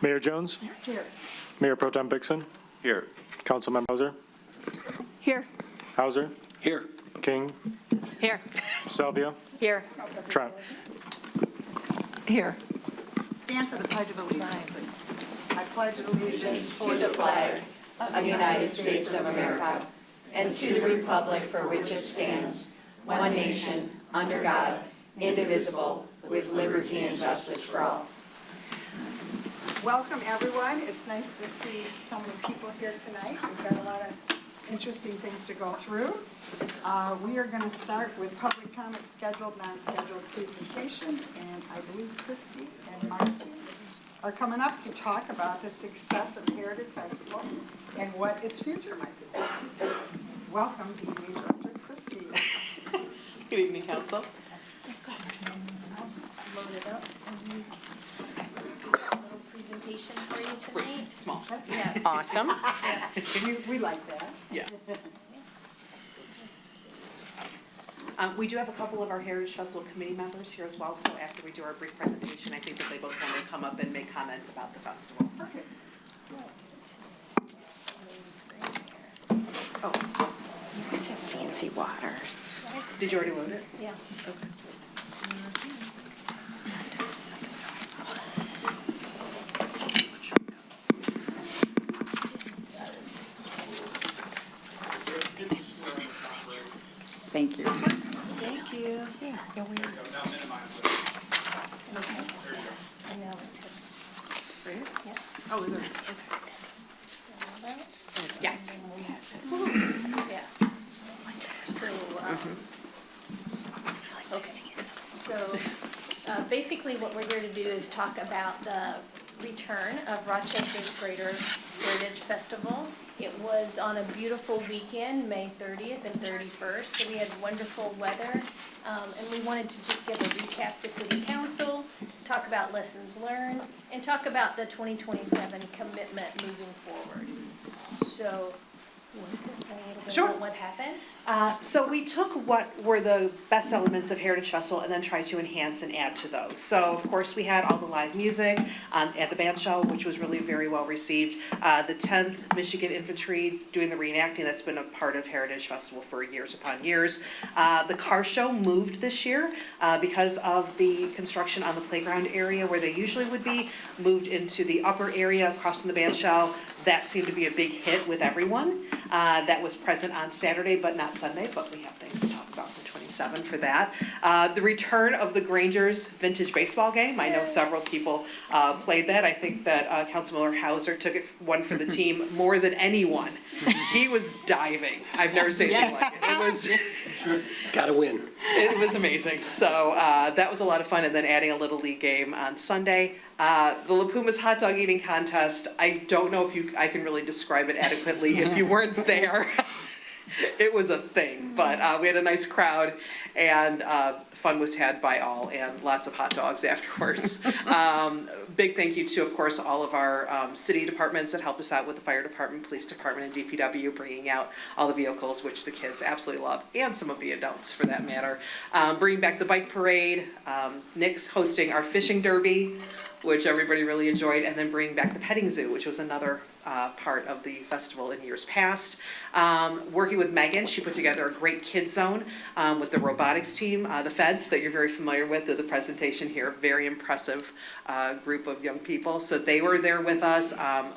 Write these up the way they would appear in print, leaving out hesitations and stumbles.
Mayor Jones? Here. Mayor Pro Tem Bixon? Here. Councilmember Hauser? Here. Hauser? Here. King? Here. Salvia? Here. Trent? Here. Stand for the Pledge of Allegiance, please. I pledge allegiance To the flag of the United States of America and to the republic for which it stands, one nation, under God, indivisible, with liberty and justice for all. Welcome, everyone. It's nice to see so many people here tonight. We've got a lot of interesting things to go through. We are going to start with public comment, scheduled, non-scheduled presentations, and I believe Christy and Marcy are coming up to talk about the success of Heritage Festival and what its future might be. Welcome, DDA Director Christy. Good evening, Council. Load it up and a little presentation for you tonight. Small. That's Yeah. Awesome. we like that. Yeah. We do have a couple of our Heritage Festival committee members here as well, so after we do our brief presentation, I think that they both want to come up and make comment about the festival. Perfect. Oh, You guys have fancy waters. did you already load it? Yeah. Okay. Thank you. Thank you. Yeah, you're weird. I know it's good. Right here? Yeah. Oh, there it is. Okay. So that, Yeah. and then we have yeah. So, okay. So, basically what we're here to do is talk about the return of Rochester's Greater Heritage Festival. It was on a beautiful weekend, May 30th and 31st, so we had wonderful weather. And we wanted to just give a recap to City Council, talk about lessons learned, and talk about the 2027 commitment moving forward. So, you want to tell a little bit Sure. about what happened? So we took what were the best elements of Heritage Festival and then tried to enhance and add to those. So of course we had all the live music at the band show, which was really very well received. The 10th Michigan Infantry doing the reenacting, that's been a part of Heritage Festival for years upon years. The car show moved this year because of the construction on the playground area where they usually would be, moved into the upper area across from the band show. That seemed to be a big hit with everyone. That was present on Saturday, but not Sunday, but we have things to talk about for 27 for that. The return of the Granger's vintage baseball game. I know several people played that. I think that Councilmember Hauser took one for the team more than anyone. He was diving. I've never seen anything like it. It was Gotta win. it was amazing. So that was a lot of fun. And then adding a Little League game on Sunday. The La Puma's hot dog eating contest. I don't know if I can really describe it adequately if you weren't there. It was a thing, but we had a nice crowd and fun was had by all and lots of hot dogs afterwards. Big thank you to, of course, all of our city departments that helped us out with the fire department, police department, and DPW, bringing out all the vehicles, which the kids absolutely love, and some of the adults for that matter. Bringing back the bike parade, Nick's hosting our fishing derby, which everybody really enjoyed, and then bringing back the petting zoo, which was another part of the festival in years past. Working with Megan, she put together a great kids zone with the robotics team, the Feds that you're very familiar with, the presentation here, very impressive group of young people. So they were there with us,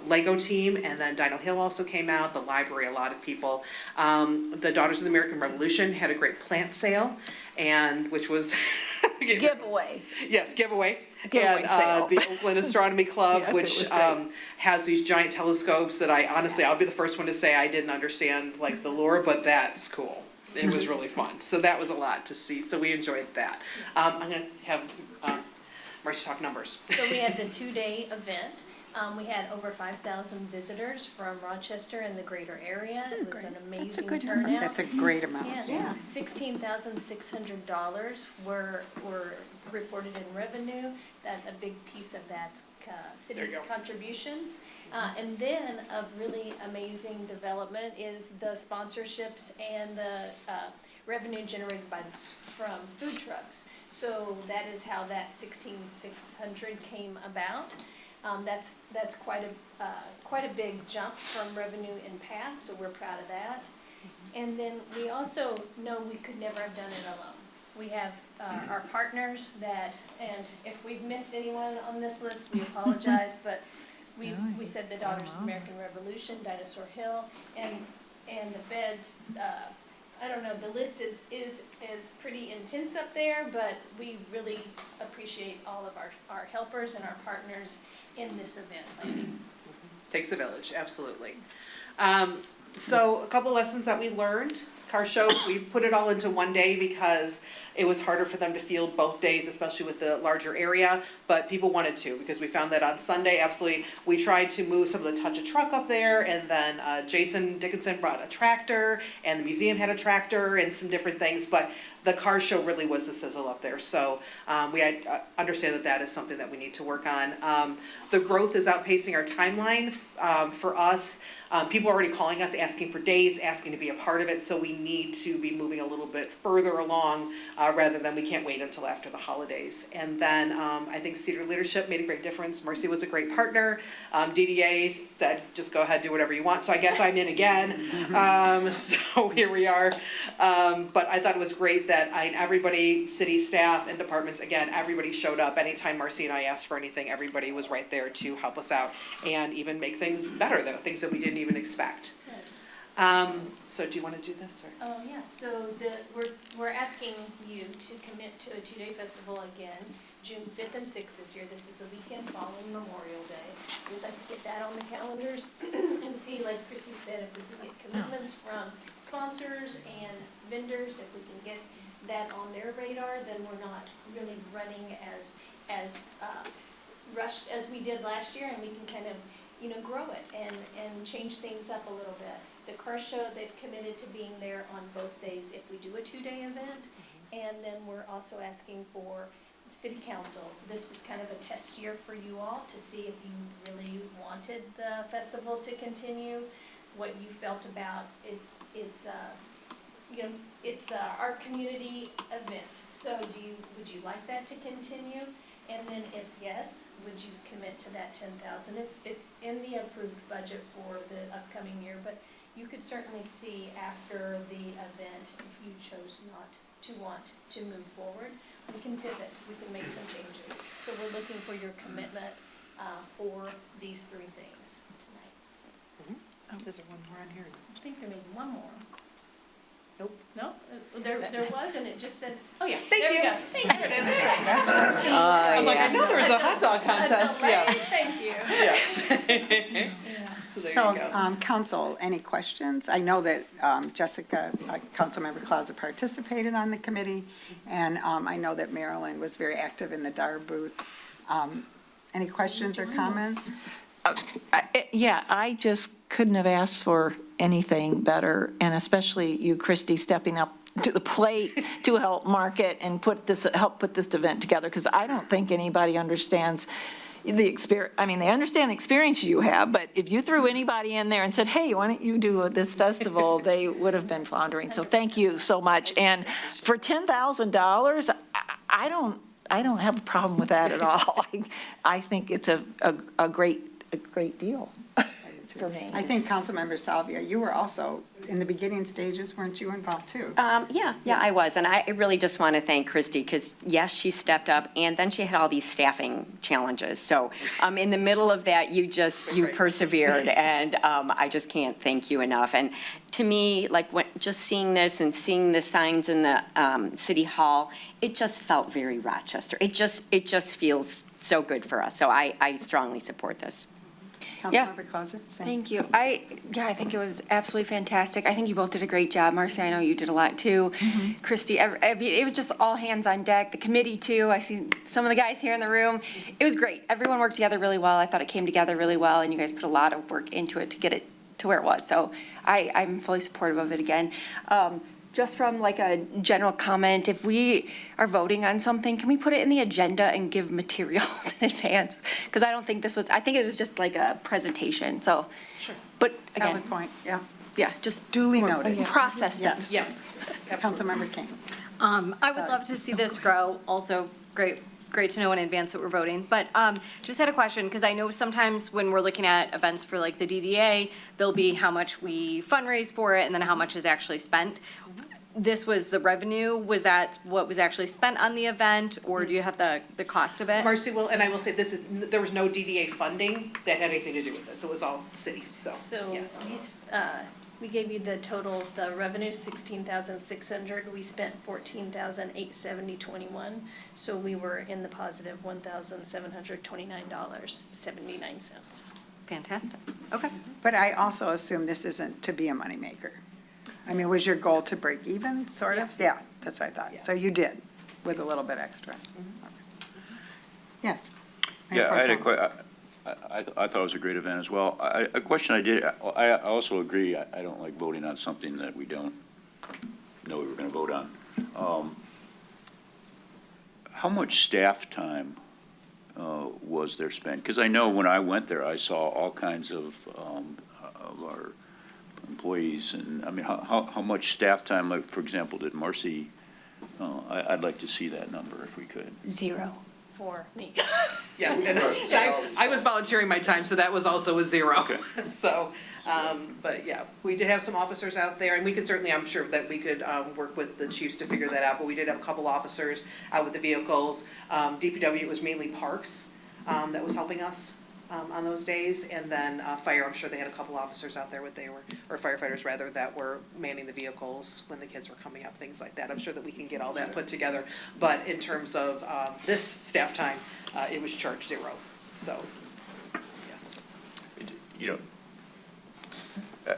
Lego team, and then Dino Hill also came out, the library, a lot of people. The Daughters of the American Revolution had a great plant sale, and which was Giveaway. Yes, giveaway. Giveaway And sale. the Oakland Astronomy Club, Yes, it which was great. has these giant telescopes that I'll be the first one to say I didn't understand like the lure, but that's cool. It was really fun. So that was a lot to see. So we enjoyed that. I'm going to have Marcy talk numbers. So we had the two-day event. We had over 5,000 visitors from Rochester and the greater area. It was an amazing That's a good turnout. number. That's a great amount. Yeah, $16,600 were reported in revenue. That a big piece of that's city There you go. contributions. And then a really amazing development is the sponsorships and the revenue generated from food trucks. So that is how that 16,600 came about. That's quite a big jump from revenue in past, so we're proud of that. And then we also know we could never have done it alone. We have our partners that, and if we've missed anyone on this list, we apologize, but we said the Daughters of the American Revolution, Dinosaur Hill, and the feds. I don't know, the list is pretty intense up there, but we really appreciate all of our helpers and our partners in this event. Takes a village, absolutely. So a couple lessons that we learned. Car show, we put it all into one day because it was harder for them to field both days, especially with the larger area, but people wanted to, because we found that on Sunday, absolutely, we tried to move some of the touch a truck up there, and then Jason Dickinson brought a tractor, and the museum had a tractor, and some different things, but the car show really was the sizzle up there, so we understand that is something that we need to work on. The growth is outpacing our timeline for us. People are already calling us, asking for dates, asking to be a part of it, so we need to be moving a little bit further along rather than we can't wait until after the holidays. And then I think Cedar leadership made a great difference. Marcy was a great partner. DDA said, just go ahead, do whatever you want, so I guess I'm in again. So here we are. But I thought it was great that everybody, city staff and departments, again, everybody showed up. Anytime Marcy and I asked for anything, everybody was right there to help us out and even make things better, though, things that we didn't even expect. So do you want to do this, or? Yeah, so we're asking you to commit to a 2-day festival again, June 5th and 6th this year. This is the weekend following Memorial Day. We'd like to get that on the calendars and see, like Christy said, if we can get commitments from sponsors and vendors, if we can get that on their radar, then we're not really running as rushed as we did last year, and we can kind of, grow it and change things up a little bit. The car show, they've committed to being there on both days if we do a 2-day event. And then we're also asking for city council. This was kind of a test year for you all to see if you really wanted the festival to continue, what you felt about it's our community event. So would you like that to continue? And then if yes, would you commit to that $10,000? It's in the approved budget for the upcoming year, but you could certainly see after the event, if you chose not to want to move forward, we can pivot, we can make some changes. So we're looking for your commitment for these 3 things tonight. Is there one more on here? I think there may be one more. Nope. No? There was, and it just said, oh yeah, Thank there you. we go. Thank you. There it is. I'm like, I know there was a hot dog contest, yeah. Thank you. Yes. So there you go. Council, any questions? I know that Jessica, Councilmember Clauser, participated on the committee, and I know that Marilyn was very active in the DAR booth. Any questions or comments? Yeah, I just couldn't have asked for anything better, and especially you, Christy, stepping up to the plate to help market and help put this event together, because I don't think anybody understands the experience. I mean, they understand the experience you have, but if you threw anybody in there and said, hey, why don't you do this festival, they would have been floundering. So thank you so much. And for $10,000, I don't have a problem with that at all. I think it's a great deal for me. I think Councilmember Salvia, you were also in the beginning stages, weren't you involved too? Yeah, I was, and I really just want to thank Christy, because yes, she stepped up, and then she had all these staffing challenges. So in the middle of that, you persevered, and I just can't thank you enough. And to me, like just seeing this and seeing the signs in the City Hall, it just felt very Rochester. It just feels so good for us. So I strongly support this. Councilmember Clauser? Same. Thank you. I think it was absolutely fantastic. I think you both did a great job. Marcy, I know you did a lot too. Christy, it was just all hands on deck. The committee too. I see some of the guys here in the room. It was great. Everyone worked together really well. I thought it came together really well, and you guys put a lot of work into it to get it to where it was. So I'm fully supportive of it again. Just from like a general comment, if we are voting on something, can we put it in the agenda and give materials in advance? Because I don't think I think it was just like a presentation, so. Sure. But again. Valid point, yeah. Yeah, just Duly noted. process steps. Yes. Councilmember King. I would love to see this grow. Also, great great to know in advance that we're voting. But just had a question, because I know sometimes when we're looking at events for like the DDA, there'll be how much we fundraise for it and then how much is actually spent. This was the revenue, was that what was actually spent on the event, or do you have the cost of it? Marcy will, and I will say there was no DDA funding that had anything to do with this. It was all city, so, So yes. we gave you the total, the revenue, 16,600. We spent 14,870.21. So we were in the positive $1,729.79. Fantastic, okay. But I also assume this isn't to be a moneymaker. I mean, was your goal to break even, sort of? Yeah, that's what I thought. Yeah. So you did, with a little bit extra. Yes. Mayor Yeah, I had a Pro Tem. I thought it was a great event as well. A question I also agree, I don't like voting on something that we don't know we were going to vote on. How much staff time was there spent? Because I know when I went there, I saw all kinds of our employees, and, I mean, how much staff time, like, for example, did Marcy, I'd like to see that number if we could. 0 for me. Yeah, and I was volunteering my time, so that was also a 0. Okay. So, but yeah, we did have some officers out there, and we could certainly, I'm sure that we could work with the chiefs to figure that out, but we did have a couple officers out with the vehicles. DPW, it was mainly parks that was helping us on those days, and then fire, I'm sure they had a couple officers out there or firefighters rather, that were manning the vehicles when the kids were coming up, things like that. I'm sure that we can get all that put together, but in terms of this staff time, it was charged 0, so, yes. You know,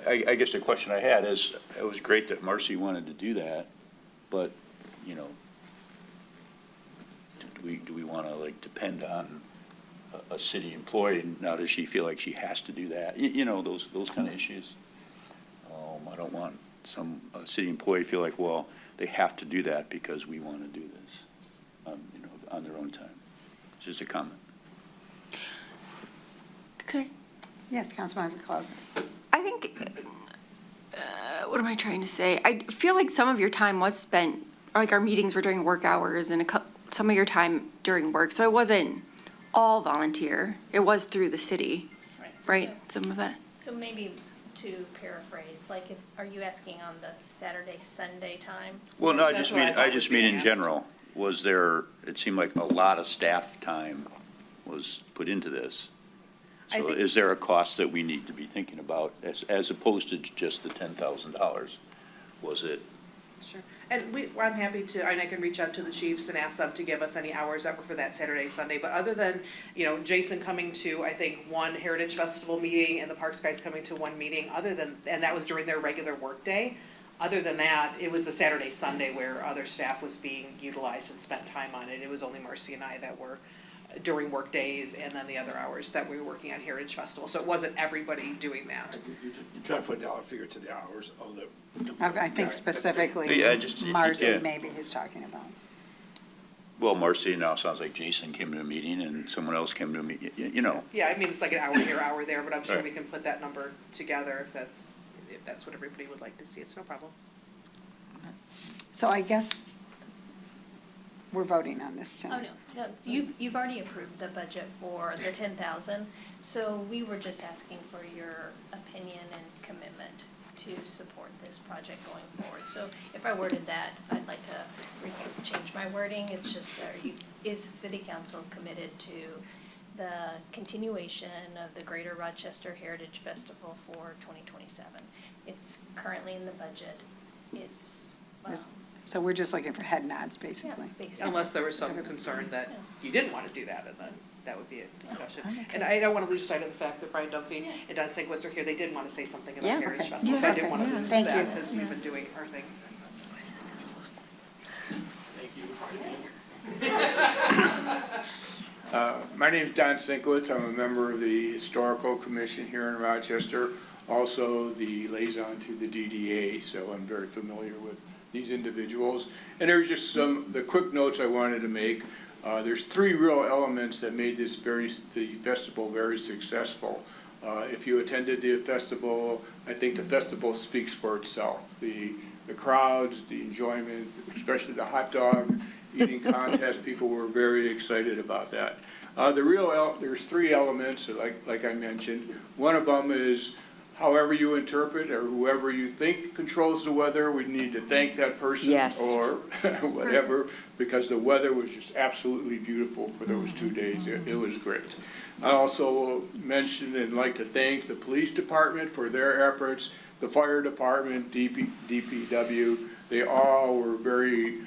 I guess the question I had is, it was great that Marcy wanted to do that, but, you know, do we want to, like, depend on a city employee? Now, does she feel like she has to do that? You know, those kind of issues. I don't want a city employee to feel like, well, they have to do that because we want to do this, you know, on their own time. It's just a comment. Could Yes, Councilmember Clausen. I think, what am I trying to say? I feel like some of your time was spent, or like our meetings were during work hours and some of your time during work, so it wasn't all volunteer. It was through the city, right? Some of that. So maybe to paraphrase, like, are you asking on the Saturday, Sunday time? Well, no, That's what I thought I was just mean being in asked. general. Was there, it seemed like a lot of staff time was put into this. I So think- is there a cost that we need to be thinking about as opposed to just the $10,000? Was it? Sure. And I'm happy to, and I can reach out to the chiefs and ask them to give us any hours that were for that Saturday, Sunday. But other than, you know, Jason coming to, I think, one Heritage Festival meeting and the Parks guys coming to one meeting, and that was during their regular workday. Other than that, it was the Saturday, Sunday where other staff was being utilized and spent time on it. It was only Marcy and I that were during work days, and then the other hours that we were working on Heritage Festival. So it wasn't everybody doing that. You try to put a dollar figure to the hours of the. I think specifically Yeah, just- Marcy yeah. maybe he's talking about. Well, Marcy, now it sounds like Jason came to a meeting and someone else came to a meeting, you know. Yeah, I mean, it's like an hour here, hour there, but I'm sure Right. we can put that number together if that's what everybody would like to see. It's no problem. So I guess we're voting on this Oh, tonight. no, you've already approved the budget for the 10,000, so we were just asking for your opinion and commitment to support this project going forward. So if I worded that, I'd like to change my wording. It's just, is city council committed to the continuation of the Greater Rochester Heritage Festival for 2027? It's currently in the budget. It's, So we're just looking for head nods, yeah, basically. basically. Unless there was some concern that you didn't want to do that, and then that would be a discussion. okay. And I don't want to lose sight of the fact that Brian Dunphy and Don Sinkwitz are here. They did want to say something Yeah, about Heritage okay. Festival, so I Okay, didn't want to yeah. lose Thank that you. because we've been doing our thing. My name's Don Sinkwitz. I'm a member of the Historical Commission here in Rochester, also the liaison to the DDA, so I'm very familiar with these individuals. And there's just the quick notes I wanted to make. There's 3 real elements that made the festival very successful. If you attended the festival, I think the festival speaks for itself. The crowds, the enjoyment, especially the hot dog, eating contest. People were very excited about that. There's three elements, like I mentioned. One of them is however you interpret or whoever you think controls the weather, we need to thank that person. Yes. Or whatever, because the weather was just absolutely beautiful for those 2 days. It was great. I also mentioned and like to thank the police department for their efforts, the fire department, DPW. They all were very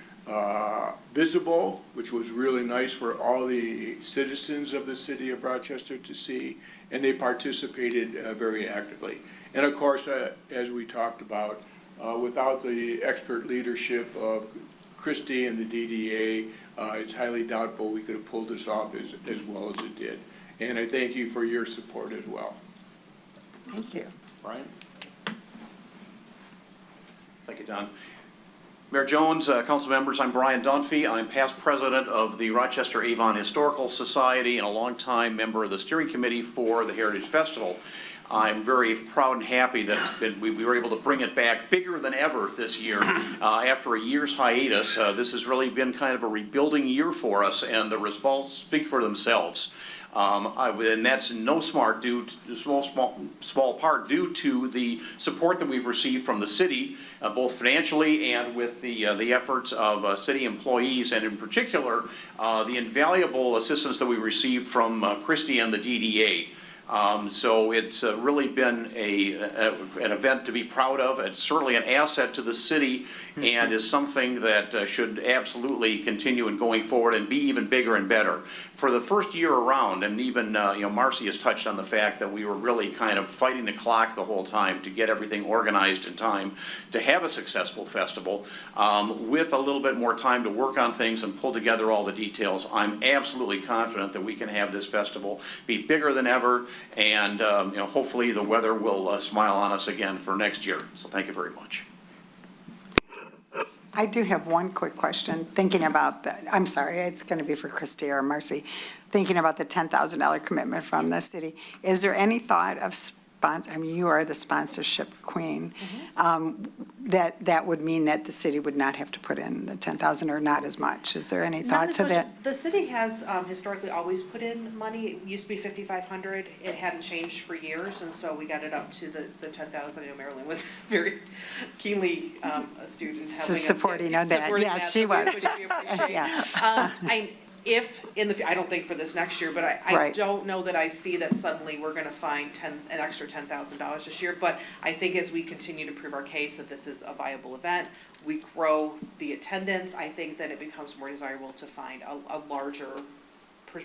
visible, which was really nice for all the citizens of the city of Rochester to see, and they participated very actively. And of course, as we talked about, without the expert leadership of Christie and the DDA, it's highly doubtful we could have pulled this off as well as it did. And I thank you for your support as well. Thank you. Brian? Thank you, Don. Mayor Jones, council members, I'm Brian Dunphy. I'm past president of the Rochester Avon Historical Society and a longtime member of the steering committee for the Heritage Festival. I'm very proud and happy that we were able to bring it back bigger than ever this year. After a year's hiatus, this has really been kind of a rebuilding year for us, and the results speak for themselves. And that's in no small part due to the support that we've received from the city, both financially and with the efforts of city employees, and in particular, the invaluable assistance that we received from Christie and the DDA. So it's really been an event to be proud of. It's certainly an asset to the city and is something that should absolutely continue in going forward and be even bigger and better. For the first year around, and even Marcy has touched on the fact that we were really kind of fighting the clock the whole time to get everything organized in time to have a successful festival. With a little bit more time to work on things and pull together all the details, I'm absolutely confident that we can have this festival be bigger than ever. And hopefully the weather will smile on us again for next year. So thank you very much. I do have one quick question, thinking about I'm sorry, it's going to be for Christie or Marcy, thinking about the $10,000 commitment from the city. Is there any thought of you are the sponsorship queen, that would mean that the city would not have to put in the $10,000 or not as much? Is there any thought to that? The city has historically always put in money. It used to be $5,500. It hadn't changed for years, and so we got it up to the $10,000. I know Marilyn was very keenly astute in helping us supporting that. Yes, she was. Which we appreciate. Yeah. I don't think for this next year, but I Right. don't know that I see that suddenly we're gonna find an extra $10,000 this year. But I think as we continue to prove our case that this is a viable event, we grow the attendance, I think that it becomes more desirable to find a larger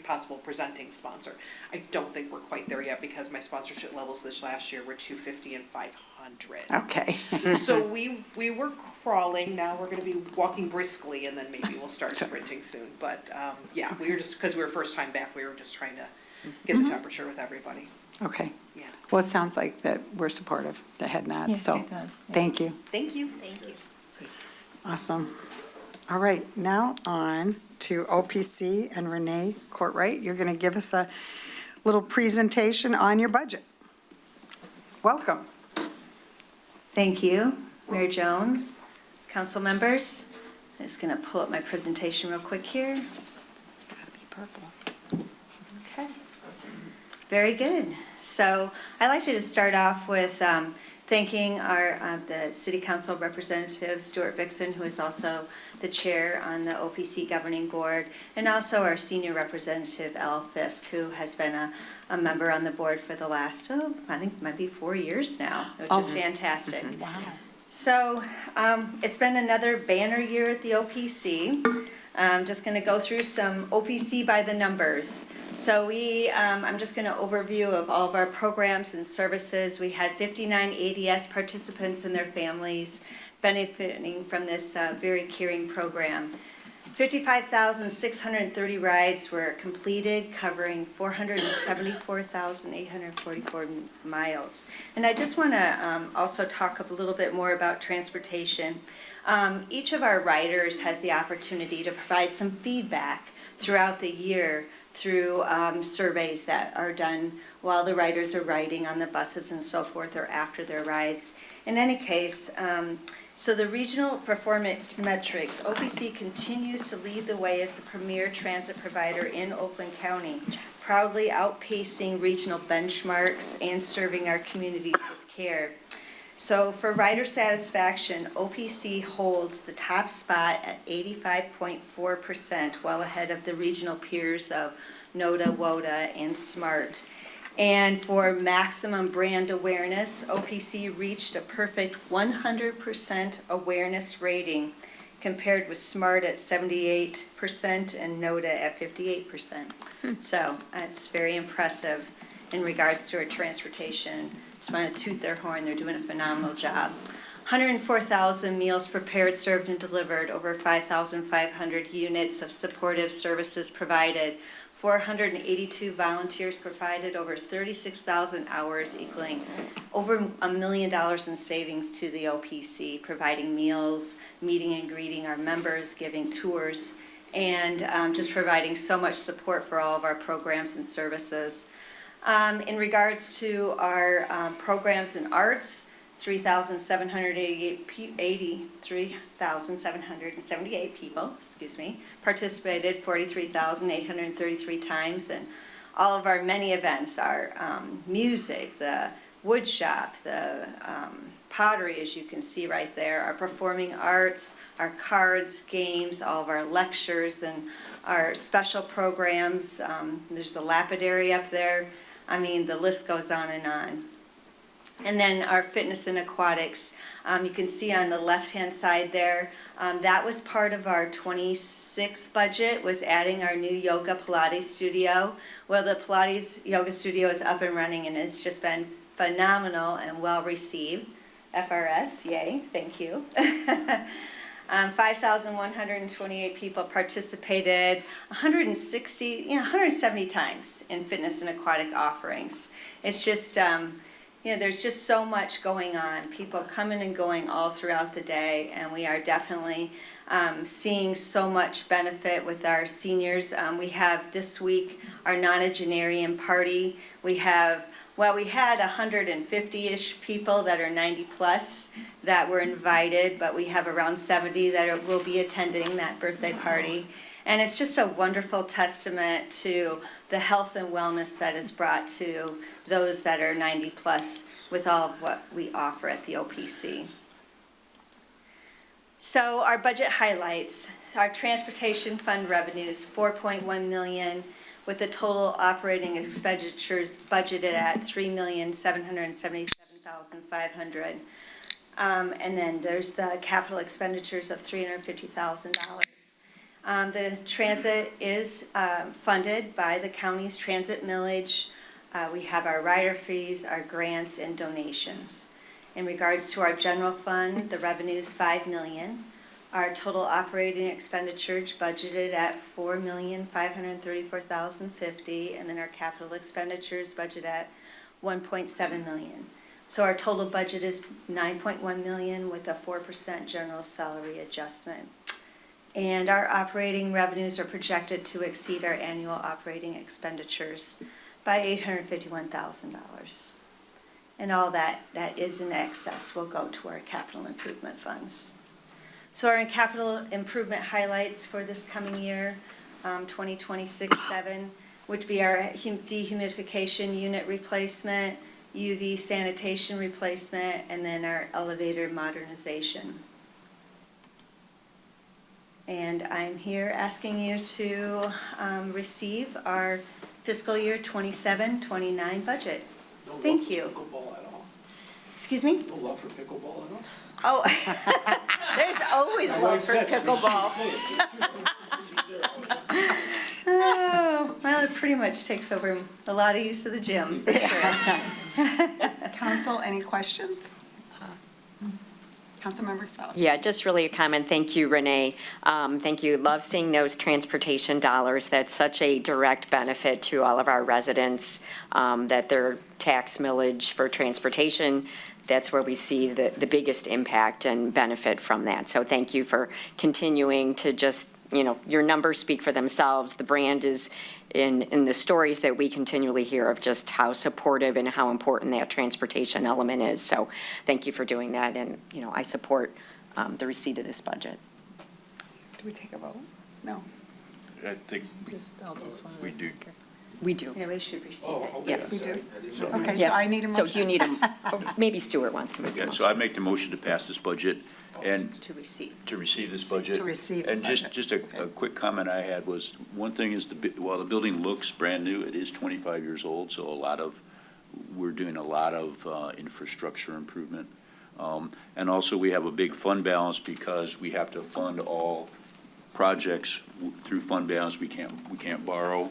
possible presenting sponsor. I don't think we're quite there yet because my sponsorship levels this last year were $250 and $500. Okay. So we were crawling, now we're gonna be walking briskly, and then maybe we'll start sprinting soon. But, yeah, we were just, because we were first time back, we were just trying to get the temperature with everybody. Okay. Yeah. Well, it sounds like that we're supportive, the head nod, so, thank you. Thank you. Thank you. Awesome. All right, now on to OPC and Renee Courtwright. You're going to give us a little presentation on your budget. Welcome. Thank you, Mayor Jones, council members. I'm just going to pull up my presentation real quick here. It's got to be purple. Okay. Very good. So I'd like to just start off with thanking the City Council Representative Stuart Vixen, who is also the chair on the OPC Governing Board, and also our Senior Representative Al Fisk, who has been a member on the board for the last, I think might be 4 years now, which is fantastic. Wow. So it's been another banner year at the OPC. I'm just going to go through some OPC by the numbers. So I'm just going to overview of all of our programs and services. We had 59 ADS participants and their families benefiting from this very caring program. 55,630 rides were completed, covering 474,844 miles. And I just want to also talk a little bit more about transportation. Each of our riders has the opportunity to provide some feedback throughout the year through surveys that are done while the riders are riding on the buses and so forth, or after their rides. In any case, So the regional performance metrics, OPC continues to lead the way as the premier transit provider in Oakland County, proudly outpacing regional benchmarks and serving our communities with care. So for rider satisfaction, OPC holds the top spot at 85.4%, well ahead of the regional peers of NODA, WODA, and SMART. And for maximum brand awareness, OPC reached a perfect 100% awareness rating, compared with SMART at 78% and NODA at 58%. So it's very impressive in regards to our transportation. Just want to toot their horn, they're doing a phenomenal job. 104,000 meals prepared, served, and delivered, over 5,500 units of supportive services provided, 482 volunteers provided, over 36,000 hours, equaling over $1 million in savings to the OPC, providing meals, meeting and greeting our members, giving tours, and just providing so much support for all of our programs and services. In regards to our programs and arts, 3,778 people, participated 43,833 times, and all of our many events, our music, the wood shop, the pottery, as you can see right there, our performing arts, our cards, games, all of our lectures, and our special programs. There's the lapidary up there. I mean, the list goes on and on. And then our fitness and aquatics, you can see on the left-hand side there, that was part of our 26 budget, was adding our new yoga Pilates studio. Well, the Pilates yoga studio is up and running, and it's just been phenomenal and well received. FRS, yay, thank you. 5,128 people participated, 170 times in fitness and aquatic offerings. It's just, there's just so much going on. People coming and going all throughout the day, and we are definitely seeing so much benefit with our seniors. We have this week our nonagenarian party. We had 150-ish people that are 90 plus that were invited, but we have around 70 that will be attending that birthday party. And it's just a wonderful testament to the health and wellness that is brought to those that are 90 plus with all of what we offer at the OPC. So our budget highlights, our transportation fund revenues, $4.1 million, with the total operating expenditures budgeted at $3,777,500. And then there's the capital expenditures of $350,000. The transit is funded by the county's transit millage. We have our rider fees, our grants, and donations. In regards to our general fund, the revenue is $5 million. Our total operating expenditures budgeted at $4,534,050, and then our capital expenditures budgeted at $1.7 million. So our total budget is $9.1 million with a 4% general salary adjustment. And our operating revenues are projected to exceed our annual operating expenditures by $851,000. And all that is in excess will go to our capital improvement funds. So our capital improvement highlights for this coming year, 2026-7, would be our dehumidification unit replacement, UV sanitation replacement, and then our elevator modernization. And I'm here asking you to receive our fiscal year 27-29 budget. Thank you. Pickleball at all? Excuse me? No love for pickleball at all? Oh, there's always love for pickleball. Oh, well, it pretty much takes over a lot of use of the gym, for sure. Council, any questions? Councilmember Sally. Yeah, just really a comment. Thank you, Renee. Thank you. Love seeing those transportation dollars. That's such a direct benefit to all of our residents, that their tax millage for transportation, that's where we see the biggest impact and benefit from that. So thank you for continuing to just, your numbers speak for themselves. The brand is in the stories that we continually hear of just how supportive and how important that transportation element is. So thank you for doing that. And, I support the receipt of this budget. Do we take a vote? No. I think we do. We do. Yeah, we should receive Oh, it. okay. Yes. We do. So- Okay, Yeah. so I need a motion. So do you need maybe Stuart wants to make a Yeah, motion. so I make the motion to pass this budget and To receive. to receive this budget. To receive the And budget. just a quick comment I had was, one thing is, while the building looks brand new, it is 25 years old, so we're doing a lot of infrastructure improvement. And also, we have a big fund balance because we have to fund all projects through fund balance. We can't borrow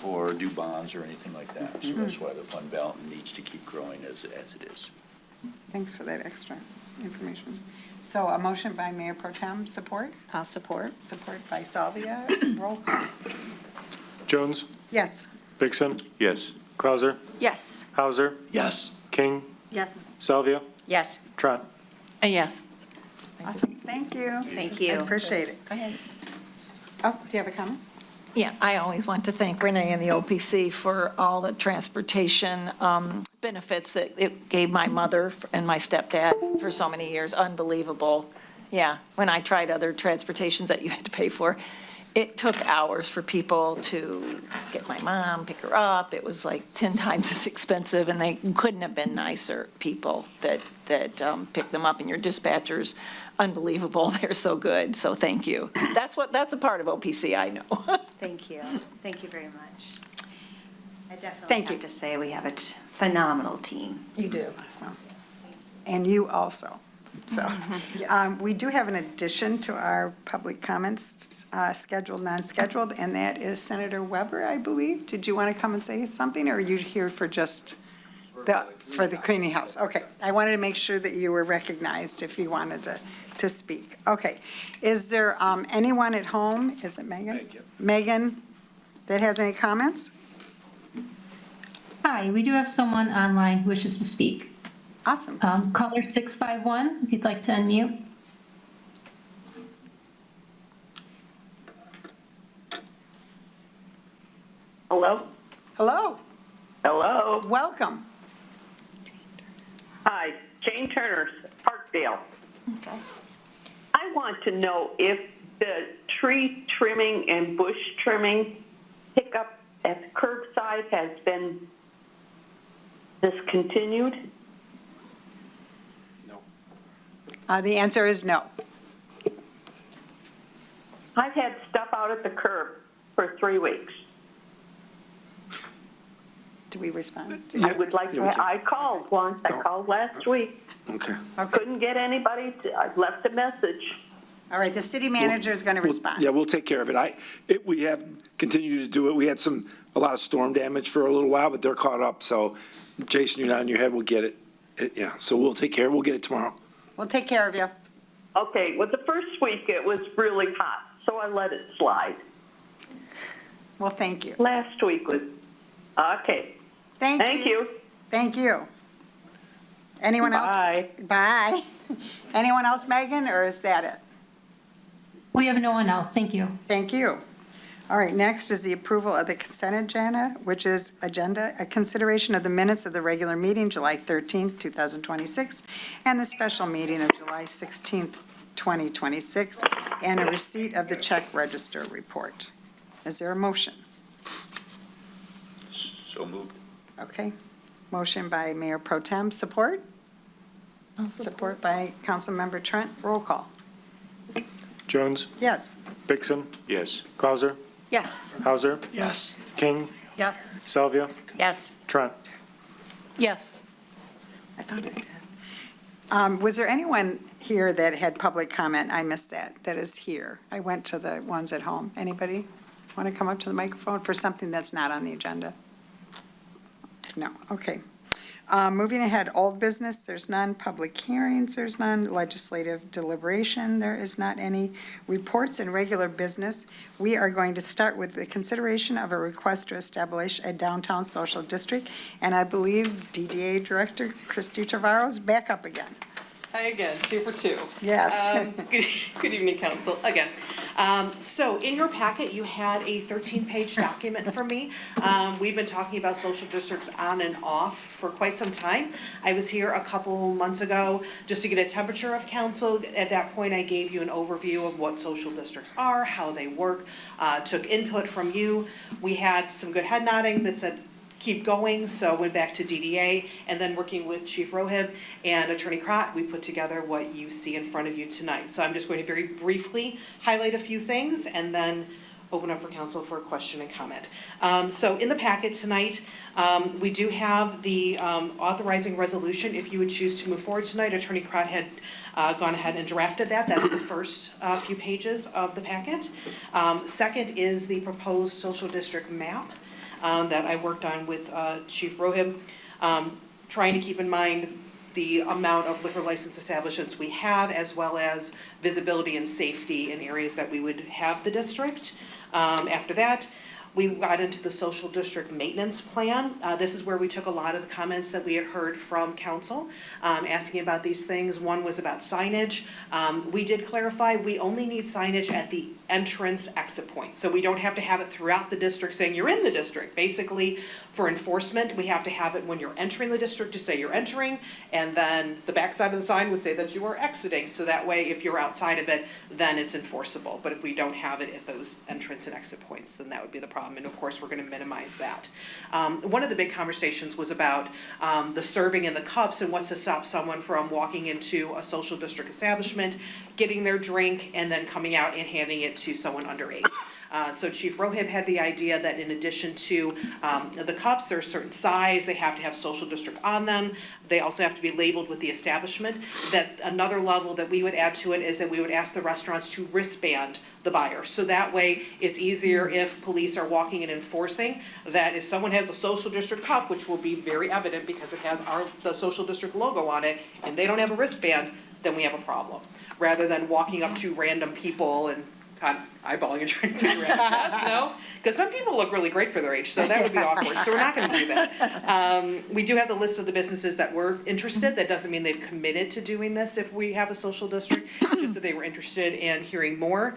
or do bonds or anything like that. So that's why the fund balance needs to keep growing as it is. Thanks for that extra information. So a motion by Mayor Pro Tem, support? I'll support. Support by Salvia. Roll call. Jones, Yes. Vixen, Yes. Clauser, Yes. Hauser, Yes. King, Yes. Salvia, Yes. Trent. Yes. Awesome. Thank you. Thank I you. appreciate it. Go ahead. Oh, do you have a comment? Yeah, I always want to thank Renee and the OPC for all the transportation benefits that it gave my mother and my stepdad for so many years. Unbelievable. Yeah, when I tried other transportations that you had to pay for, it took hours for people to get my mom, pick her up. It was like 10 times as expensive, and they couldn't have been nicer people that picked them up. And your dispatchers, unbelievable. They're so good. So thank you. That's a part of OPC, I know. Thank you. Thank you very much. I definitely Thank you. have to say we have a phenomenal team. You do. Awesome. And you also. So, we do have an addition to our public comments, scheduled, non-scheduled, and that is Senator Weber, I believe. Did you want to come and say something, or are you here for just for the cleaning house? Okay, I wanted to make sure that you were recognized if you wanted to speak. Okay, is there anyone at home, is it Megan? Megan, that has any comments? Hi, we do have someone online who wishes to speak. Awesome. Caller 651, if you'd like to unmute. Hello? Hello, Hello? welcome. Hi, Jane Turner, Parkdale. I want to know if the tree trimming and bush trimming pickup at the curbside has been discontinued? The answer is no. I've had stuff out at the curb for 3 weeks. Do we respond? I would like to, I called once, I called last week. Okay. Couldn't get anybody, I left a message. All right, the city manager is going to respond. Yeah, we'll take care of it. We have continued to do it. We had a lot of storm damage for a little while, but they're caught up. So Jason, you're nodding your head, we'll get it. Yeah, so we'll take care. We'll get it tomorrow. We'll take care of you. Okay, well, the first week it was really hot, so I let it slide. Well, thank you. Last week was, okay. Thank you. Thank you. Anyone else? Bye. Bye. Anyone else, Megan, or is that it? We have no one else. Thank you. Thank you. All right, next is the approval of the consent agenda, which is a consideration of the minutes of the regular meeting, July 13th, 2026, and the special meeting of July 16th, 2026, and a receipt of the check register report. Is there a motion? So moved. Okay. Motion by Mayor Pro Tem, support? Support by Councilmember Trent. Roll call. Jones, Yes. Vixen, Yes. Clauser, Yes. Hauser, Yes. King, Yes. Salvia, Yes. Trent. Yes. I thought it did. Was there anyone here that had public comment? I missed that is here. I went to the ones at home. Anybody want to come up to the microphone for something that's not on the agenda? No, okay. Moving ahead, old business, there's none. Public hearings, there's none. Legislative deliberation, there is not any. Reports and regular business, we are going to start with the consideration of a request to establish a downtown social district. And I believe DDA Director Christy Trevorrow's back up again. Hi again, 2 for 2. Yes. Good evening, council, again. So in your packet, you had a 13-page document from me. We've been talking about social districts on and off for quite some time. I was here a couple months ago just to get a temperature of council. At that point, I gave you an overview of what social districts are, how they work, took input from you. We had some good head nodding that said, keep going, so went back to DDA, and then working with Chief Rohib and Attorney Crott, we put together what you see in front of you tonight. So I'm just going to very briefly highlight a few things and then open up for council for a question and comment. So in the packet tonight, we do have the authorizing resolution. If you would choose to move forward tonight, Attorney Crott had gone ahead and drafted that. That's the first few pages of the packet. Second is the proposed social district map that I worked on with Chief Rohib, trying to keep in mind the amount of liquor license establishments we have, as well as visibility and safety in areas that we would have the district. After that, we got into the social district maintenance plan. This is where we took a lot of the comments that we had heard from council, asking about these things. One was about signage. We did clarify, we only need signage at the entrance exit point. So we don't have to have it throughout the district saying you're in the district. Basically, for enforcement, we have to have it when you're entering the district to say you're entering, and then the backside of the sign would say that you are exiting. So that way, if you're outside of it, then it's enforceable. But if we don't have it at those entrance and exit points, then that would be the problem. And of course, we're gonna minimize that. One of the big conversations was about the serving in the cups and what's to stop someone from walking into a social district establishment, getting their drink, and then coming out and handing it to someone underage. So Chief Rohib had the idea that in addition to the cups, they're a certain size, they have to have social district on them. They also have to be labeled with the establishment. That another level that we would add to it is that we would ask the restaurants to wristband the buyer. So that way, it's easier if police are walking and enforcing that if someone has a social district cup, which will be very evident because it has the social district logo on it, and they don't have a wristband, then we have a problem. Rather than walking up to random people and kind of eyeballing and trying to figure out that's no, because some people look really great for their age, so that would be awkward, so we're not gonna do that. We do have the list of the businesses that were interested. That doesn't mean they've committed to doing this if we have a social district, just that they were interested in hearing more.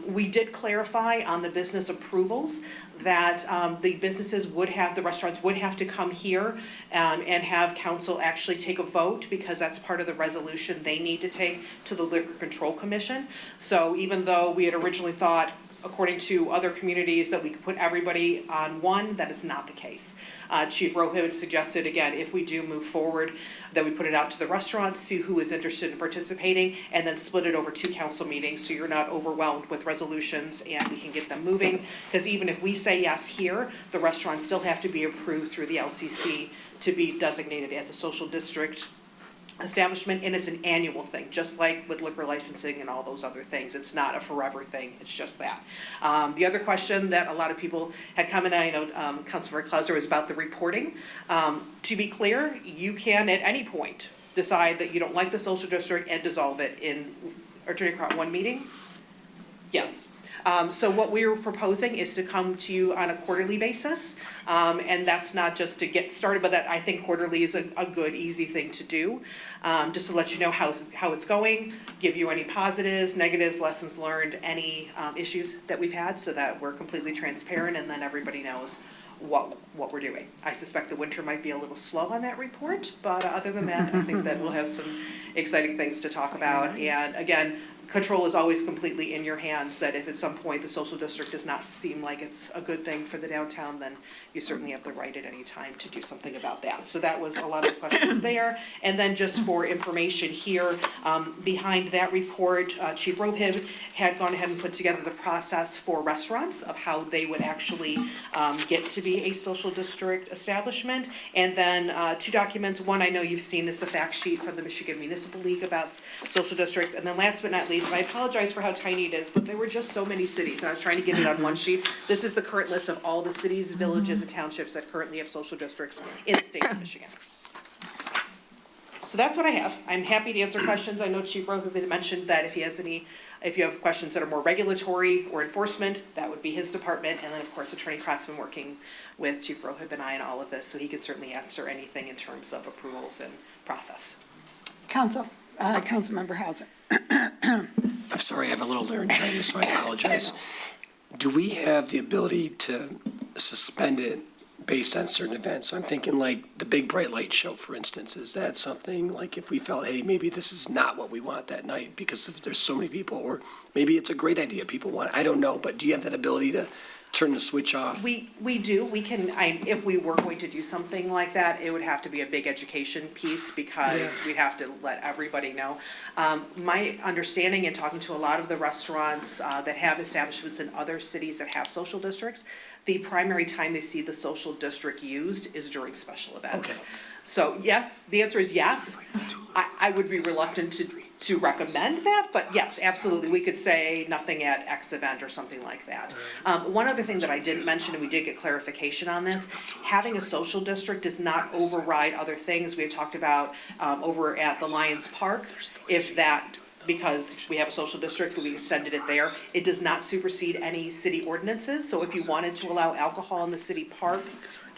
We did clarify on the business approvals that the businesses would have, the restaurants would have to come here and have council actually take a vote, because that's part of the resolution they need to take to the Liquor Control Commission. So even though we had originally thought, according to other communities, that we could put everybody on one, that is not the case. Chief Rohib suggested, again, if we do move forward, that we put it out to the restaurants, see who is interested in participating, and then split it over 2 council meetings, so you're not overwhelmed with resolutions and we can get them moving. Because even if we say yes here, the restaurants still have to be approved through the LCC to be designated as a social district establishment, and it's an annual thing, just like with liquor licensing and all those other things. It's not a forever thing, it's just that. The other question that a lot of people had come in, I know Councilmember Clauser, was about the reporting. To be clear, you can at any point decide that you don't like the social district and dissolve it in Attorney Crott 1 meeting. Yes. So what we were proposing is to come to you on a quarterly basis, and that's not just to get started, but that I think quarterly is a good, easy thing to do, just to let you know how it's going, give you any positives, negatives, lessons learned, any issues that we've had, so that we're completely transparent and then everybody knows what we're doing. I suspect the winter might be a little slow on that report, but other than that, I think that we'll have some exciting things to talk about. And again, control is always completely in your hands, that if at some point the social district does not seem like it's a good thing for the downtown, then you certainly have the right at any time to do something about that. So that was a lot of the questions there. And then just for information here, behind that report, Chief Rohib had gone ahead and put together the process for restaurants of how they would actually get to be a social district establishment. And then 2 documents. One I know you've seen is the fact sheet from the Michigan Municipal League about social districts. And then last but not least, and I apologize for how tiny it is, but there were just so many cities, and I was trying to get it on one sheet. This is the current list of all the cities, villages, and townships that currently have social districts in the state of Michigan. So that's what I have. I'm happy to answer questions. I know Chief Rohib had mentioned that if you have questions that are more regulatory or enforcement, that would be his department. And then, of course, Attorney Crott's been working with Chief Rohib and I on all of this, so he could certainly answer anything in terms of approvals and process. Council. Councilmember Hauser. I'm sorry, I have a little laryngitis, so I apologize. Do we have the ability to suspend it based on certain events? So I'm thinking like the big bright light show, for instance. Is that something like if we felt, hey, maybe this is not what we want that night because if there's so many people, or maybe it's a great idea people want, I don't know, but do you have that ability to turn the switch off? We do, we can, if we were going to do something like that, it would have to be a big education piece because we'd have to let everybody know. My understanding in talking to a lot of the restaurants that have establishments in other cities that have social districts, the primary time they see the social district used is during special events. Okay. So, yeah, the answer is yes. I would be reluctant to recommend that, but yes, absolutely, we could say nothing at X event or something like that. One other thing that I didn't mention, and we did get clarification on this, having a social district does not override other things we had talked about over at the Lions Park. If that, because we have a social district, we extended it there, it does not supersede any city ordinances, so if you wanted to allow alcohol in the city park,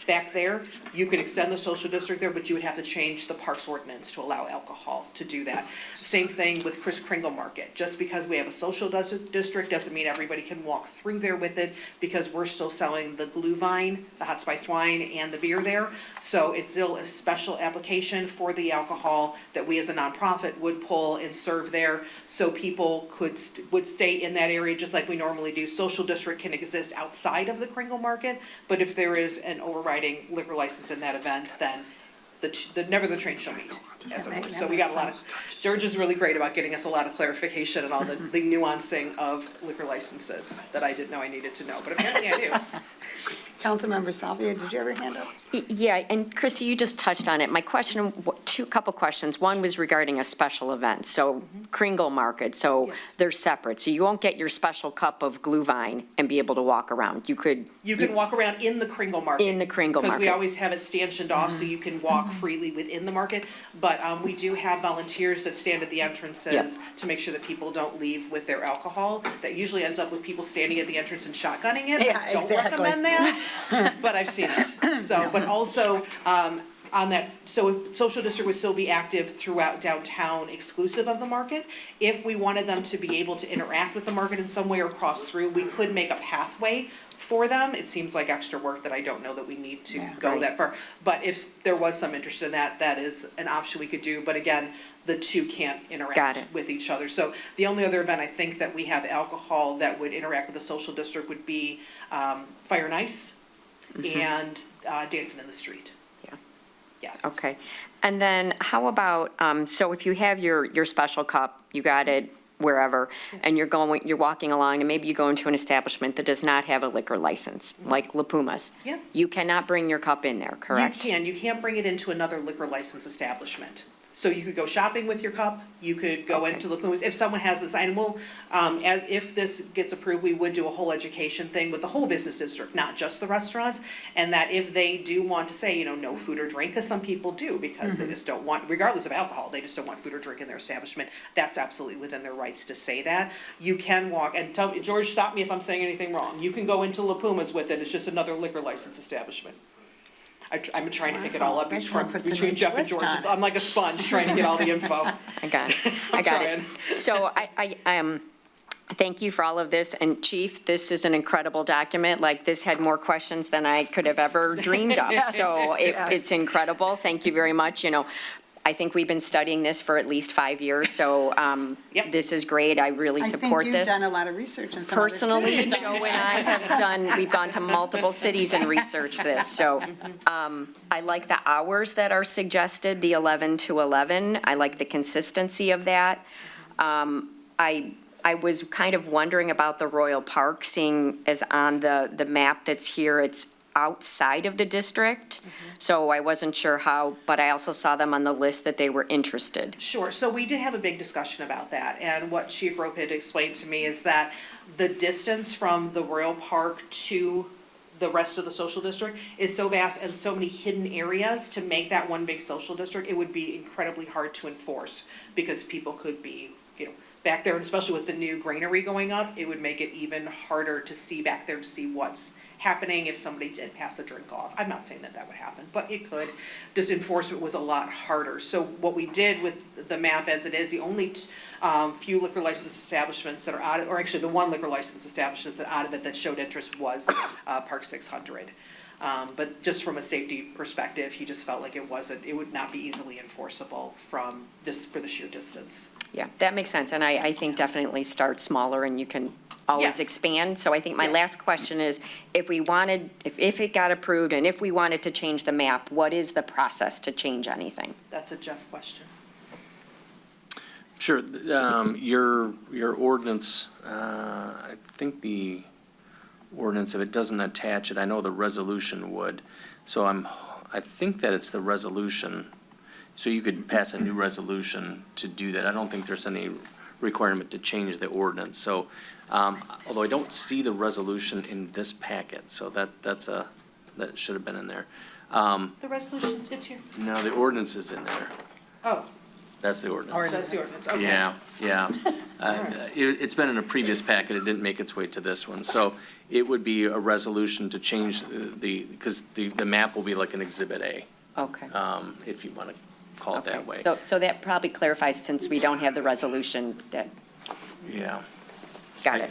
back there, you could extend the social district there, but you would have to change the parks ordinance to allow alcohol to do that. Same thing with Kris Kringle Market. Just because we have a social district doesn't mean everybody can walk through there with it because we're still selling the Glühwein, the hot spiced wine, and the beer there. So it's still a special application for the alcohol that we as a nonprofit would pull and serve there so people would stay in that area just like we normally do. Social district can exist outside of the Kringle Market, but if there is an overriding liquor license in that event, then never the train shall meet, as it were. So we got a lot of, George is really great about getting us a lot of clarification and all the nuancing of liquor licenses that I didn't know I needed to know, but apparently I do. Councilmember Salvia, did you ever hand up? Yeah, and Christy, you just touched on it. My question, couple questions. One was regarding a special event, so Kringle Market, so they're separate. So you won't get your special cup of Glühwein and be able to walk around. You can walk around in the Kringle Market. In the Kringle Market. Because we always have it stanchioned off so you can walk freely within the market. But we do have volunteers that stand at the entrances to make sure that people don't leave with their alcohol. That usually ends up with people standing at the entrance and shotgunning it. Yeah, I don't exactly. recommend that. But I've seen it. So, but also, on that, so social district would still be active throughout downtown exclusive of the market. If we wanted them to be able to interact with the market in some way or cross through, we could make a pathway for them. It seems like extra work that I don't know that we need to go that far. But if there was some interest in that, that is an option we could do. But again, the two can't interact with each other. So the only other event I think that we have alcohol that would interact with the social district would be Fire and Ice and Dancing in the Street. Yes. Okay. And then how about, so if you have your special cup, you got it wherever, and you're walking along, and maybe you go into an establishment that does not have a liquor license, like La Puma's. Yep. You cannot bring your cup in there, correct? You can't bring it into another liquor license establishment. So you could go shopping with your cup, you could go into La Puma's, if someone has this, and we'll, if this gets approved, we would do a whole education thing with the whole business district, not just the restaurants, and that if they do want to say, no food or drink, because some people do, because they just don't want, regardless of alcohol, they just don't want food or drink in their establishment, that's absolutely within their rights to say that. You can walk, and tell me, George, stop me if I'm saying anything wrong, you can go into La Puma's with it, it's just another liquor license establishment. I'm trying to pick it all up between Jeff and George. I'm like a sponge trying to get all the info. I got it. So I thank you for all of this. And Chief, this is an incredible document. Like, this had more questions than I could have ever dreamed of. So it's incredible. Thank you very much. I think we've been studying this for at least 5 years, so this is great. I really support this. I think you've done a lot of research in some other Personally, cities. Joe and I have we've gone to multiple cities and researched this. So I like the hours that are suggested, the 11 to 11. I like the consistency of that. I was kind of wondering about the Royal Park, seeing as on the map that's here, it's outside of the district. So I wasn't sure how, but I also saw them on the list that they were interested. Sure, so we did have a big discussion about that, and what Chief Rope had explained to me is that the distance from the Royal Park to the rest of the social district is so vast and so many hidden areas to make that one big social district, it would be incredibly hard to enforce because people could be, back there, and especially with the new granary going up, it would make it even harder to see back there to see what's happening if somebody did pass a drink off. I'm not saying that that would happen, but it could. Just enforcement was a lot harder. So what we did with the map as it is, the only few liquor license establishments that are out of, or actually the one liquor license establishment that out of it that showed interest was Park 600. But just from a safety perspective, he just felt like it would not be easily enforceable from just for the sheer distance. Yeah, that makes sense, and I think definitely start smaller and you can always Yes. expand. So I think my Yes. last question is, if it got approved and if we wanted to change the map, what is the process to change anything? That's a Jeff question. Sure. Your ordinance, I think the ordinance, if it doesn't attach it, I know the resolution would. So I think that it's the resolution. So you could pass a new resolution to do that. I don't think there's any requirement to change the ordinance. So, although I don't see the resolution in this packet, so that should have been in there. The resolution, it's here. No, the ordinance is in there. Oh, That's the ordinance. that's the ordinance, okay. Yeah. It's been in a previous packet, it didn't make its way to this one. So it would be a resolution to change because the map will be like an Exhibit A, Okay. if you want to call it that way. So that probably clarifies, since we don't have the resolution, that, Yeah. got it.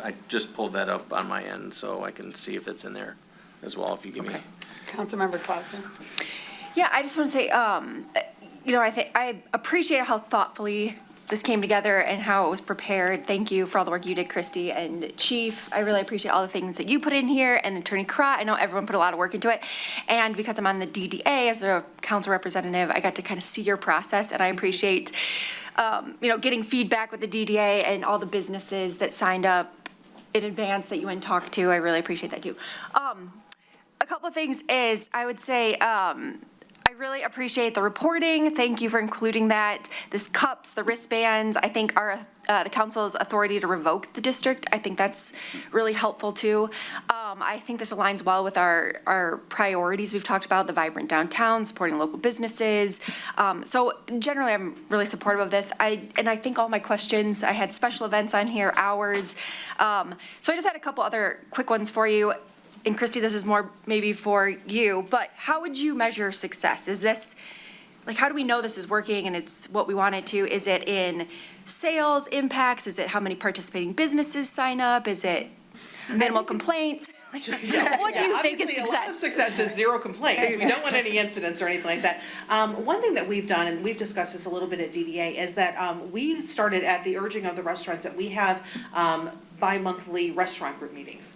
I just pulled that up on my end, so I can see if it's in there as well, if you give me. Okay. Councilmember Clausen. Yeah, I just want to say, I appreciate how thoughtfully this came together and how it was prepared. Thank you for all the work you did, Christy and Chief. I really appreciate all the things that you put in here, and Attorney Crott. I know everyone put a lot of work into it. And because I'm on the DDA as the council representative, I got to kind of see your process, and I appreciate, getting feedback with the DDA and all the businesses that signed up in advance that you went and talked to. I really appreciate that too. A couple of things is, I would say, I really appreciate the reporting. Thank you for including that. This cups, the wristbands, I think are the council's authority to revoke the district. I think that's really helpful too. I think this aligns well with our priorities we've talked about, the vibrant downtown, supporting local businesses. So generally, I'm really supportive of this. And I think all my questions, I had special events on here, hours. So I just had a couple other quick ones for you. And Christy, this is more maybe for you, but how would you measure success? Is this, how do we know this is working and it's what we want it to? Is it in sales impacts? Is it how many participating businesses sign up? Is it minimal complaints? What do you think is Obviously, success? a lot of success is zero complaints. We don't want any incidents or anything like that. One thing that we've done, and we've discussed this a little bit at DDA, is that we started at the urging of the restaurants that we have bi-monthly restaurant group meetings.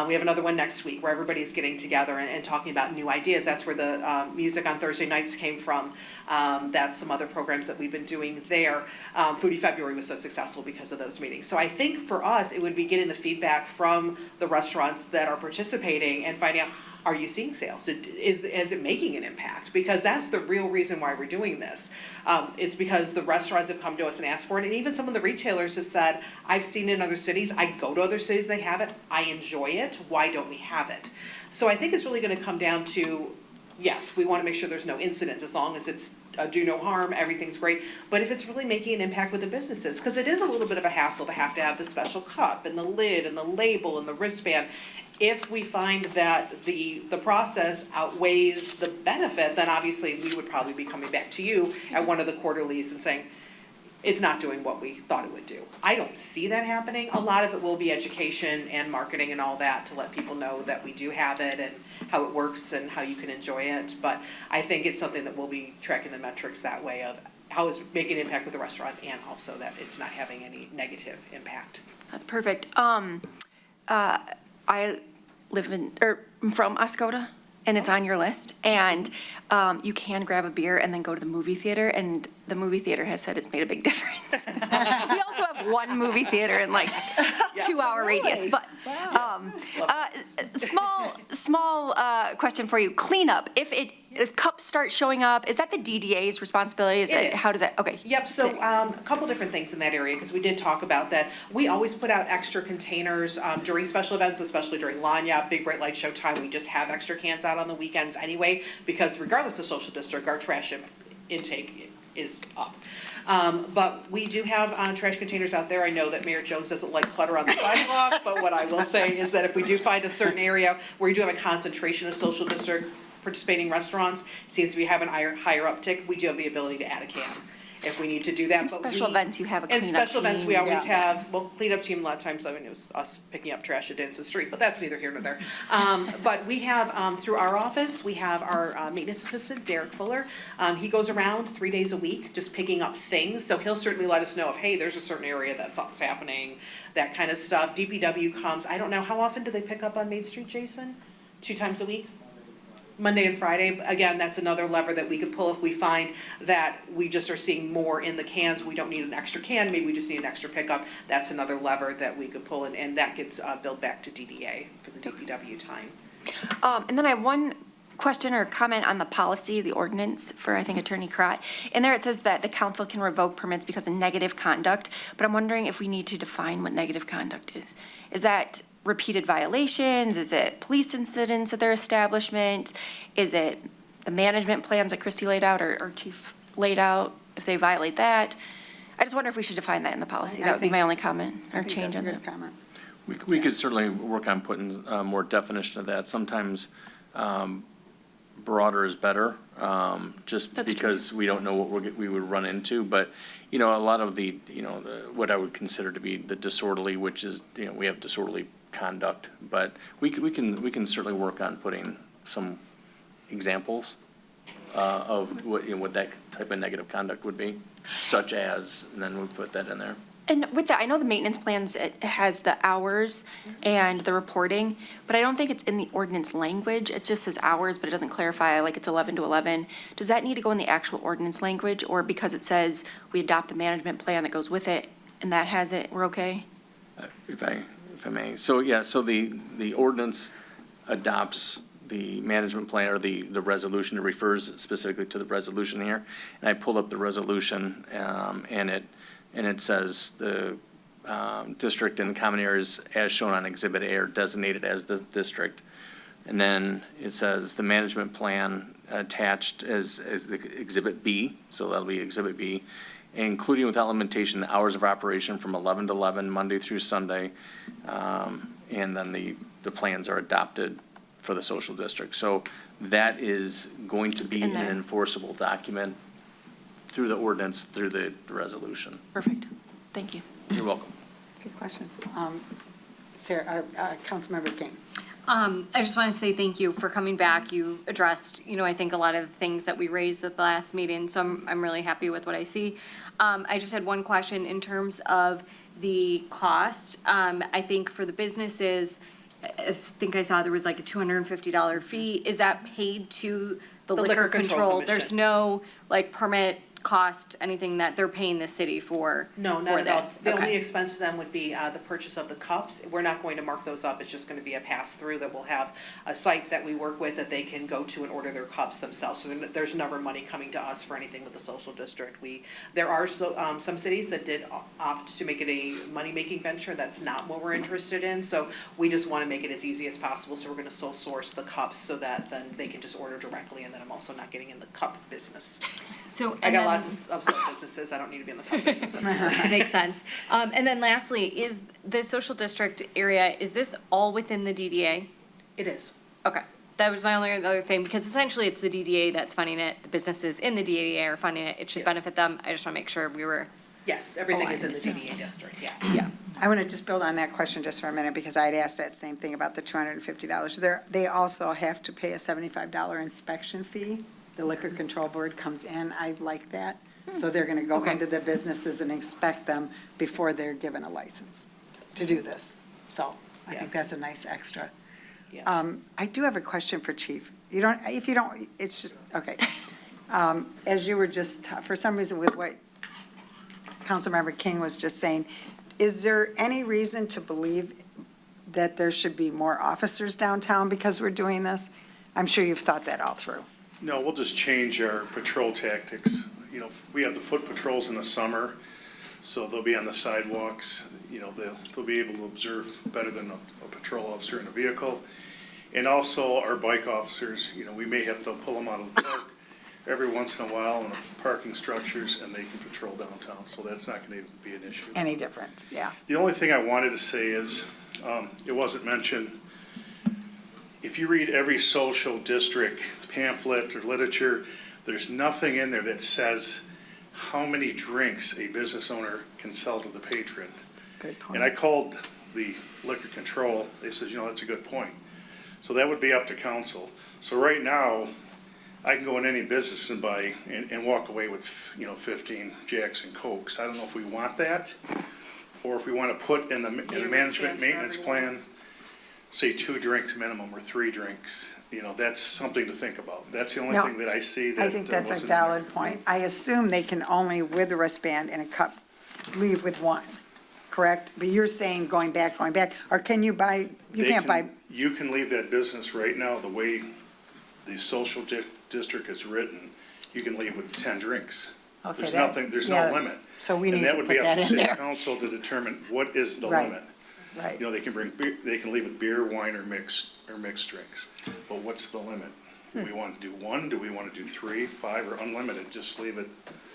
We have another one next week where everybody's getting together and talking about new ideas. That's where the music on Thursday nights came from. That's some other programs that we've been doing there. Foodie February was so successful because of those meetings. So I think for us, it would be getting the feedback from the restaurants that are participating and finding out, are you seeing sales? Is it making an impact? Because that's the real reason why we're doing this. It's because the restaurants have come to us and asked for it, and even some of the retailers have said, I've seen it in other cities, I go to other cities, they have it, I enjoy it, why don't we have it? So I think it's really gonna come down to, yes, we wanna make sure there's no incidents, as long as it's do no harm, everything's great, but if it's really making an impact with the businesses, because it is a little bit of a hassle to have the special cup and the lid and the label and the wristband. If we find that the process outweighs the benefit, then obviously we would probably be coming back to you at one of the quarterlies and saying, it's not doing what we thought it would do. I don't see that happening. A lot of it will be education and marketing and all that to let people know that we do have it and how it works and how you can enjoy it. But I think it's something that we'll be tracking the metrics that way of how it's making an impact with the restaurant and also that it's not having any negative impact. That's perfect. I live I'm from Oscoda, and it's on your list. And you can grab a beer and then go to the movie theater, and the movie theater has said it's made a big difference. We also have one movie theater in 2-hour radius. But small question for you: cleanup. If cups start showing up, is that the DDA's responsibility? How does that? Okay. Yep, so a couple different things in that area, because we did talk about that. We always put out extra containers during special events, especially during Lanya, Big Bright Light Show time. We just have extra cans out on the weekends anyway, because regardless of social district, our trash intake is up. But we do have trash containers out there. I know that Mayor Jones doesn't like clutter on the sidewalk, but what I will say is that if we do find a certain area where you do have a concentration of social district participating restaurants, seems to be having a higher uptick, we do have the ability to add a can if we need to do that. In But special events, you have a cleanup In special events, we team. always have, well, cleanup team, a lot of times, I mean, it was us picking up trash at Dance the Street, but that's neither here nor there. But we have, through our office, we have our maintenance assistant, Derek Fuller. He goes around 3 days a week, just picking up things, so he'll certainly let us know if, hey, there's a certain area that something's happening, that kind of stuff. DPW comes, I don't know, how often do they pick up on Main Street, Jason? 2 times a week? Monday and Friday. Again, that's another lever that we could pull if we find that we just are seeing more in the cans. We don't need an extra can, maybe we just need an extra pickup. That's another lever that we could pull, and that gets billed back to DDA for the DPW time. And then I have one question or comment on the policy, the ordinance for, I think, Attorney Crott. In there, it says that the council can revoke permits because of negative conduct, but I'm wondering if we need to define what negative conduct is. Is that repeated violations? Is it police incidents at their establishment? Is it the management plans that Christy laid out or Chief laid out, if they violate that? I just wonder if we should define that in the policy. That would be my only comment or change on that. Comment. We could certainly work on putting more definition of that. Sometimes broader is better, just That's because we don't know what we would run into. But, you know, a lot of the, you know, what I would consider to be the disorderly, which is, you know, we have disorderly conduct, but we can certainly work on putting some examples of what, you know, what that type of negative conduct would be, such as, and then we put that in there. And with that, I know the maintenance plans, it has the hours and the reporting, but I don't think it's in the ordinance language. It just says hours, but it doesn't clarify, like it's 11 to 11. Does that need to go in the actual ordinance language, or because it says we adopt the management plan that goes with it, and that has it, we're okay? If I may. So, yeah, so the ordinance adopts the management plan or the resolution. It refers specifically to the resolution here. And I pulled up the resolution, and it says the district and the common areas as shown on Exhibit A are designated as the district. And then it says the management plan attached as the Exhibit B, so that'll be Exhibit B, including without limitation the hours of operation from 11 to 11, Monday through Sunday. And then the plans are adopted for the social district. So that is going to be an enforceable document through the ordinance, through the resolution. Perfect. Thank you. You're welcome. Good questions. Sarah, Councilmember King. I just want to say thank you for coming back. You addressed, you know, I think a lot of the things that we raised at the last meeting, so I'm really happy with what I see. I just had one question in terms of the cost. I think for the businesses, I think I saw there was like a $250 fee. Is that paid to the liquor control? There's no like permit cost, anything that they're paying the city for? No, not at all. this? The Okay. only expense to them would be the purchase of the cups. We're not going to mark those up. It's just going to be a pass-through that we'll have a site that we work with that they can go to and order their cups themselves. So there's never money coming to us for anything with the social district. There are some cities that did opt to make it a money-making venture. That's not what we're interested in. So we just want to make it as easy as possible. So we're going to sole source the cups so that then they can just order directly, and then I'm also not getting in the cup business. So, I got lots of sub businesses. I don't need to be in the cup business. Makes sense. And then lastly, is the social district area, is this all within the DDA? It is. Okay. That was my only other thing, because essentially it's the DDA that's funding it. The businesses in the DDA are funding it. It should benefit them. I just want to make sure we were. Yes, everything is in the aligned. DDA district, yes. Yeah. I want to just build on that question just for a minute, because I'd asked that same thing about the $250. They also have to pay a $75 inspection fee. The Liquor Control Board comes in. I like that. So they're going to go into the businesses and inspect them before they're given a license to do this. So I think that's a nice extra. Yeah. I do have a question for Chief. If you don't, it's just, okay. As you were just, for some reason with what Councilmember King was just saying, is there any reason to believe that there should be more officers downtown because we're doing this? I'm sure you've thought that all through. No, we'll just change our patrol tactics. You know, we have the foot patrols in the summer, so they'll be on the sidewalks. You know, they'll be able to observe better than a patrol officer in a vehicle. And also our bike officers, you know, we may have to pull them out of the park every once in a while in the parking structures, and they can patrol downtown, so that's not gonna be an issue. Any difference, yeah. The only thing I wanted to say is, it wasn't mentioned, if you read every social district pamphlet or literature, there's nothing in there that says how many drinks a business owner can sell to the patron. Good point. And I called the liquor control, they said, that's a good point. So that would be up to council. So right now, I can go in any business and buy, and walk away with, 15 Jacks and Cokes. I don't know if we want that, or if we want to put in the management maintenance plan, say 2 drinks minimum or 3 drinks. That's something to think about. That's the only No, thing that I see that I think that's a wasn't in there. valid point. I assume they can only, with the wristband and a cup, leave with 1, correct? But you're saying going back, or can you buy, you They can't buy, You can leave that business right now, the way the social district is written, you can leave with 10 drinks. Okay, There's that- nothing, there's yeah, no limit. so we need to And that put would be up that to in city there. council to determine what is the Right, limit. right. They can bring beer, they can leave with beer, wine, or mixed drinks. But what's the limit? Do we want to do 1? Do we want to do 3, 5, or unlimited? Just leave it.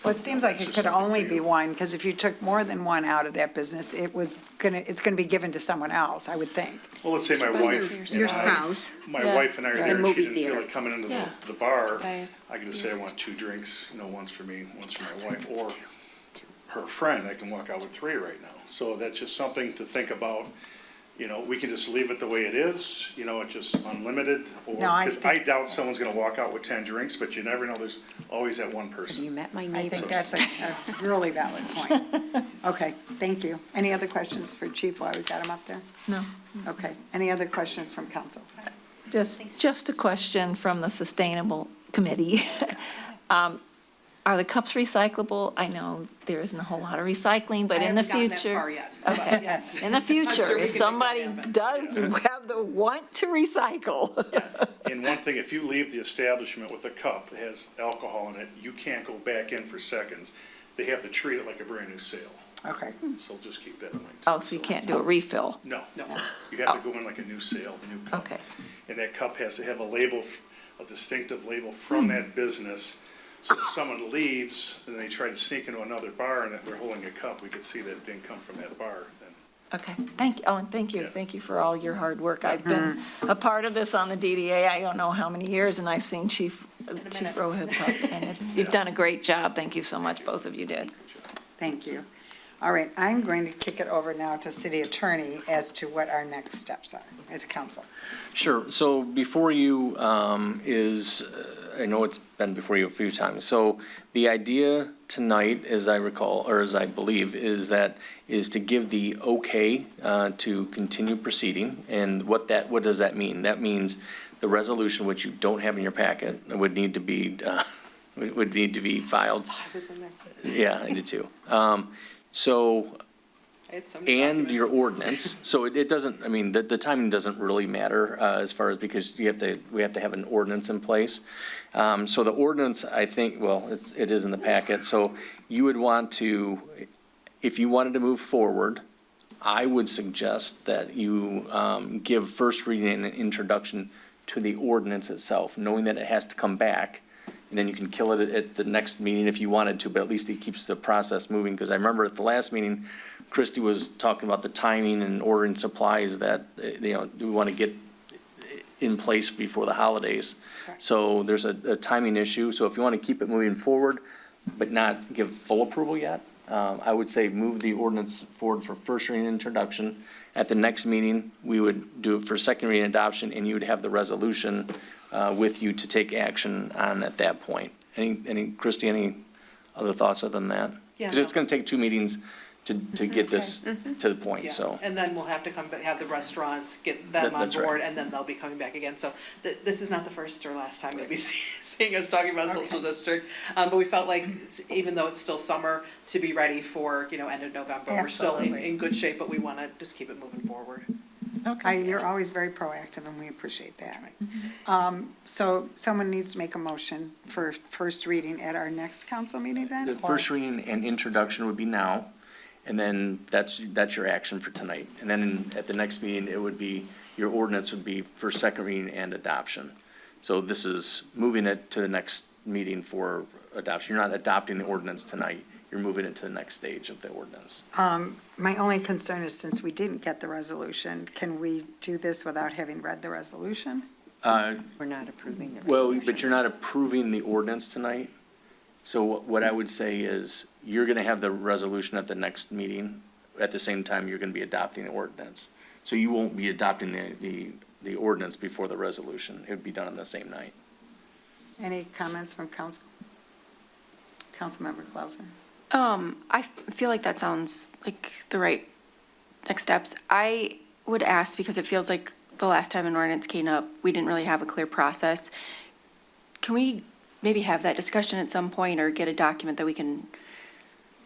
Well, it seems like That's it just could something only for be you. 1, because if you took more than 1 out of that business, it's gonna be given to someone else, I would think. Well, let's say my wife and your I, spouse. my Yeah. wife and I are Like a there, and movie she didn't feel theater. like coming into Yeah. the bar. Right. I could just say I want 2 drinks, one's for me, one's for my wife, or her friend, I can walk out with 3 right now. So that's just something to think about. We can just leave it the way it is, it's just unlimited, or, No, I because I think- doubt someone's gonna walk out with 10 drinks, but you never know, there's always that one You person. met my I neighbor. think that's a really valid point. Okay, thank you. Any other questions for Chief while we got him up there? No. Okay, any other questions from council? Just a question from the Sustainable Committee. Are the cups recyclable? I know there isn't a whole lot of recycling, but I in the haven't gotten that future. far yet. Okay, Yes. in the future, sure we can make if that somebody happen. does have the want to recycle. Yes. And one thing, if you leave the establishment with a cup that has alcohol in it, you can't go back in for seconds. They have to treat it like a brand new sale, Okay, so just keep that in mind. Oh, so you can't do a refill? No, No. you have to go in like a new sale, a new cup. Okay. And that cup has to have a label, a distinctive label from that business. So if someone leaves and they try to sneak into another bar and if they're holding a cup, we could see that it didn't come from that bar then. Okay, and thank you, Yeah. thank you for all your hard work. I've been a part of this on the DDA, I don't know how many years, and I've seen Chief Rohib talk, and you've done a great job, thank you so much, both of you did. thank you. All right, I'm going to kick it over now to city attorney as to what our next steps are as council. Sure, so before you I know it's been before you a few times. So the idea tonight, as I recall, or as I believe, is to give the okay to continue proceeding. And what does that mean? That means the resolution, which you don't have in your packet, would need to be filed. I was in there. Yeah, I did too. So I had so many and your documents. ordinance, so it doesn't, the timing doesn't really matter as far as, because we have to have an ordinance in place. So the ordinance, I think, well, it is in the packet, so you would want to, if you wanted to move forward, I would suggest that you give first reading and introduction to the ordinance itself, knowing that it has to come back, and then you can kill it at the next meeting if you wanted to, but at least it keeps the process moving, because I remember at the last meeting, Christie was talking about the timing and ordering supplies that, we want to get in place before the holidays. So there's a timing issue, so if you want to keep it moving forward, but not give full approval yet, I would say move the ordinance forward for first reading and introduction. At the next meeting, we would do it for second reading and adoption, and you would have the resolution with you to take action on at that point. Christie, any other thoughts other than that? Yeah, Because it's no. going to take 2 meetings to get this to the point, Yeah, so. and then we'll have to have the restaurants, get them on That's right. board, and then they'll be coming back again. So this is not the first or last time you'll be seeing us talking about social district. But we felt like, even though it's still summer, to be ready for, end of November. We're still Absolutely. in good shape, but we want to just keep it moving forward. You're always very proactive, and we appreciate that. So someone needs to make a motion for first reading at our next council meeting then? The or- first reading and introduction would be now, and then that's your action for tonight. And then at the next meeting, it would be, your ordinance would be for second reading and adoption. So this is moving it to the next meeting for adoption. You're not adopting the ordinance tonight. You're moving it to the next stage of the ordinance. My only concern is since we didn't get the resolution, can we do this without having read the resolution? We're not approving the Well, resolution. but you're not approving the ordinance tonight. So what I would say is, you're gonna have the resolution at the next meeting. At the same time, you're gonna be adopting the ordinance. So you won't be adopting the ordinance before the resolution. It would be done on the same night. Any comments from council? Councilmember Clausen? I feel like that sounds like the right next steps. I would ask, because it feels like the last time an ordinance came up, we didn't really have a clear process. Can we maybe have that discussion at some point, or get a document that we can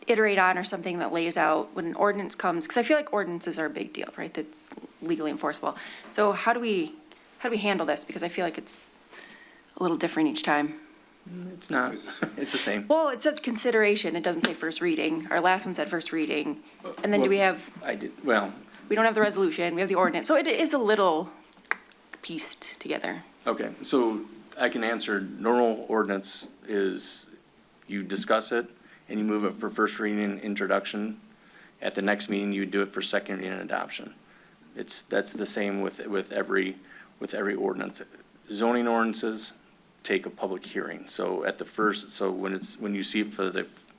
iterate on, or something that lays out when an ordinance comes? Because I feel like ordinances are a big deal, right? That's legally enforceable. So how do we handle this? Because I feel like it's a little different each time. It's not, it's the same. Well, it says consideration, it doesn't say first reading. Our last one said first reading. And then do we have, we don't have the resolution, we have the ordinance. So it is a little pieced together. Okay, so I can answer, normal ordinance is you discuss it and you move it for first reading and introduction. At the next meeting, you do it for second reading and adoption. That's the same with every ordinance. Zoning ordinances take a public hearing. So at the first, so when you see it for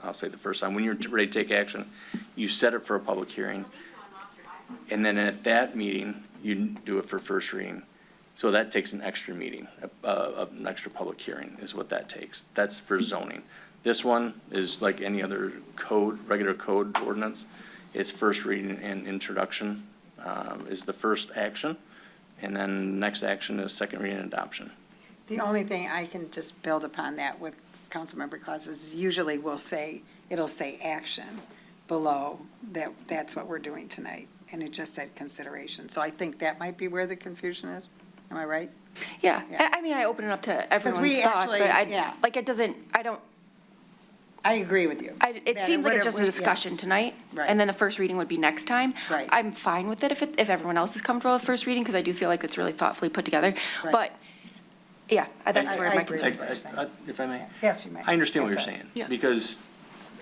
I'll say the first time, when you're ready to take action, you set it for a public hearing. And then at that meeting, you do it for first reading. So that takes an extra meeting, an extra public hearing is what that takes. That's for zoning. This one is like any other code, regular code ordinance. It's first reading and introduction is the first action. And then next action is second reading and adoption. The only thing I can just build upon that with Councilmember Claus is usually it'll say action below that's what we're doing tonight. And it just said consideration. So I think that might be where the confusion is. Am I right? Yeah, I mean, I open it up to everyone's we thoughts, actually- but yeah. I agree with you. It That seems like it's whatever just a we- yeah. discussion tonight, Right. and then the first reading would be next time. Right. I'm fine with it if everyone else is comfortable with first reading, because I do feel like it's really thoughtfully put together. Right. But, yeah, that's where I my agree. concern. If I may? Yes, you may. I understand what you're I'm sorry. saying. Yeah. Because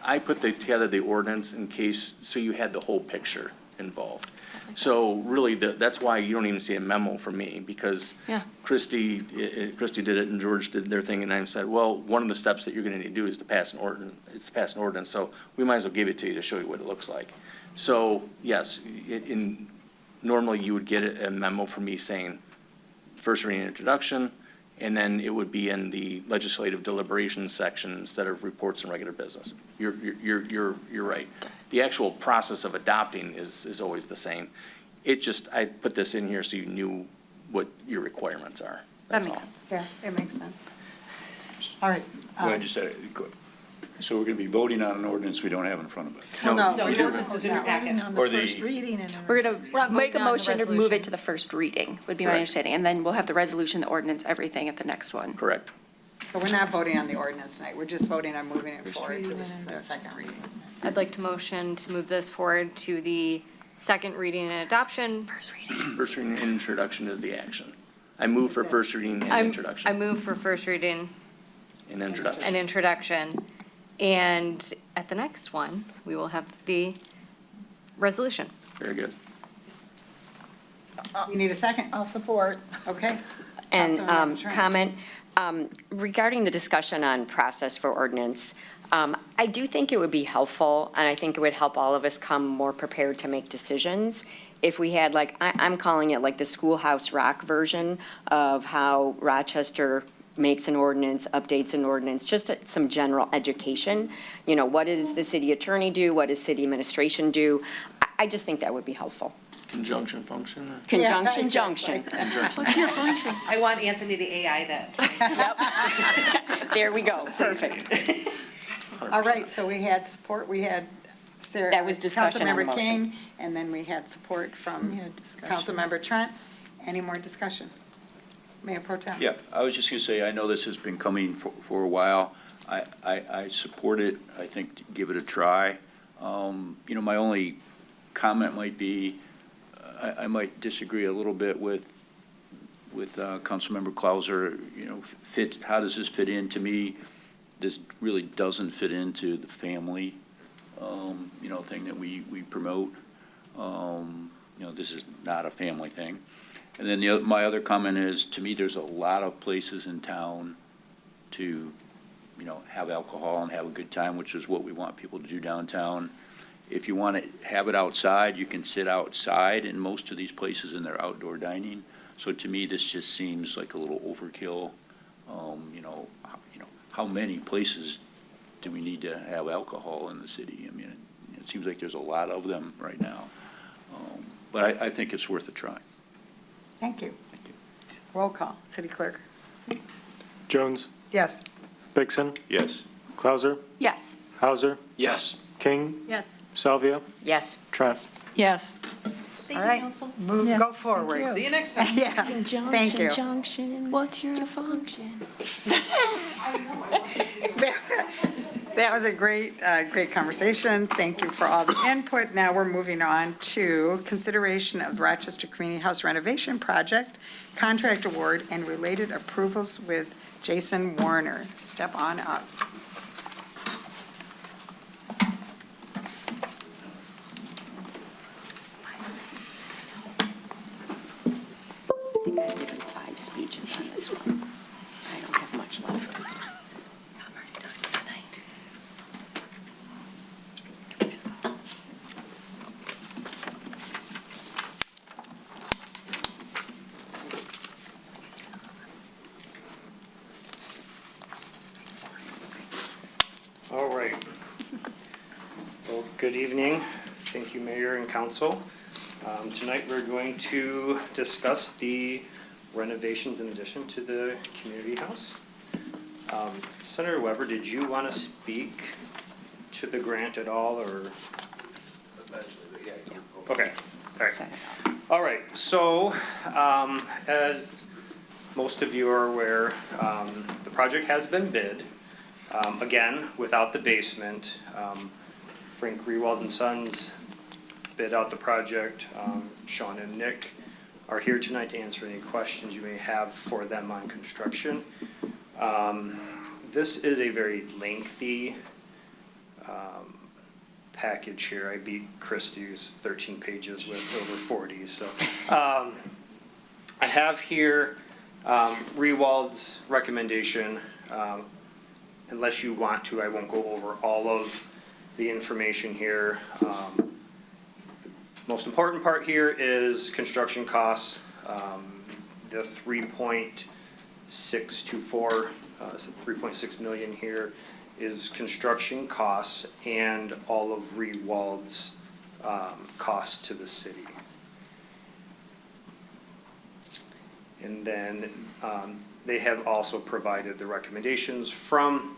I put together the ordinance in case, so you had the whole picture involved. So really, that's why you don't even see a memo from me, because Yeah. Christie did it and George did their thing, and I said, well, one of the steps that you're gonna need to do is to pass an ordinance, so we might as well give it to you to show you what it looks like. So, yes, normally you would get a memo from me saying, first reading and introduction, and then it would be in the legislative deliberation section instead of reports and regular business. You're right. The actual process of adopting is always the same. I put this in here so you knew what your requirements are. That That's makes all. sense. Yeah, it makes sense. All right. Well, I just said, so we're going to be voting on an ordinance we don't have in front of us. No, No, we're the just- ordinance is in your packet. On Or the the- first reading and. We're We're gonna not make a voting on the motion to move resolution. it to the first reading, would be my Correct. understanding, and then we'll have the resolution, the ordinance, everything at the next one. Correct. So we're not voting on the ordinance tonight. We're just voting on moving it First forward to reading the and second reading. I'd like to motion to move this forward to the second reading and adoption. First reading. First reading and introduction is the action. I move for first reading and I introduction. move for first reading And introduction. and introduction. And at the next one, we will have the resolution. Very good. You need a second? I'll support. Okay. And Councilmember Trent. comment, regarding the discussion on process for ordinance, I do think it would be helpful, and I think it would help all of us come more prepared to make decisions if we had, like, I'm calling it like the Schoolhouse Rock version of how Rochester makes an ordinance, updates an ordinance, just some general education. You know, what does the city attorney do? What does city administration do? I just think that would be helpful. Conjunction function? Conjunction, exactly. junction. I want Anthony to AI that. There we go, perfect. All right, so we had support, we had Sarah. That was discussion on the Councilmember motion. King, and then we had support from Yeah, discussion. Councilmember Trent. Any more discussion? Mayor Pro Tem? Yeah, I was just going to say, I know this has been coming for a while. I support it. I think give it a try. My only comment might be, I might disagree a little bit with Councilmember Clauser, how does this fit in? To me, this really doesn't fit into the family, thing that we promote. This is not a family thing. And then my other comment is, to me, there's a lot of places in town to, have alcohol and have a good time, which is what we want people to do downtown. If you want to have it outside, you can sit outside in most of these places in their outdoor dining. So to me, this just seems like a little overkill. How many places do we need to have alcohol in the city? I mean, it seems like there's a lot of them right now. But I think it's worth a try. Thank you. Thank you. Roll call, City Clerk. Jones, Yes. Vixen, Yes. Clauser, Yes. Hauser, Yes. King, Yes. Salvia, Yes. Trent. Yes. All right, go forward. See you next time. Yeah, thank you. Junction, what's your function? That was a great conversation. Thank you for all the input. Now we're moving on to consideration of the Rochester Community House renovation project, contract award, and related approvals with Jason Warner. Step on up. I think I've given 5 speeches on this one. I don't have much left. I'm already done tonight. Can we just go? All right. Well, good evening. Thank you, Mayor and Council. Tonight, we're going to discuss the renovations in addition to the community house. Senator Weber, did you want to speak to the grant at all, or? Okay, all right. All right, so, as most of you are aware, the project has been bid. Again, without the basement. Frank Rewald and Sons bid out the project. Sean and Nick are here tonight to answer any questions you may have for them on construction. This is a very lengthy package here. I beat Christie's 13 pages with over 40. So I have here Rewald's recommendation. Unless you want to, I won't go over all of the information here. Most important part here is construction costs. The 3.624, 3.6 million here is construction costs and all of Rewald's costs to the city. And then they have also provided the recommendations from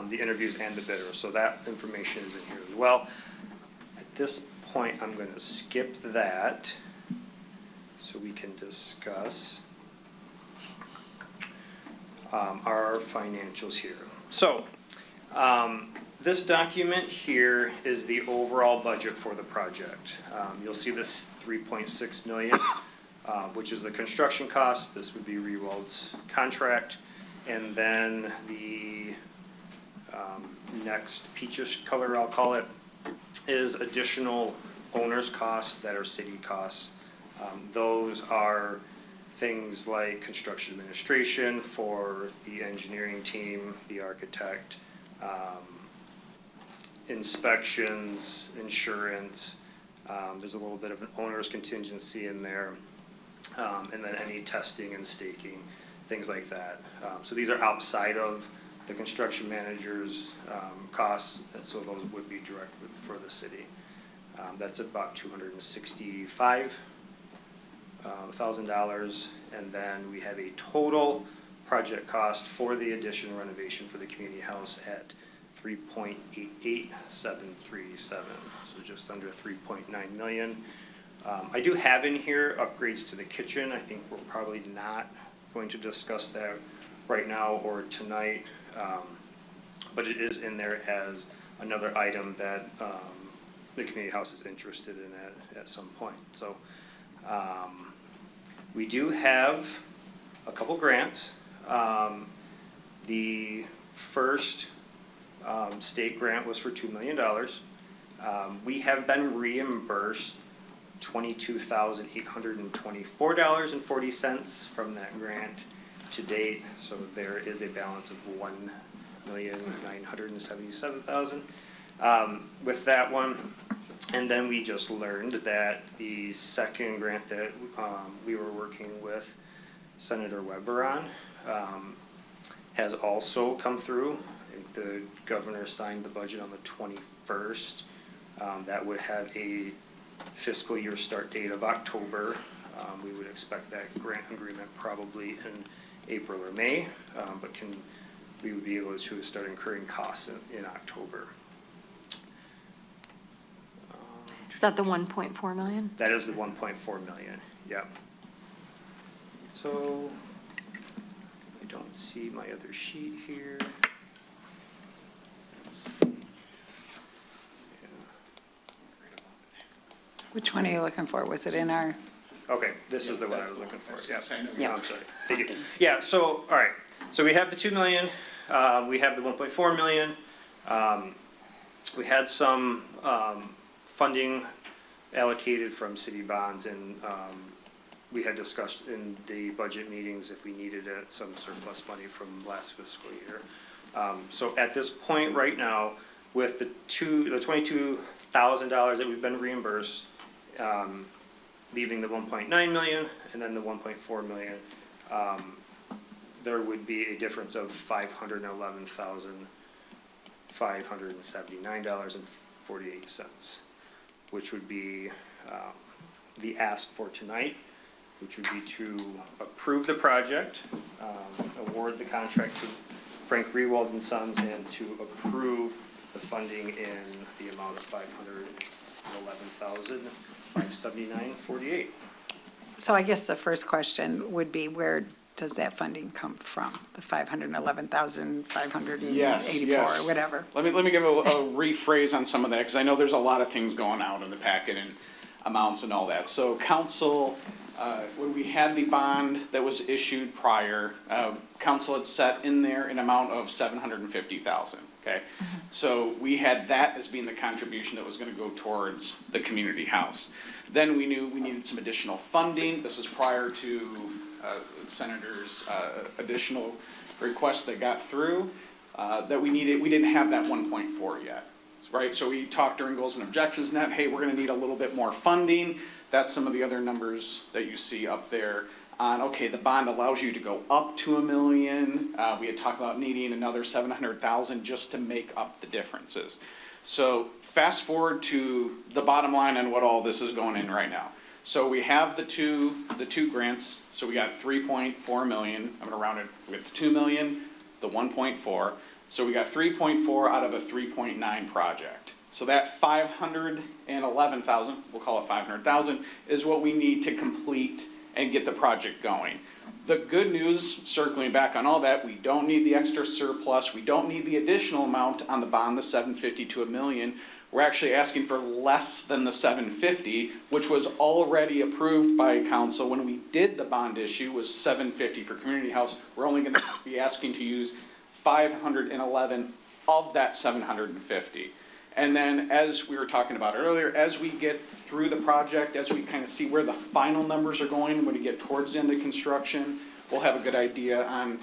the interviews and the bidder, so that information is in here as well. At this point, I'm going to skip that so we can discuss our financials here. So this document here is the overall budget for the project. You'll see this 3.6 million. Which is the construction cost. This would be Rewald's contract. And then the next peachish color, I'll call it, is additional owner's costs that are city costs. Those are things like construction administration for the engineering team, the architect, inspections, insurance. There's a little bit of an owner's contingency in there. And then any testing and staking, things like that. So these are outside of the construction manager's costs, and so those would be direct for the city. That's about $265,000, and then we have a total project cost for the addition renovation for the community house at $3.88737, so just under 3.9 million. I do have in here upgrades to the kitchen. I think we're probably not going to discuss that right now or tonight, but it is in there as another item that the community house is interested in at some point. So We do have a couple grants. The first state grant was for $2 million. We have been reimbursed $22,824.40 from that grant to date, so there is a balance of $1,977,000 with that one. And then we just learned that the second grant that we were working with Senator Weber on has also come through. I think the governor signed the budget on the 21st. That would have a fiscal year start date of October. We would expect that grant agreement probably in April or May, but we would be able to start incurring costs in October. Is that the 1.4 million? That is the 1.4 million, yep. So, I don't see my other sheet here. Which one are you looking for? Was it in our? Okay, this is the one I was looking for, yeah. Yeah. I'm sorry, thank you. Yeah, so, all right, so we have the 2 million, we have the 1.4 million. We had some funding allocated from city bonds, and we had discussed in the budget meetings if we needed some surplus money from last fiscal year. So at this point right now, with the $22,000 that we've been reimbursed, leaving the 1.9 million and then the 1.4 million, there would be a difference of $511,579.48, which would be the ask for tonight, which would be to approve the project, award the contract to Frank Rewald and Sons, and to approve the funding in the amount of $511,579.48. So I guess the first question would be, where does that funding come from? The $511,584 or whatever? Let me give a rephrase on some of that, because I know there's a lot of things going out in the packet and amounts and all that. So council, when we had the bond that was issued prior, council had set in there an amount of $750,000, okay? So we had that as being the contribution that was gonna go towards the community house. Then we knew we needed some additional funding. This was prior to Senator's additional requests that got through, that we needed. We didn't have that 1.4 yet, right? So we talked during goals and objectives and that, hey, we're gonna need a little bit more funding. That's some of the other numbers that you see up there on, okay, the bond allows you to go up to $1 million. We had talked about needing another $700,000 just to make up the differences. So fast forward to the bottom line on what all this is going in right now. So we have the two grants. So we got 3.4 million. I'm gonna round it. We got the 2 million, the 1.4. So we got 3.4 out of a 3.9 project. So that 511,000, we'll call it 500,000, is what we need to complete and get the project going. The good news, circling back on all that, we don't need the extra surplus. We don't need the additional amount on the bond, the 750 to $1 million. We're actually asking for less than the 750, which was already approved by council when we did the bond issue, was 750 for community house. We're only gonna be asking to use 511 of that 750. And then, as we were talking about earlier, as we get through the project, as we kind of see where the final numbers are going, when we get towards the end of construction, we'll have a good idea on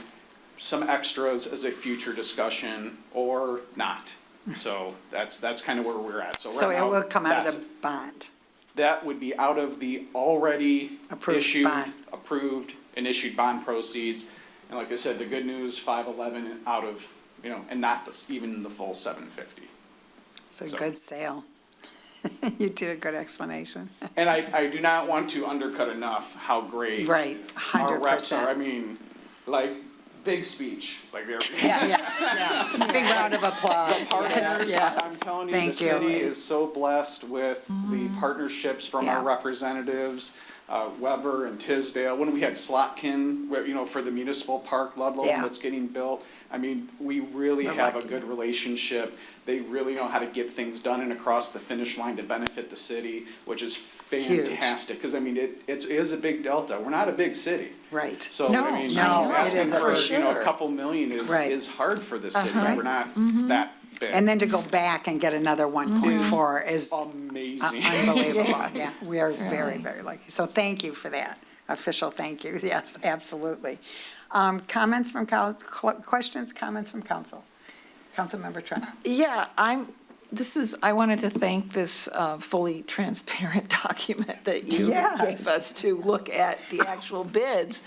some extras as a future discussion or not. So that's kind of where we're at. So So right it now, will come out of that's the bond? That would be out of the already Approved issued, bond. approved and issued bond proceeds. And like I said, the good news, 511 out of, and not even the full 750. It's a good sale. You did a good explanation. And I do not want to undercut enough how great Right, our reps 100%. are. I mean, like, big speech, like they're. Yeah. Big round of applause. The partners, Yes. I'm telling you, Thank the you. city is so blessed with the partnerships from our Yeah. representatives. Weber and Tisdale, when we had Slotkin, where, for the municipal park, Ludlow, Yeah. that's getting built. I mean, we really have a good relationship. They really know how to get things done and across the finish line to benefit the city, which is fantastic. Because, I mean, it is a big delta. We're not a big city. Right. So, No, I mean, no, it asking isn't. for, For a couple million Right. is hard for the city. Uh-huh. We're not that big. And then to go back and get another 1.4 is amazing. unbelievable. Yeah, we are very, very lucky. So thank you for that. Official thank you. Yes, absolutely. Comments from questions, comments from council? Councilmember Trent. Yeah, I wanted to thank this fully transparent document that you Yes. gave us to look at the actual bids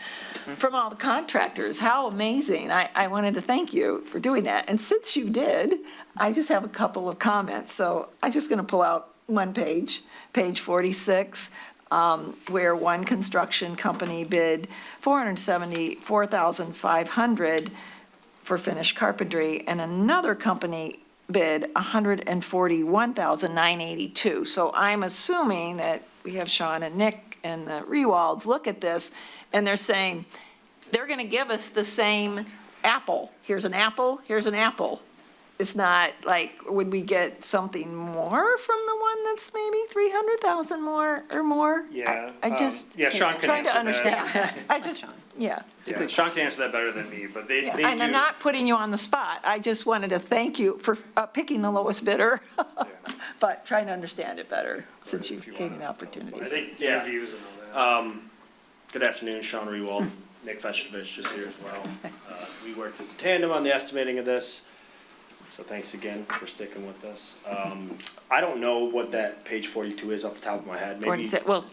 from all the contractors. How amazing. I wanted to thank you for doing that. And since you did, I just have a couple of comments. So I'm just going to pull out one page, page 46, where one construction company bid $474,500 for finished carpentry, and another company bid $141,982. So I'm assuming that we have Sean and Nick and the Rewalds look at this, and they're saying, they're going to give us the same apple. Here's an apple, here's an apple. It's not like, would we get something more from the one that's maybe 300,000 more or more? Yeah, I just, yeah, Sean can trying to answer that. understand. I just, yeah. Yeah, Sean can answer that better than me, but they do. And I'm not putting you on the spot. I just wanted to thank you for picking the lowest bidder, but trying to understand it better since you gave me the opportunity. I think interviews and all that. Good afternoon, Sean Rewald, Nick Festovich just here as well. We worked as a tandem on the estimating of this, so thanks again for sticking with us. I don't know what that page 42 is off the top of my head, maybe. Well,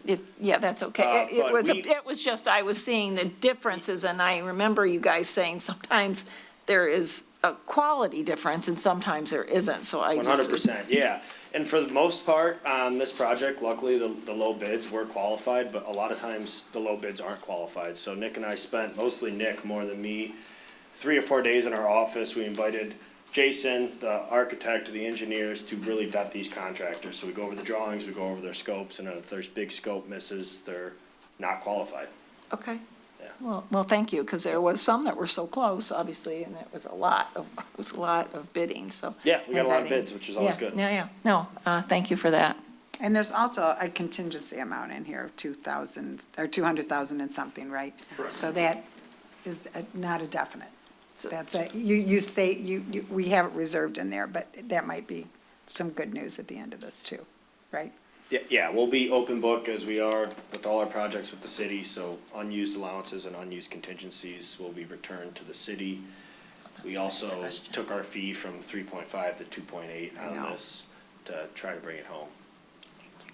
yeah, that's okay. It but was, we- it was just, I was seeing the differences, and I remember you guys saying sometimes there is a quality difference and sometimes there isn't, so I just. 100%, yeah. And for the most part on this project, luckily the low bids were qualified, but a lot of times the low bids aren't qualified. So Nick and I spent, mostly Nick more than me, 3 or 4 days in our office. We invited Jason, the architect, the engineers to really vet these contractors. So we go over the drawings, we go over their scopes, and if there's big scope misses, they're not qualified. Okay. Yeah. Well, thank you, because there was some that were so close, obviously, and it was a lot of bidding, so. Yeah, we got a and lot of vetting. bids, which is always Yeah, good. Yeah, no, thank you for that. And there's also a contingency amount in here of 2,000, or 200,000 and something, right? Correct. So that is not a definite. That's you say, we have it reserved in there, but that might be some good news at the end of this too, right? Yeah, we'll be open book as we are with all our projects with the city, so unused allowances and unused contingencies will be returned to the city. We also took our fee from 3.5 to 2.8 on this to try to bring it home.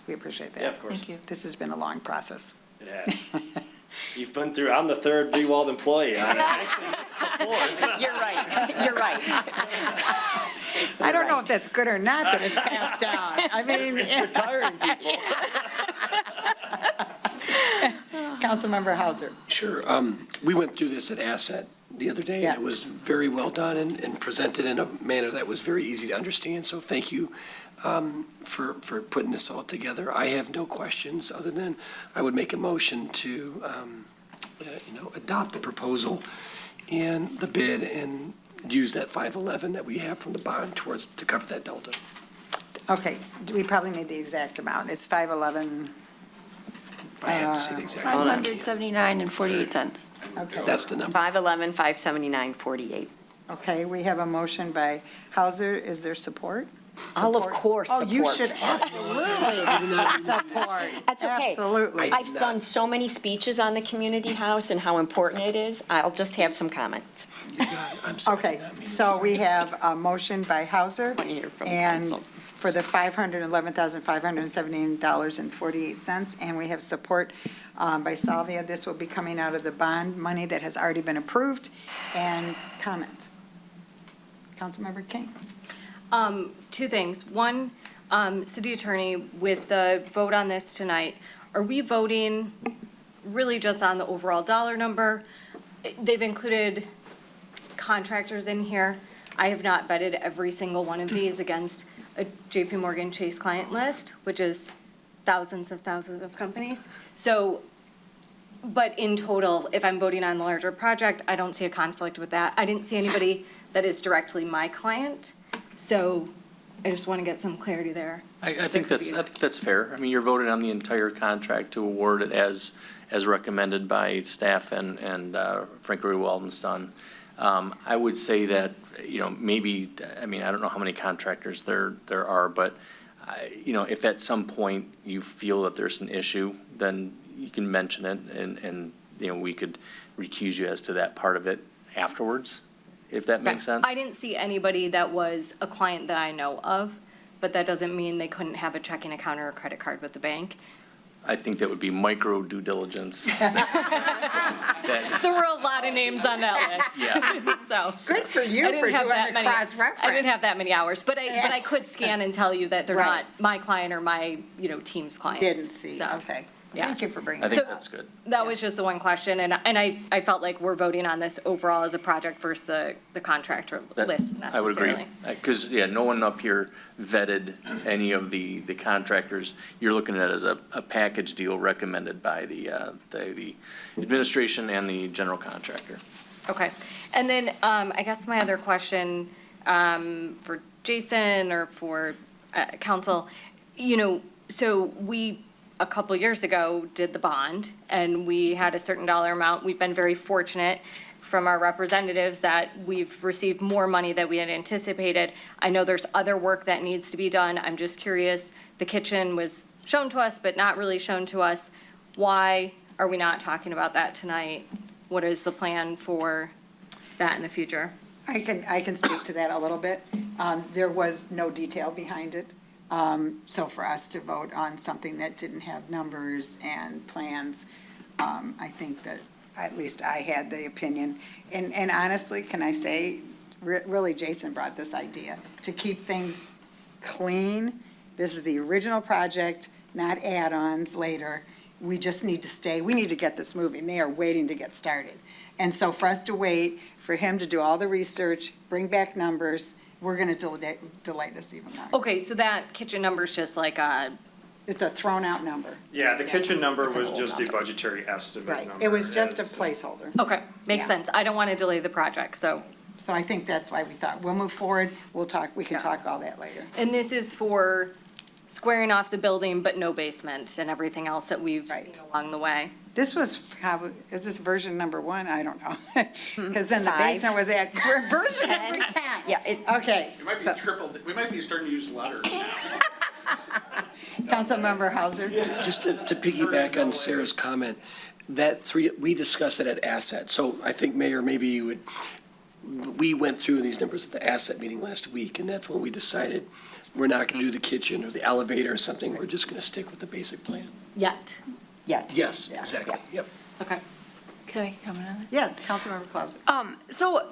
We appreciate that. Yeah, of course. Thank you. This has been a long process. It has. You've been through, I'm the third Rewald employee on it. Actually, it's the fourth. You're right, you're right. I don't know if that's good or not that it's passed down. I mean. It's retiring people. Councilmember Hauser. Sure. We went through this at Asset the other day, Yeah. and it was very well done and presented in a manner that was very easy to understand. So thank you for putting this all together. I have no questions other than I would make a motion to, adopt the proposal and the bid and use that 511 that we have from the bond to cover that delta. Okay, we probably need the exact amount. It's 511. I have to say the exact. 579.48. Okay. That's the number. 511, 579.48. Okay, we have a motion by Hauser. Is there support? I'll of Support? course Oh, you support. should absolutely support. That's okay. Absolutely. I've done so many speeches on the community house and how important it is. I'll just have some comments. I'm sorry. Okay, so we have a motion by Hauser Want to hear from and council. for the $511,579.48, and we have support by Salvia. This will be coming out of the bond money that has already been approved. And comment? Councilmember King? 2 things. One, city attorney, with the vote on this tonight, are we voting really just on the overall dollar number? They've included contractors in here. I have not vetted every single one of these against a JP Morgan Chase client list, which is thousands of companies. So, but in total, if I'm voting on the larger project, I don't see a conflict with that. I didn't see anybody that is directly my client, so I just want to get some clarity there. I think that's fair. I mean, you're voting on the entire contract to award it as recommended by staff and Frank Waldenstein. I would say that, maybe, I mean, I don't know how many contractors there are, but, if at some point you feel that there's an issue, then you can mention it and we could recuse you as to that part of it afterwards, if that makes sense. I didn't see anybody that was a client that I know of, but that doesn't mean they couldn't have a checking account or a credit card with the bank. I think that would be micro due diligence. There were a lot of names on that list. Yeah. So. Good for you I didn't for have doing that the many- cross-reference. I didn't have that many hours, but I could scan and tell you that they're Right. not my client or my, team's clients. Didn't see, So, okay. yeah. Thank you for bringing I that think up. that's good. That was just the one question, and I felt like we're voting on this overall as a project versus the contractor That- list necessarily. I would agree. Because, no one up here vetted any of the contractors. You're looking at it as a package deal recommended by the administration and the general contractor. Okay, and then I guess my other question for Jason or for council, so we, a couple years ago, did the bond, and we had a certain dollar amount. We've been very fortunate from our representatives that we've received more money than we had anticipated. I know there's other work that needs to be done. I'm just curious, the kitchen was shown to us, but not really shown to us. Why are we not talking about that tonight? What is the plan for that in the future? I can speak to that a little bit. There was no detail behind it. So for us to vote on something that didn't have numbers and plans, I think that at least I had the opinion. And honestly, can I say, really, Jason brought this idea, to keep things clean. This is the original project, not add-ons later. We just need to we need to get this moving. They are waiting to get started. And so for us to wait, for him to do all the research, bring back numbers, we're going to delay this even longer. Okay, so that kitchen number's just like It's a thrown-out number. Yeah, the kitchen number It's a was whole just a number. budgetary estimate Right. number. It was just a as- placeholder. Okay, makes Yeah. sense. I don't want to delay the project, so. So I think that's why we thought, we'll move forward, we can Yeah. talk all that later. And this is for squaring off the building, but no basement and everything else that we've seen Right. along the way. This was, is this version number 1? I don't know. Because then the 5. basement was at version number 10. Yeah, Okay. We might be we might be starting to use letters now. Councilmember Hauser. Just to piggyback on Sarah's comment, we discussed it at asset. So I think, Mayor, maybe you would, we went through these numbers at the asset meeting last week, and that's when we decided we're not going to do the kitchen or the elevator or something. We're just going to stick with the basic plan. Yet. Yes, exactly. Yep. Okay. Can I comment on that? Yes, Councilmember Clausen. So,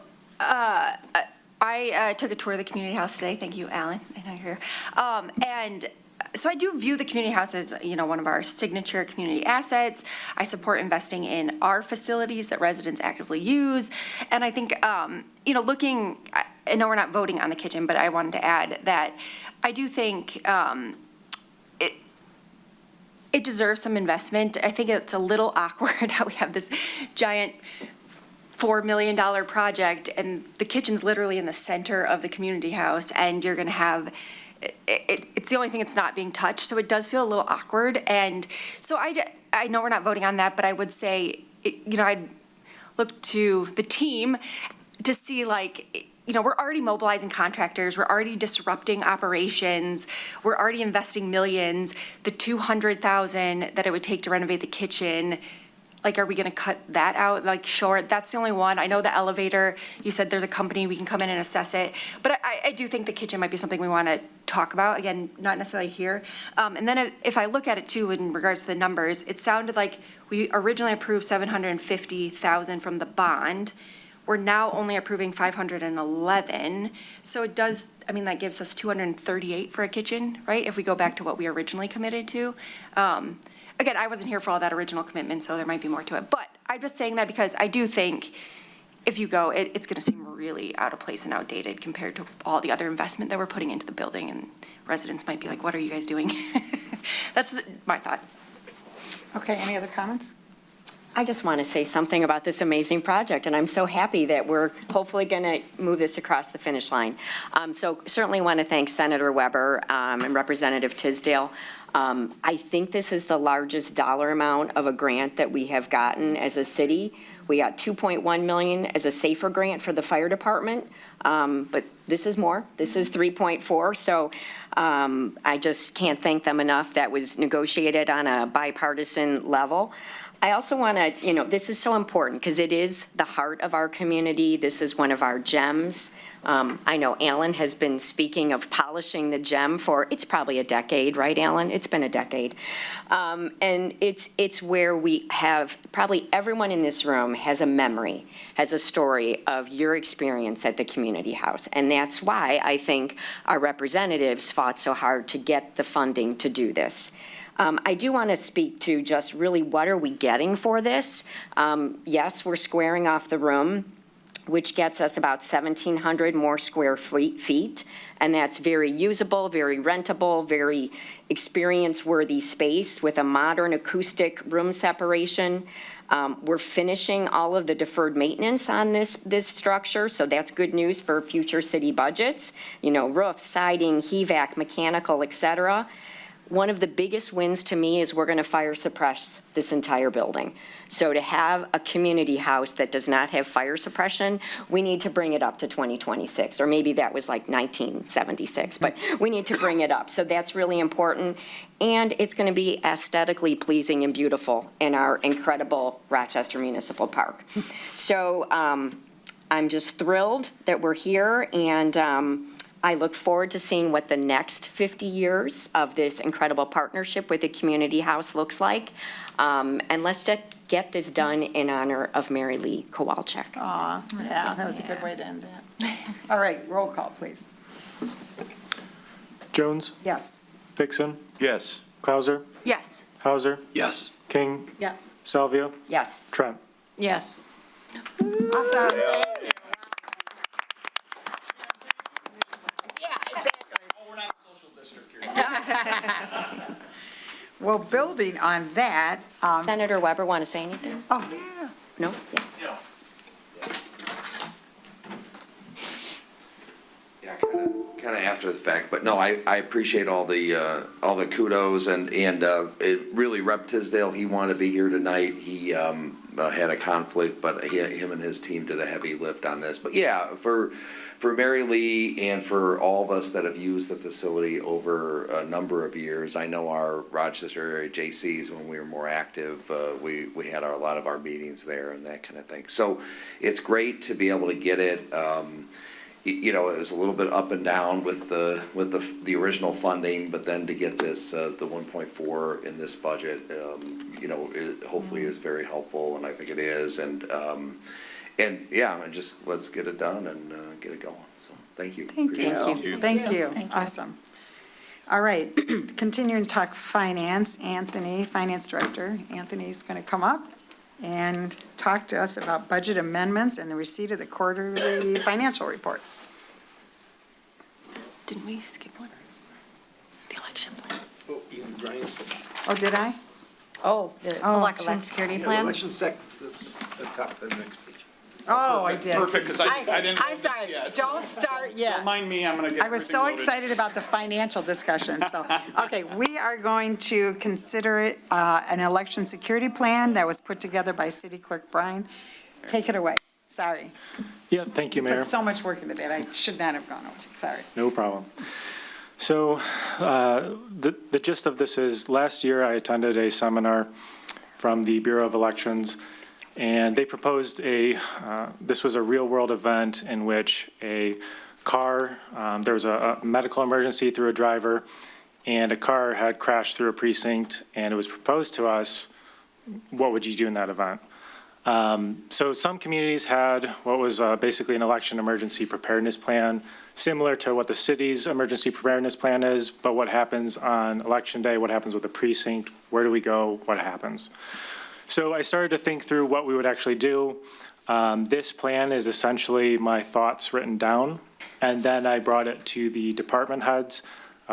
I took a tour of the community house today. Thank you, Alan. I know you're here. And so I do view the community house as, one of our signature community assets. I support investing in our facilities that residents actively use. And I think, I know we're not voting on the kitchen, but I wanted to add that I do think, it deserves some investment. I think it's a little awkward how we have this giant $4 million project and the kitchen's literally in the center of the community house and you're gonna have, it's the only thing that's not being touched, so it does feel a little awkward. And so I know we're not voting on that, but I would say, I'd look to the team to see we're already mobilizing contractors, we're already disrupting operations, we're already investing millions. The $200,000 that it would take to renovate the kitchen, are we gonna cut that out? Sure, that's the only one. I know the elevator, you said there's a company, we can come in and assess it. But I do think the kitchen might be something we wanna talk about, again, not necessarily here. And then if I look at it too, in regards to the numbers, it sounded like we originally approved $750,000 from the bond. We're now only approving 511, so it does, that gives us 238 for a kitchen, right? If we go back to what we originally committed to. Again, I wasn't here for all that original commitment, so there might be more to it. But I'm just saying that because I do think if you go, it's gonna seem really out of place and outdated compared to all the other investment that we're putting into the building, and residents might be like, what are you guys doing? That's my thoughts. Okay, any other comments? I just want to say something about this amazing project, and I'm so happy that we're hopefully going to move this across the finish line. So certainly want to thank Senator Weber and Representative Tisdale. I think this is the largest dollar amount of a grant that we have gotten as a city. We got $2.1 million as a SAFER grant for the fire department, but this is more. This is 3.4. So I just can't thank them enough. That was negotiated on a bipartisan level. I also want to, this is so important because it is the heart of our community. This is one of our gems. I know Alan has been speaking of polishing the gem for, it's probably a decade, right, Alan? It's been a decade. And it's where we have, probably everyone in this room has a memory, has a story of your experience at the community house. And that's why I think our representatives fought so hard to get the funding to do this. I do want to speak to just really what are we getting for this? Yes, we're squaring off the room, which gets us about 1,700 more square feet. And that's very usable, very rentable, very experience-worthy space with a modern acoustic room separation. We're finishing all of the deferred maintenance on this structure, so that's good news for future city budgets. Roof, siding, HVAC, mechanical, et cetera. One of the biggest wins to me is we're going to fire suppress this entire building. So to have a community house that does not have fire suppression, we need to bring it up to 2026, or maybe that was like 1976, but we need to bring it up. So that's really important, and it's going to be aesthetically pleasing and beautiful in our incredible Rochester Municipal Park. So I'm just thrilled that we're here, and I look forward to seeing what the next 50 years of this incredible partnership with the community house looks like. And let's just get this done in honor of Mary Lee Kowalczyk. Aw, yeah, that was a good way to end that. All right, roll call, please. Jones, Yes. Vixen, Yes. Clauser, Yes. Hauser, Yes. King, Yes. Salvia, Yes. Trent. Yes. Awesome. Well, building on that, Senator Weber, want to say anything? oh, yeah. No? Yeah. Yeah, kind of after the fact, but no, I appreciate all the kudos and it really, Rep. Tisdale, he wanted to be here tonight. He had a conflict, but him and his team did a heavy lift on this. But yeah, for Mary Lee and for all of us that have used the facility over a number of years, I know our Rochester area JCs, when we were more active, we had a lot of our meetings there and that kind of thing. So it's great to be able to get it. It was a little bit up and down with the original funding, but then to get this, the 1.4 in this budget, it hopefully is very helpful, and I think it is, and yeah, and just let's get it done and get it going. So thank you. Thank you. Thank you. Awesome. All right, continuing to talk finance, Anthony, Finance Director. Anthony's going to come up and talk to us about budget amendments and the receipt of the quarterly financial report. Didn't we skip one? The election plan. Oh, even Brian. Oh, did I? Oh, Election security plan? Election the top of the next page. Oh, I did. Perfect, because I didn't. I'm sorry, don't start yet. Don't mind me, I'm going to get I was everything so loaded. excited about the financial discussion, so, okay, we are going to consider it an election security plan that was put together by City Clerk Brian. Take it away, sorry. Yeah, thank you, Mayor. Put so much work into that, I should not have gone over, sorry. No problem. So the gist of this is, last year I attended a seminar from the Bureau of Elections, and they proposed this was a real-world event in which a car, there was a medical emergency through a driver, and a car had crashed through a precinct, and it was proposed to us, what would you do in that event? So some communities had what was basically an election emergency preparedness plan, similar to what the city's emergency preparedness plan is, but what happens on election day, what happens with the precinct, where do we go, what happens? So I started to think through what we would actually do. This plan is essentially my thoughts written down, and then I brought it to the department heads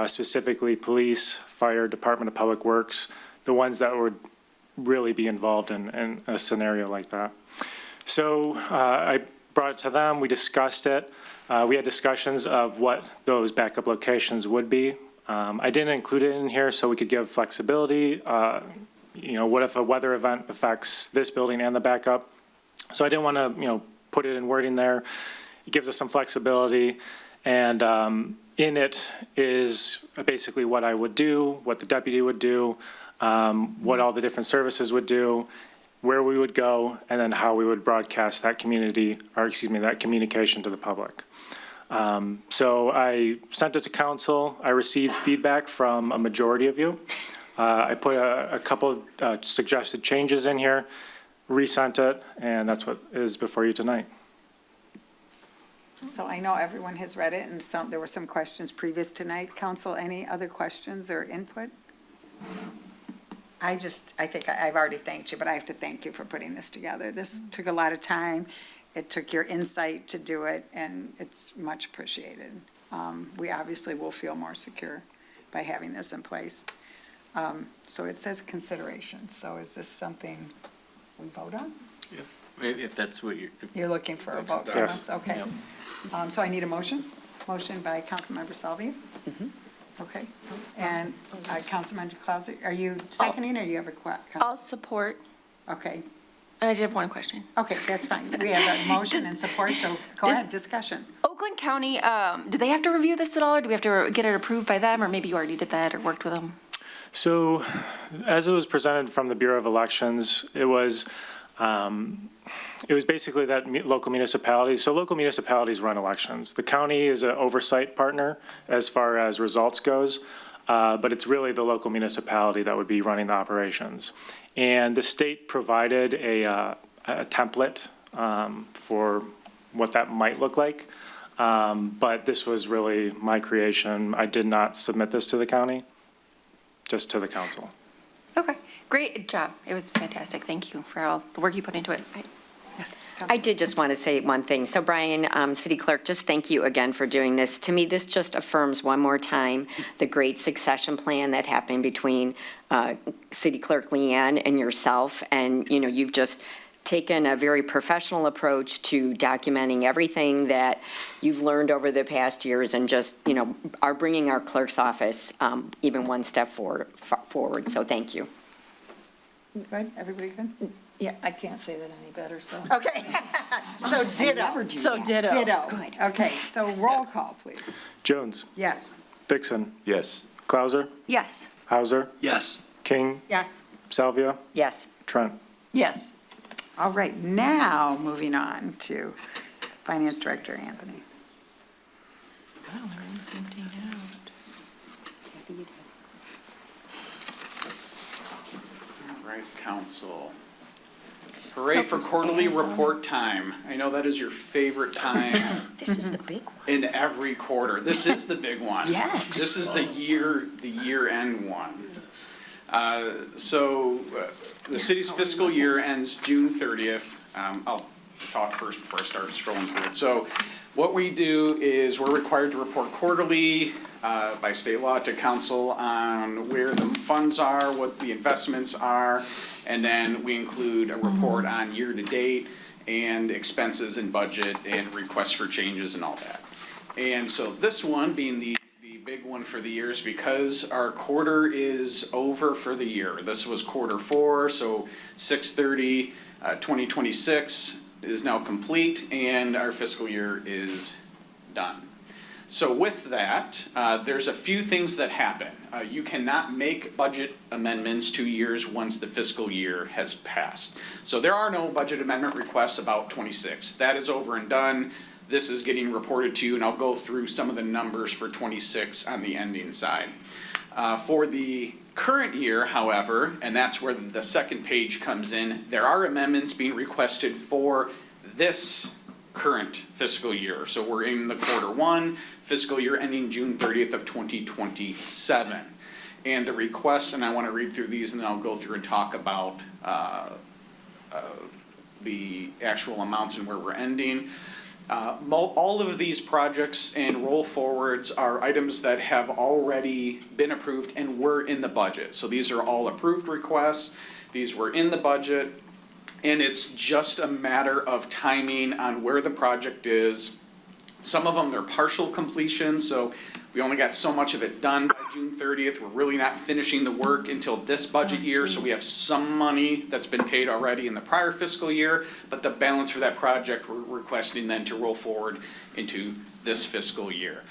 specifically police, fire, Department of Public Works, the ones that would really be involved in a scenario like that. So I brought it to them, we discussed it. We had discussions of what those backup locations would be. I didn't include it in here so we could give flexibility. What if a weather event affects this building and the backup? So I didn't want to, put it in wording there. It gives us some flexibility. And in it is basically what I would do, what the deputy would do, what all the different services would do, where we would go, and then how we would broadcast that that communication to the public. So I sent it to council. I received feedback from a majority of you. I put a couple of suggested changes in here, resent it, and that's what is before you tonight. So I know everyone has read it, and there were some questions previous tonight. Council, any other questions or input? I think I've already thanked you, but I have to thank you for putting this together. This took a lot of time. It took your insight to do it, and it's much appreciated. We obviously will feel more secure by having this in place. So it says consideration. So is this something we vote on? Yeah. If that's what You're looking for a vote from us? Okay. So I need a motion. Motion by Councilmember Salvia. Okay. And Councilmember Clausen, are you seconding or you have a question? I'll support. Okay. And I did have one question. Okay, that's fine. We have a motion and support, so go ahead, discussion. Oakland County, do they have to review this at all, or do we have to get it approved by them, or maybe you already did that or worked with them? So as it was presented from the Bureau of Elections, it was basically that local municipalities, so local municipalities run elections. The county is an oversight partner as far as results goes, but it's really the local municipality that would be running the operations. And the state provided a template for what that might look like, but this was really my creation. I did not submit this to the county, just to the council. Okay, great job. It was fantastic. Thank you for all the work you put into it. I did just want to say one thing. So Brian, City Clerk, just thank you again for doing this. To me, this just affirms one more time the great succession plan that happened between City Clerk Leanne and yourself. And, you've just taken a very professional approach to documenting everything that you've learned over the past years and just, are bringing our clerk's office even one step forward. So thank you. Good? Everybody good? Yeah, I can't say that any better, so. Okay. So ditto. So ditto. Ditto. Good. Okay, so roll call, please. Jones. Yes. Vixen. Yes. Clauser. Yes. Hauser. Yes. King. Yes. Salvia. Yes. Trent. Yes. All right, now moving on to Finance Director Anthony. Well, the room's emptying out. All right, council. Hooray for quarterly report time. I know that is your favorite time This is the big one. in every quarter. This is the big one. Yes. This is the year-end one. The city's fiscal year ends June 30th. I'll talk first before I start scrolling through it. So what we do is we're required to report quarterly by state law to council on where the funds are, what the investments are, and then we include a report on year-to-date and expenses and budget and requests for changes and all that. And so this one being the big one for the year is because our quarter is over for the year. This was quarter 4, so 6/30/2026 is now complete and our fiscal year is done. So with that, there's a few things that happen. You cannot make budget amendments 2 years once the fiscal year has passed. So there are no budget amendment requests about 26. That is over and done. This is getting reported to you, and I'll go through some of the numbers for 26 on the ending side. For the current year, however, and that's where the second page comes in, there are amendments being requested for this current fiscal year. So we're in the quarter 1, fiscal year ending June 30th of 2027. And the requests, and I want to read through these and then I'll go through and talk about the actual amounts and where we're ending. All of these projects and roll forwards are items that have already been approved and were in the budget. So these are all approved requests, these were in the budget, and it's just a matter of timing on where the project is. Some of them, they're partial completion, so we only got so much of it done by June 30th. We're really not finishing the work until this budget year, so we have some money that's been paid already in the prior fiscal year, but the balance for that project, we're requesting then to roll forward into this fiscal year.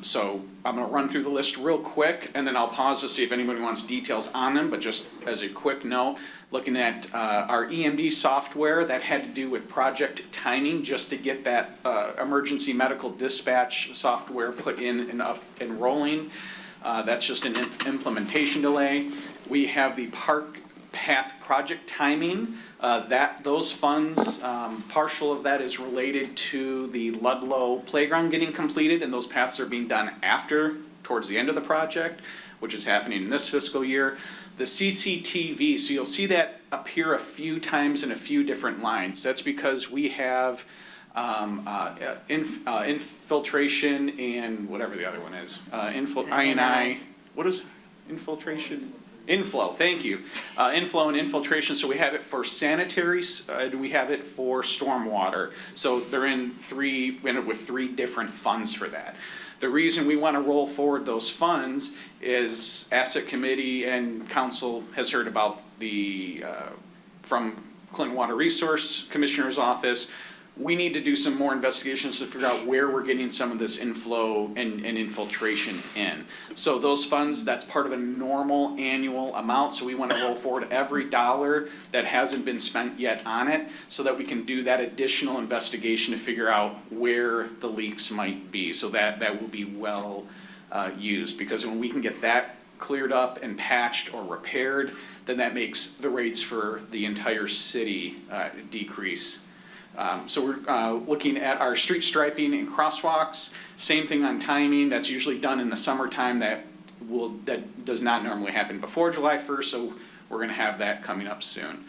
So I'm gonna run through the list real quick, and then I'll pause to see if anybody wants details on them, but just as a quick note, looking at our EMD software, that had to do with project timing, just to get that emergency medical dispatch software put in and up and rolling. That's just an implementation delay. We have the park path project timing. Those funds, partial of that is related to the Ludlow playground getting completed, and those paths are being done towards the end of the project, which is happening in this fiscal year. The CCTV, so you'll see that appear a few times in a few different lines. That's because we have infiltration and whatever the other one is. INI, what is infiltration? Inflow, thank you. Inflow and infiltration, so we have it for sanitary, and we have it for stormwater. So they're in we end up with 3 different funds for that. The reason we want to roll forward those funds is Asset Committee and Council has heard about from Clinton Water Resource Commissioner's Office. We need to do some more investigations to figure out where we're getting some of this inflow and infiltration in. So those funds, that's part of a normal annual amount, so we want to roll forward every dollar that hasn't been spent yet on it, so that we can do that additional investigation to figure out where the leaks might be. So that will be well used, because when we can get that cleared up and patched or repaired, then that makes the rates for the entire city decrease. So we're looking at our street striping and crosswalks. Same thing on timing. That's usually done in the summertime. That does not normally happen before July 1st, so we're going to have that coming up soon.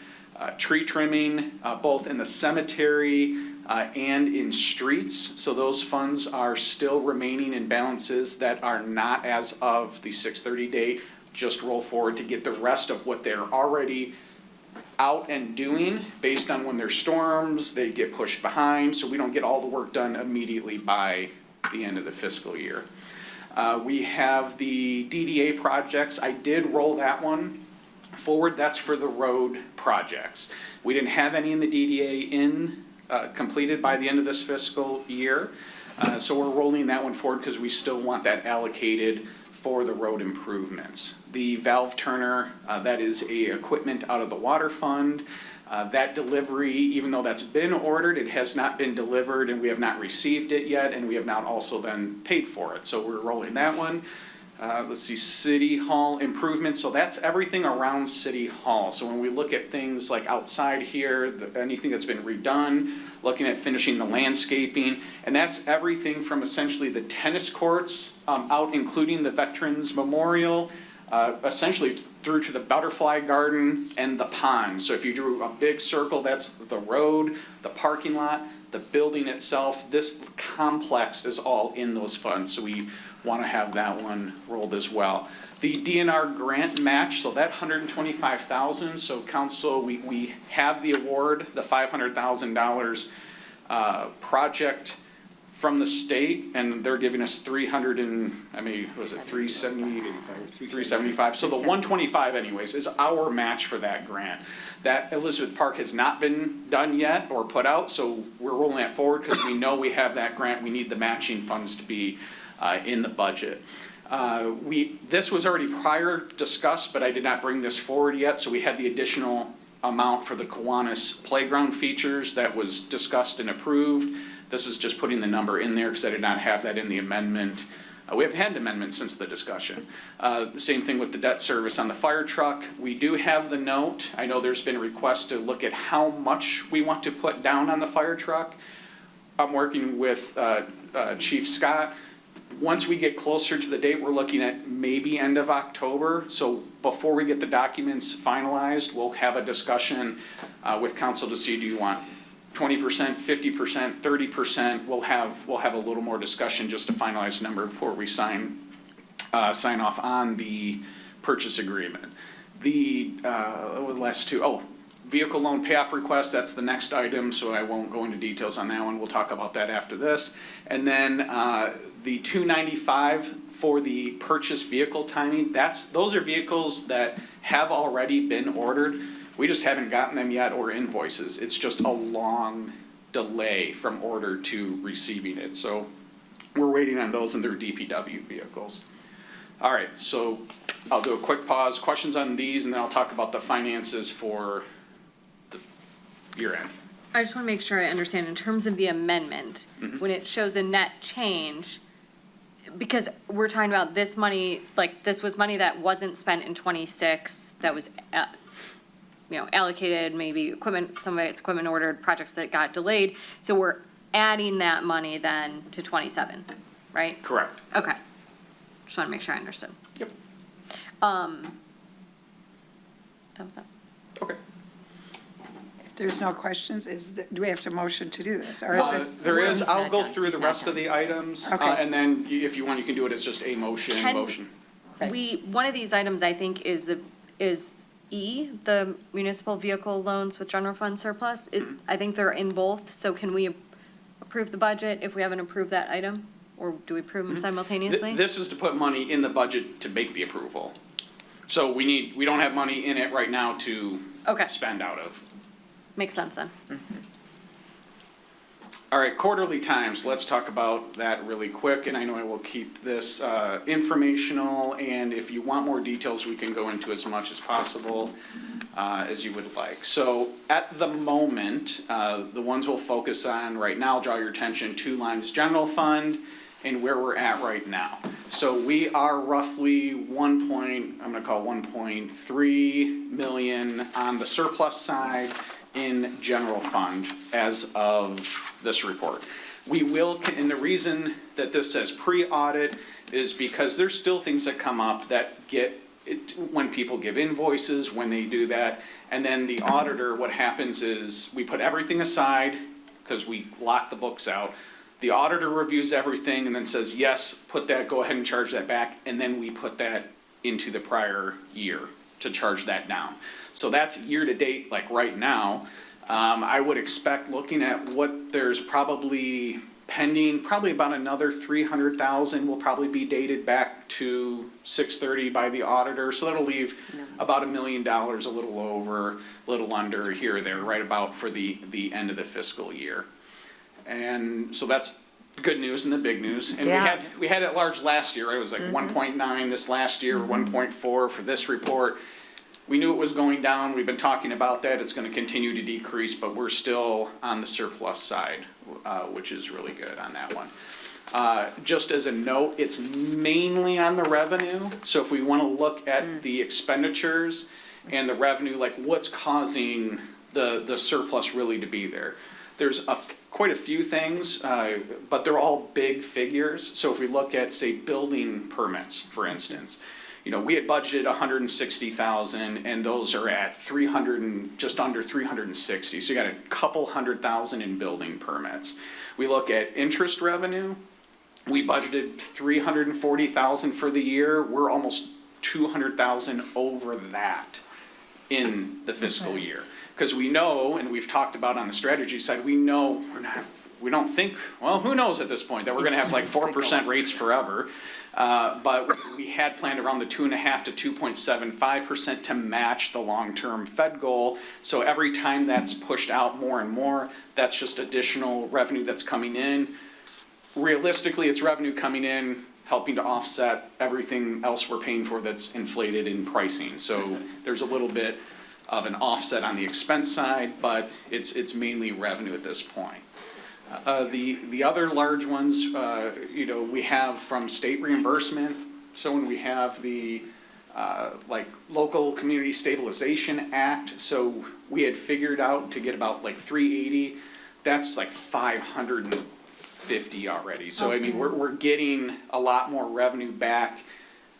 Tree trimming, both in the cemetery and in streets. So those funds are still remaining in balances that are not as of the 6/30 date. Just roll forward to get the rest of what they're already out and doing. Based on when there's storms, they get pushed behind, so we don't get all the work done immediately by the end of the fiscal year. We have the DDA projects. I did roll that one forward. That's for the road projects. We didn't have any in the DDA completed by the end of this fiscal year, so we're rolling that one forward because we still want that allocated for the road improvements. The valve turner, that is equipment out of the water fund. That delivery, even though that's been ordered, it has not been delivered and we have not received it yet, and we have not also then paid for it. So we're rolling that one. Let's see, City Hall improvements. So that's everything around City Hall. So when we look at things like outside here, anything that's been redone, looking at finishing the landscaping, and that's everything from essentially the tennis courts out, including the Veterans Memorial, essentially through to the butterfly garden and the pond. So if you drew a big circle, that's the road, the parking lot, the building itself. This complex is all in those funds, so we want to have that one rolled as well. The DNR grant match, so that $125,000, so council, we have the award, the $500,000 project from the state, and they're giving us 375. So the 125 anyways is our match for that grant. That Elizabeth Park has not been done yet or put out, so we're rolling that forward because we know we have that grant. We need the matching funds to be in the budget. This was already prior discussed, but I did not bring this forward yet, so we had the additional amount for the Kiwanis playground features that was discussed and approved. This is just putting the number in there because I did not have that in the amendment. We haven't had an amendment since the discussion. The same thing with the debt service on the fire truck. We do have the note. I know there's been requests to look at how much we want to put down on the fire truck. I'm working with Chief Scott. Once we get closer to the date, we're looking at maybe end of October. So before we get the documents finalized, we'll have a discussion with council to see, do you want 20%, 50%, 30%, we'll have a little more discussion just to finalize the number before we sign off on the purchase agreement. The last two, vehicle loan payoff request, that's the next item, so I won't go into details on that one. We'll talk about that after this. And then the $295 for the purchase vehicle timing, those are vehicles that have already been ordered. We just haven't gotten them yet or invoices. It's just a long delay from order to receiving it. So we're waiting on those, and they're DPW vehicles. All right, so I'll do a quick pause. Questions on these, and then I'll talk about the finances for the year end. I just want to make sure I understand, in terms of the amendment, when it shows a net change, because we're talking about this money, like, this was money that wasn't spent in '26, that was, allocated, maybe equipment, some of it's equipment ordered, projects that got delayed, so we're adding that money then to '27, right? Correct. Okay. Just want to make sure I understood. Yep. That was that. Okay. There's no questions, do we have to motion to do this, or is this? There is, He's I'll not go done. through He's the not rest of done. the items, Okay. and then if you want, you can do it as just a motion. One of these items, I think, is E, the municipal vehicle loans with general fund surplus. I think they're in both, so can we approve the budget if we haven't approved that item? Or do we approve them simultaneously? This is to put money in the budget to make the approval. So we don't have money in it right now to spend out of. Makes sense then. All right, quarterly times, let's talk about that really quick, and I know I will keep this informational, and if you want more details, we can go into as much as possible as you would like. So at the moment, the ones we'll focus on right now, draw your attention, 2 lines, general fund, and where we're at right now. So we are roughly 1.3 million on the surplus side in general fund as of this report. We will, and the reason that this says pre-audit is because there's still things that come up that get, when people give invoices, when they do that, and then the auditor, what happens is we put everything aside because we lock the books out. The auditor reviews everything and then says, yes, put that, go ahead and charge that back, and then we put that into the prior year to charge that down. So that's year to date, like right now. I would expect, looking at what there's probably pending, probably about another 300,000 will probably be dated back to 6/30 by the auditor. So that'll leave about $1 million, a little over, a little under, here or there, right about for the end of the fiscal year. And so that's the good news and the big news. And we had it large last year, right? It was like 1.9 this last year, 1.4 for this report. We knew it was going down. We've been talking about that. It's going to continue to decrease, but we're still on the surplus side, which is really good on that one. Just as a note, it's mainly on the revenue. So if we want to look at the expenditures and the revenue, like what's causing the surplus really to be there. There's quite a few things, but they're all big figures. So if we look at, say, building permits, for instance, we had budgeted 160,000, and those are at just under 360. So you got a couple 100,000 in building permits. We look at interest revenue. We budgeted 340,000 for the year. We're almost 200,000 over that in the fiscal year. Because we know, and we've talked about on the strategy side, we know we don't think, well, who knows at this point, that we're gonna have like 4% rates forever. But we had planned around the 2.5 to 2.75% to match the long-term Fed goal. So every time that's pushed out more and more, that's just additional revenue that's coming in. Realistically, it's revenue coming in, helping to offset everything else we're paying for that's inflated in pricing. So there's a little bit of an offset on the expense side, but it's mainly revenue at this point. The other large ones, we have from state reimbursement. So when we have the Local Community Stabilization Act, so we had figured out to get about like 380. That's like 550 already. So I mean, we're getting a lot more revenue back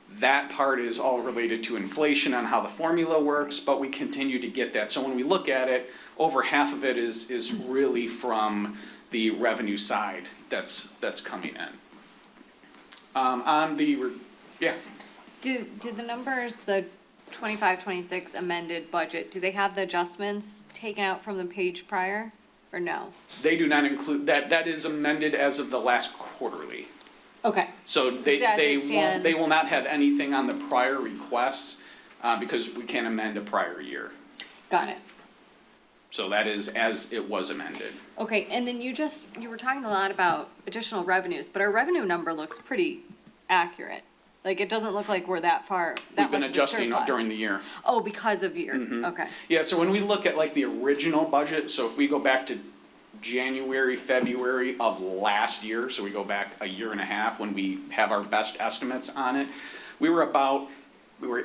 That part is all related to inflation on how the formula works, but we continue to get that. So when we look at it, over half of it is really from the revenue side that's coming in. Yeah. Do the numbers, the 25, 26 amended budget, do they have the adjustments taken out from the page prior, or no? They do not include, that is amended as of the last quarterly. Okay. So As it stands. they will not have anything on the prior requests, because we can't amend a prior year. Got it. So that is as it was amended. Okay, and then you were talking a lot about additional revenues, but our revenue number looks pretty accurate. Like, it doesn't look like we're that far, We've that been much of a adjusting surplus. during the year. Oh, because of year, Mhm. okay. Yeah, so when we look at like the original budget, so if we go back to January, February of last year, so we go back a year and a half when we have our best estimates on it, we were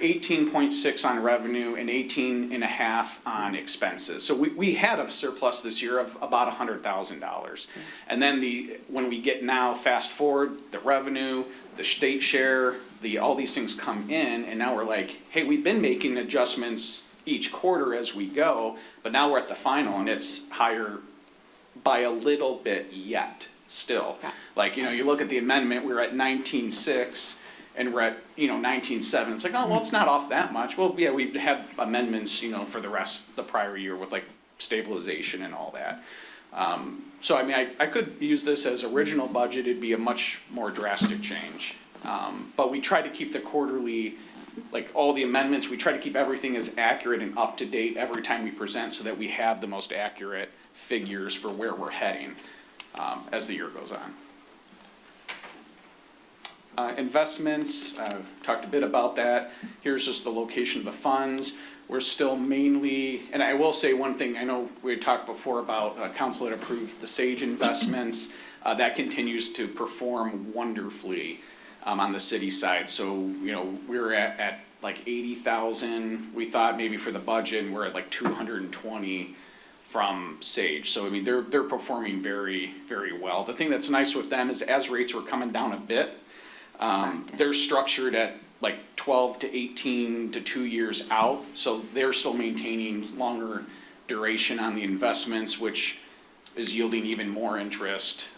18.6 on revenue and 18.5 on expenses. So we had a surplus this year of about $100,000. And then when we get now, fast forward, the revenue, the state share, all these things come in, and now we're like, hey, we've been making adjustments each quarter as we go, but now we're at the final and it's higher by a little bit yet, still. Like, you look at the amendment, we were at 19.6 and we're at, 19.7. It's like, oh, well, it's not off that much. Well, yeah, we've had amendments, for the prior year with like stabilization and all that. So, I mean, I could use this as original budget, it'd be a much more drastic change. But we try to keep the quarterly, like all the amendments, we try to keep everything as accurate and up to date every time we present so that we have the most accurate figures for where we're heading as the year goes on. Investments, talked a bit about that. Here's just the location of the funds. We're still mainly, and I will say one thing, I know we had talked before about council had approved the SAGE investments. That continues to perform wonderfully on the city side. So, we're at like 80,000, we thought maybe for the budget, and we're at like 220 from SAGE. So, I mean, they're performing very, very well. The thing that's nice with them is as rates were coming down a bit, they're structured at like 12 to 18 to 2 years out. So they're still maintaining longer duration on the investments, which is yielding even more interest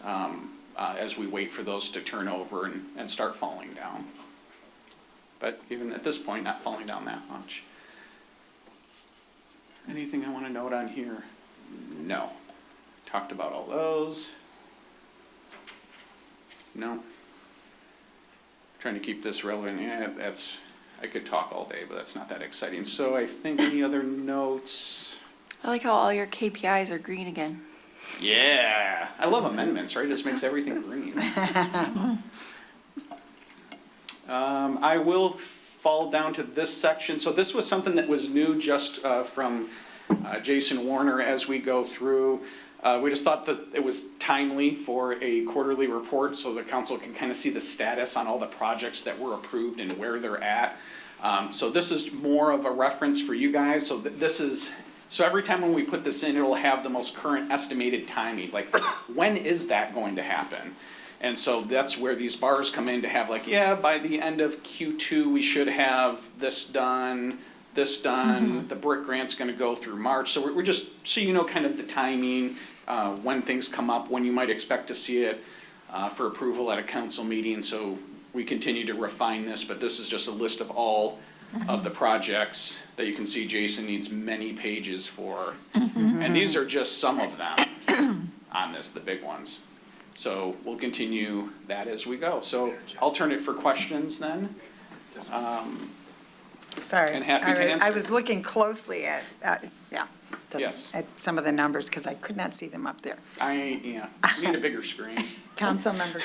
as we wait for those to turn over and start falling down. But even at this point, not falling down that much. Anything I want to note on here? No. Talked about all those. No. Trying to keep this relevant. Yeah, I could talk all day, but that's not that exciting. So I think any other notes? I like how all your KPIs are green again. Yeah, I love amendments, right? It just makes everything green. I will fall down to this section. So this was something that was new just from Jason Warner as we go through. We just thought that it was timely for a quarterly report so the council can kind of see the status on all the projects that were approved and where they're at. So this is more of a reference for you guys. So every time when we put this in, it'll have the most current estimated timing. Like, when is that going to happen? And so that's where these bars come in to have like, yeah, by the end of Q2, we should have this done, the brick grant's gonna go through March. So we're just, so you know kind of the timing, when things come up, when you might expect to see it for approval at a council meeting. So we continue to refine this, but this is just a list of all of the projects that you can see Jason needs many pages for. And these are just some of them on this, the big ones. So we'll continue that as we go. So I'll turn it for questions then. Sorry, And happy to I answer. was looking closely at Yes. at some of the numbers because I could not see them up there. You need a bigger screen. Councilmember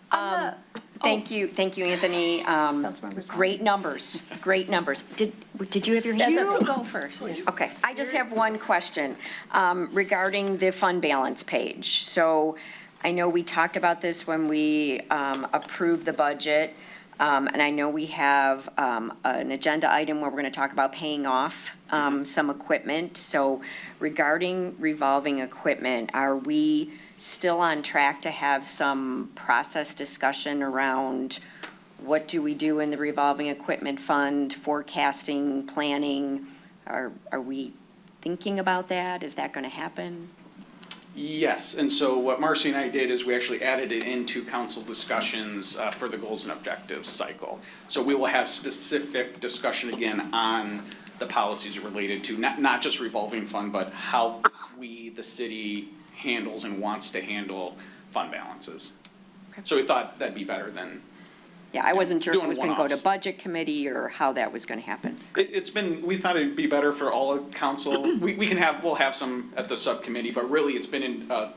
Clausen. Thank you, Anthony. Great numbers. Did you have your hand up? You go first. Okay, I just have one question regarding the fund balance page. So I know we talked about this when we approved the budget, and I know we have an agenda item where we're going to talk about paying off some equipment. So regarding revolving equipment, are we still on track to have some process discussion around what do we do in the revolving equipment fund, forecasting, planning? Are we thinking about that? Is that going to happen? Yes, and so what Marcy and I did is we actually added it into council discussions for the goals and objectives cycle. So we will have specific discussion again on the policies related to not just revolving fund, but how we, the city, handles and wants to handle fund balances. So we thought that'd be better than. Yeah, I wasn't sure if it Doing was going to go to one-offs. budget committee or how that was going to happen. We thought it'd be better for all of council. We'll have some at the subcommittee, but really it's been in a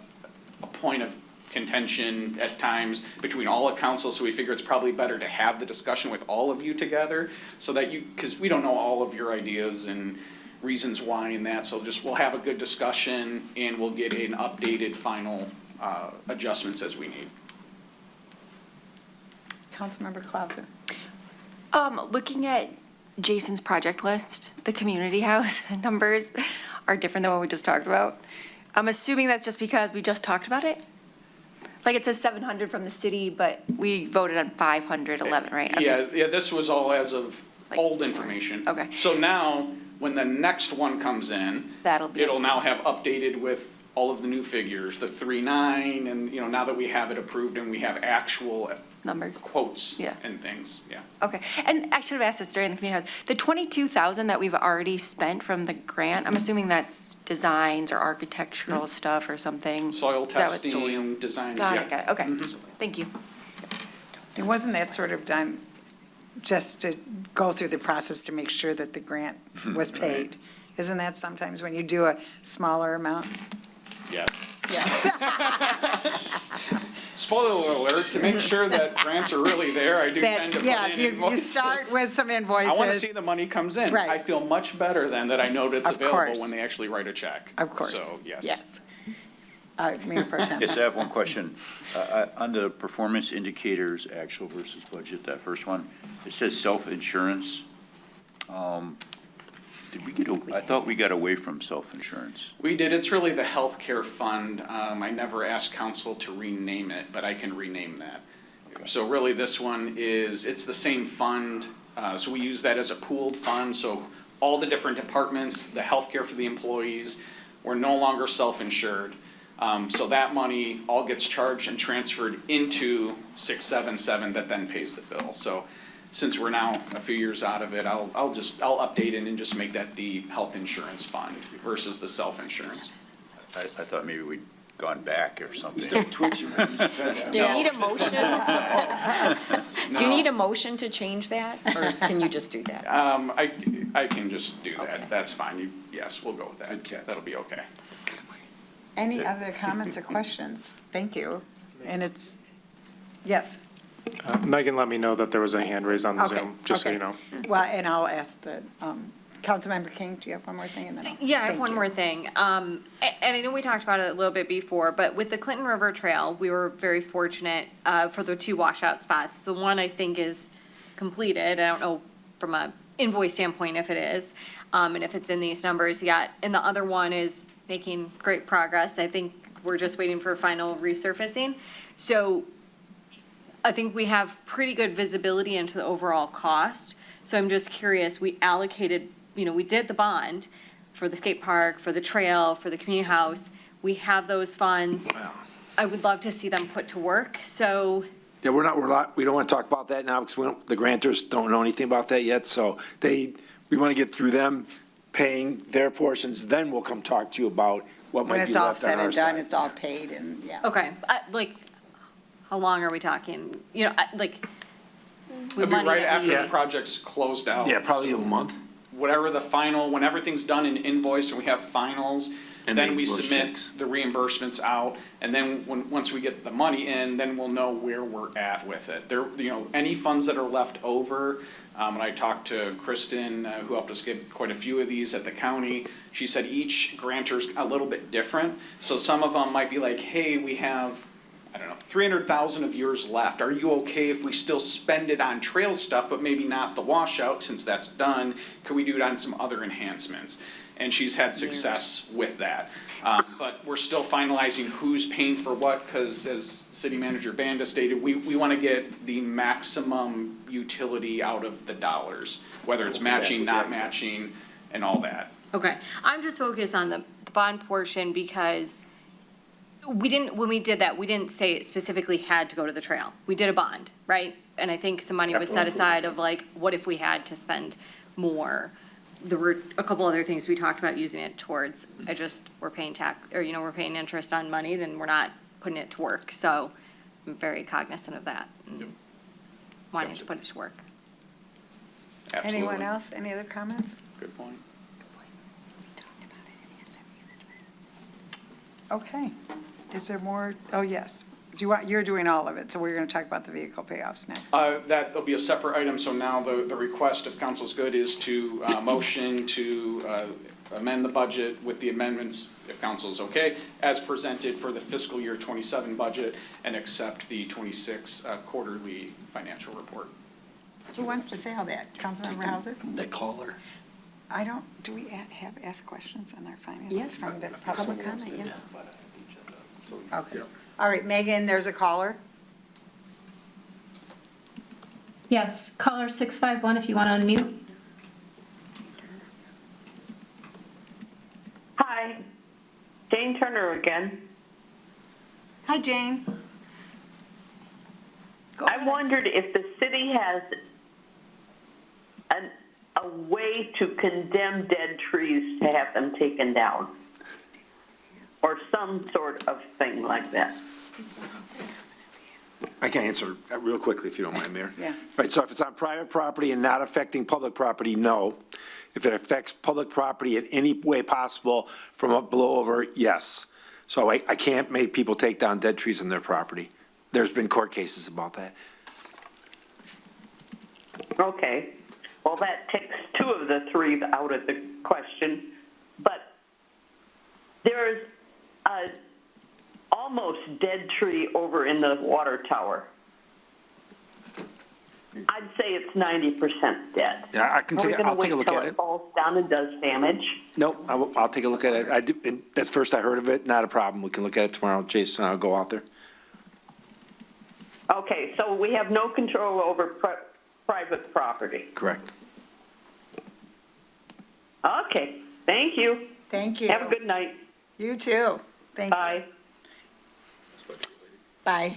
point of contention at times between all of council, so we figure it's probably better to have the discussion with all of you together so that because we don't know all of your ideas and reasons why in that, so we'll have a good discussion and we'll get an updated final adjustments as we need. Councilmember Clauser. Looking at Jason's project list, the community house numbers are different than what we just talked about. I'm assuming that's just because we just talked about it? Like it says 700 from the city, but we voted on 511, right? Okay. Yeah, this was all as of old information. Okay. So now, when the next one comes in, it'll now have updated with all of the new figures, the 3.9, and, now that we have it approved and we have actual numbers, quotes Yeah. and things, yeah. Okay, and I should have asked this during the community house. The 22,000 that we've already spent from the grant, I'm assuming that's designs or architectural stuff or something? Soil That was- testing, designs, Got yeah. it, got it, okay, thank you. And wasn't that sort of done just to go through the process to make sure that the grant was paid? Isn't that sometimes when you do a smaller amount? Yes. Spoiler alert, to make sure that grants are really there, I do tend to put in You invoices. start with some invoices. I want to see the money comes in. Right. I feel much better then that I know that it's Of available course. when they actually write a check. Of course. So, yes. Yes. Mayor Pro Tem. Yes, I have one question. On the performance indicators, actual versus budget, that first one, it says self-insurance. Did we get, I thought we got away from self-insurance. We did, it's really the healthcare fund. I never asked council to rename it, but I can rename that. So really this one it's the same fund, so we use that as a pooled fund, so all the different departments, the healthcare for the employees, we're no longer self-insured. So that money all gets charged and transferred into 677 that then pays the bill. So since we're now a few years out of it, I'll update it and just make that the health insurance fund versus the self-insurance. I thought maybe we'd gone back or something. Do you need a motion? Do you need a motion to change that, or can you just do that? I can just do that. That's fine. Yes, we'll go with that. Good catch. That'll be okay. Any other comments or questions? Thank you. And yes. Megan let me know that there was a hand raised on the Okay, Zoom, just so okay. you know. Well, and I'll ask the, Councilmember King, do you have one more thing? And then Yeah, I have thank one you. more thing. And I know we talked about it a little bit before, but with the Clinton River Trail, we were very fortunate for the 2 washout spots. The one I think is completed. I don't know from a invoice standpoint if it is, and if it's in these numbers yet. And the other one is making great progress. I think we're just waiting for final resurfacing. So I think we have pretty good visibility into the overall cost. So I'm just curious, we allocated, we did the bond for the skate park, for the trail, for the community house. We have those funds. I would love to see them put to work, so. Yeah, we don't want to talk about that now because the grantors don't know anything about that yet. So we want to get through them paying their portions, then we'll come talk to you about what When might be it's all left on said our and done, side. it's all paid and, yeah. Okay, how long are we talking? We It'll be money right that we- after the project's closed out. Yeah, probably a month. Whatever the final, when everything's done in invoice and we have finals, And then the we invoice submit checks. the reimbursements out. And then once we get the money in, then we'll know where we're at with it. Any funds that are left over, and I talked to Kristen, who helped us get quite a few of these at the county. She said each grantor's a little bit different. So some of them might be like, hey, we have, 300,000 of yours left. Are you okay if we still spend it on trail stuff, but maybe not the washout since that's done? Could we do it on some other enhancements? and she's had success with that. But we're still finalizing who's paying for what, because as City Manager Banda stated, we want to get the maximum utility out of the dollars, whether it's matching, not matching, and all that. Okay, I'm just focused on the bond portion because when we did that, we didn't say it specifically had to go to the trail. We did a bond, right? And I think some money was set aside of like, what if we had to spend more? There were a couple other things we talked about using it towards. We're paying we're paying interest on money, then we're not putting it to work. So I'm very cognizant of that. And wanting to put it to work. Absolutely. Anyone else? Any other comments? Good point. Okay. Is there more? Oh, yes. You're doing all of it, so we're going to talk about the vehicle payoffs next. That'll be a separate item, so now the request, if council's good, is to motion to amend the budget with the amendments, if council's okay, as presented for the fiscal year 27 budget, and accept the 26 quarterly financial report. Who wants to say all that? Councilmember Hauser? The caller. Do we have ask questions on our finances? Yes, from the public comment, yeah. Okay. All right, Megan, there's a caller. Yes, caller 651 if you want to unmute. Hi, Jane Turner again. Hi, Jane. I wondered if the city has a way to condemn dead trees to have them taken down, or some sort of thing like that. I can answer real quickly if you don't mind, Mayor. Yeah. Right, so if it's on private property and not affecting public property, no. If it affects public property in any way possible from a blowover, yes. So I can't make people take down dead trees on their property. There's been court cases about that. Okay, well, that takes two of the three out of the question, but there's a almost dead tree over in the water tower. I'd say it's 90% dead. Yeah, I'll take a look at Are we gonna wait till it. it falls down and does damage? No, I'll take a look at it. And that's first I heard of it, not a problem. We can look at it tomorrow. Jason, I'll go out there. Okay, so we have no control over private property. Correct. Okay, thank you. Thank you. Have a good night. You too. Thank you. Bye. Bye.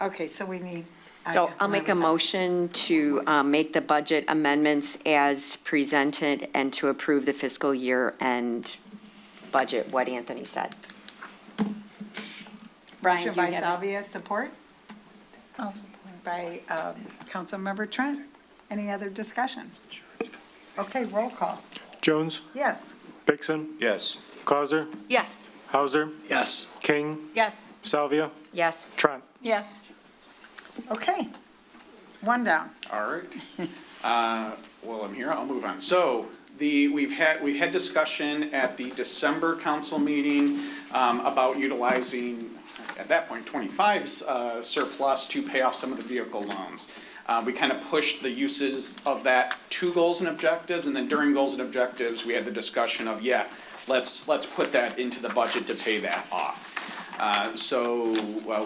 Okay, so we need. So I'll make a Councilmember motion to make the budget amendments as presented and to approve the fiscal year end budget, what Anthony said. Brian, Motion do you by have it? Salvia, support I'll support. by Councilmember Trent. Any other discussions? Okay, roll call. Jones, Yes. Vixen, Yes. Clauser, Yes. Hauser, Yes. King, Yes. Salvia, Yes. Trent. Yes. Okay. One down. All right. Well, I'm here, I'll move on. So, we had discussion at the December council meeting about utilizing, at that point, 25's surplus to pay off some of the vehicle loans. We kind of pushed the uses of that to goals and objectives, and then during goals and objectives, we had the discussion of, let's put that into the budget to pay that off. So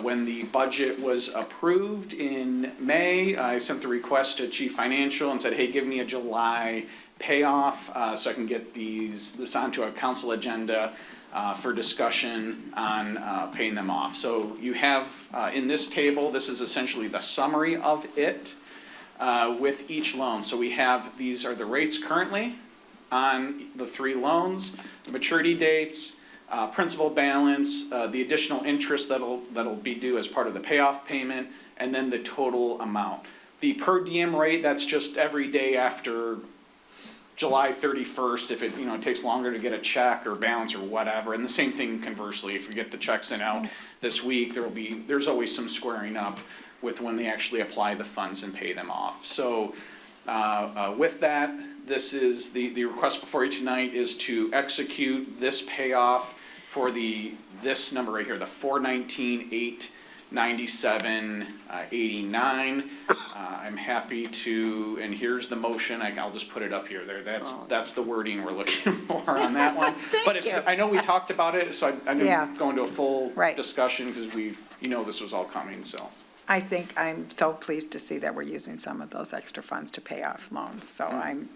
when the budget was approved in May, I sent the request to Chief Financial and said, hey, give me a July payoff so I can get this onto a council agenda for discussion on paying them off. So you have in this table, this is essentially the summary of it with each loan. So we have, these are the rates currently on the three loans, maturity dates, principal balance, the additional interest that'll be due as part of the payoff payment, and then the total amount. The per diem rate, that's just every day after July 31st, if it takes longer to get a check or balance or whatever. And the same thing conversely, if you get the checks in out this week, there's always some squaring up with when they actually apply the funds and pay them off. So with that, this is the request before you tonight is to execute this payoff for this number right here, the 419,8 9789. I'm happy to, and here's the motion, I'll just put it up here, that's the wording we're looking for on that one. But I know we talked about it, so I didn't go into a full discussion, because this was all coming, so. I think I'm so pleased to see that we're using some of those extra funds to pay off loans, so I'm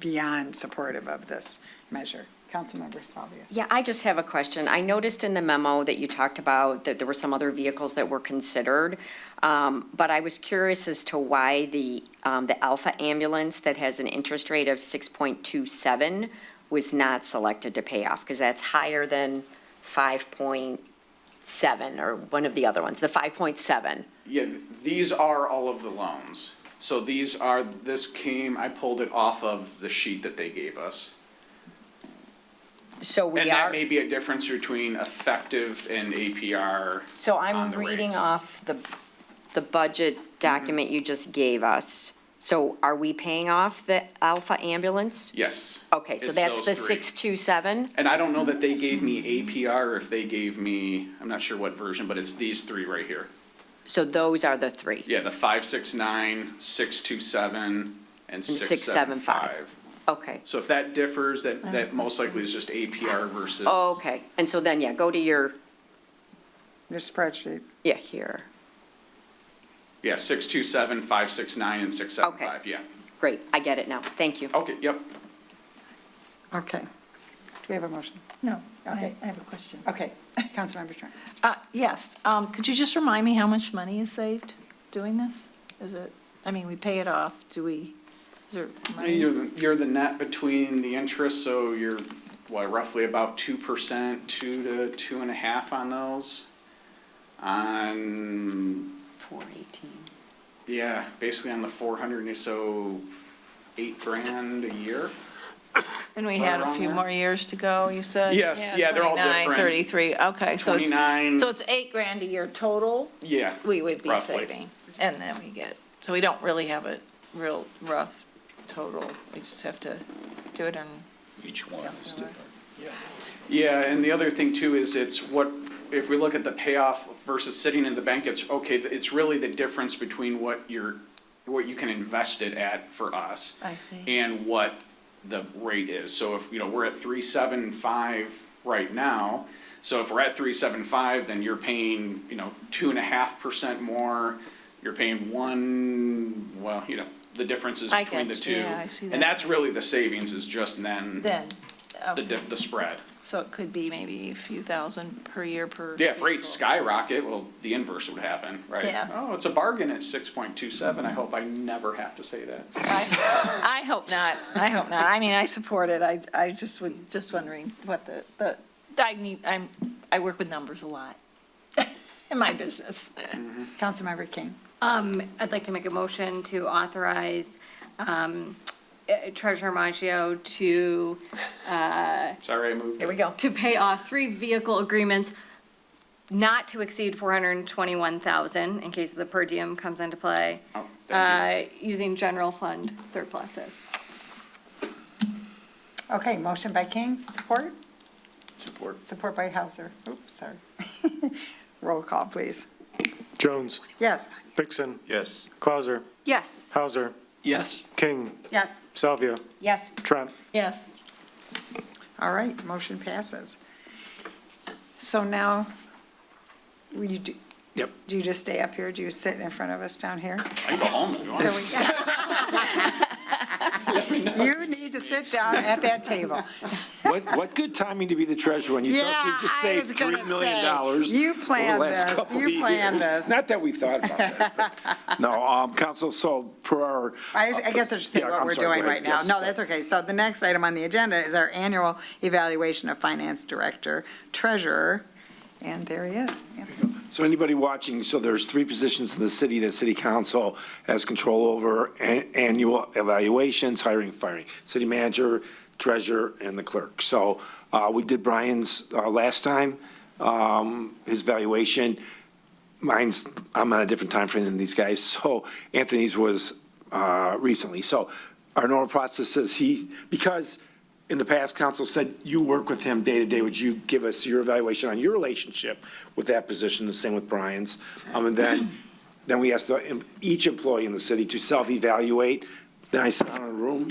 beyond supportive of this measure. Councilmember Salvia. Yeah, I just have a question. I noticed in the memo that you talked about that there were some other vehicles that were considered, but I was curious as to why the Alpha ambulance that has an interest rate of 6.27 was not selected to pay off, because that's higher than 5.7 or one of the other ones, the 5.7. Yeah, these are all of the loans. So I pulled it off of the sheet that they gave us. So And that may be a difference between effective and APR. So on I'm the reading rates. off the budget document you just gave us. So are we paying off the Alpha ambulance? Yes. Okay, so It's that's the those three. 627? And I don't know that they gave me APR or if they gave me, I'm not sure what version, but it's these three right here. So those are the three? Yeah, the 569, 627, and 675. Okay. So if that differs, that most likely is just APR versus. Oh, okay. And so then, yeah, go to your, spreadsheet. yeah, here. Yeah, 627, 569, and 675, yeah. Great, I get it now. Thank you. Okay, yep. Okay. Do we have a motion? No, Okay. I have a question. Okay. Councilmember Trent. Yes, could you just remind me how much money is saved doing this? Is it, we pay it off, is there money? You're the net between the interest, so you're, roughly about 2%, 2 to 2.5 on those. On, 418. yeah, basically on the 400, so $8,000 a year. And we Right had a around few there. more years to go, you said? Yes, yeah, they're all 29, different. 33, okay, so it's, 29. so it's $8,000 a year total Yeah. we would be roughly. saving. And then we get, so we don't really have a real rough total, we just have to do it in. Each one is different. Yeah, and the other thing too is if we look at the payoff versus sitting in the bank, it's really the difference between what you can invest it at for us. I see. And what the rate is. So if, we're at 3.75 right now, so if we're at 3.75, then you're paying, 2.5% more, you're paying the difference is I between the get two. you. Yeah, I see that. And that's really the savings is just Then, the spread. so it could be maybe a few thousand per year per. Yeah, if rates skyrocket, well, the inverse would happen, right? Yeah. Oh, it's a bargain at 6.27. I hope I never have to say that. I hope not, I support it, I just wondering what I work with numbers a lot in my business. Councilmember King. I'd like to make a motion to authorize Treasurer Maggio to, Sorry, I moved. Here we go. to pay off 3 vehicle agreements not to exceed $421,000 in case the per diem comes into play, Oh, thank using general fund surpluses. Okay, motion by King, support? Support. Support by Hauser. Oops, sorry. Roll call, please. Jones, Yes. Vixen, Yes. Clauser, Yes. Hauser, Yes. King, Yes. Salvia, Yes. Trent. Yes. All right, motion passes. So now, will you do? Yep. Do you just stay up here? Do you sit in front of us down here? I can go home if you want. You need to sit down at that table. What good timing to be the treasurer when you Yeah, thought you just I saved was gonna $3 million. You over planned the last this. couple You of planned years. this. Not that we thought about that, but, no, council, so per our. I guess I should say Yeah, what I'm we're sorry, doing go right ahead. now. Yes, No, sorry. that's okay. So the next item on the agenda is our annual evaluation of finance director, treasurer, and there he is. So anybody watching, so there's 3 positions in the city that city council has control over: annual evaluations, hiring, firing, city manager, treasurer, and the clerk. So we did Brian's last time, his evaluation. I'm on a different time frame than these guys, so Anthony's was recently. So our normal process is because in the past, council said you work with him day to day. Would you give us your evaluation on your relationship with that position? The same with Brian's. And then we asked each employee in the city to self-evaluate. Then I sat down in a room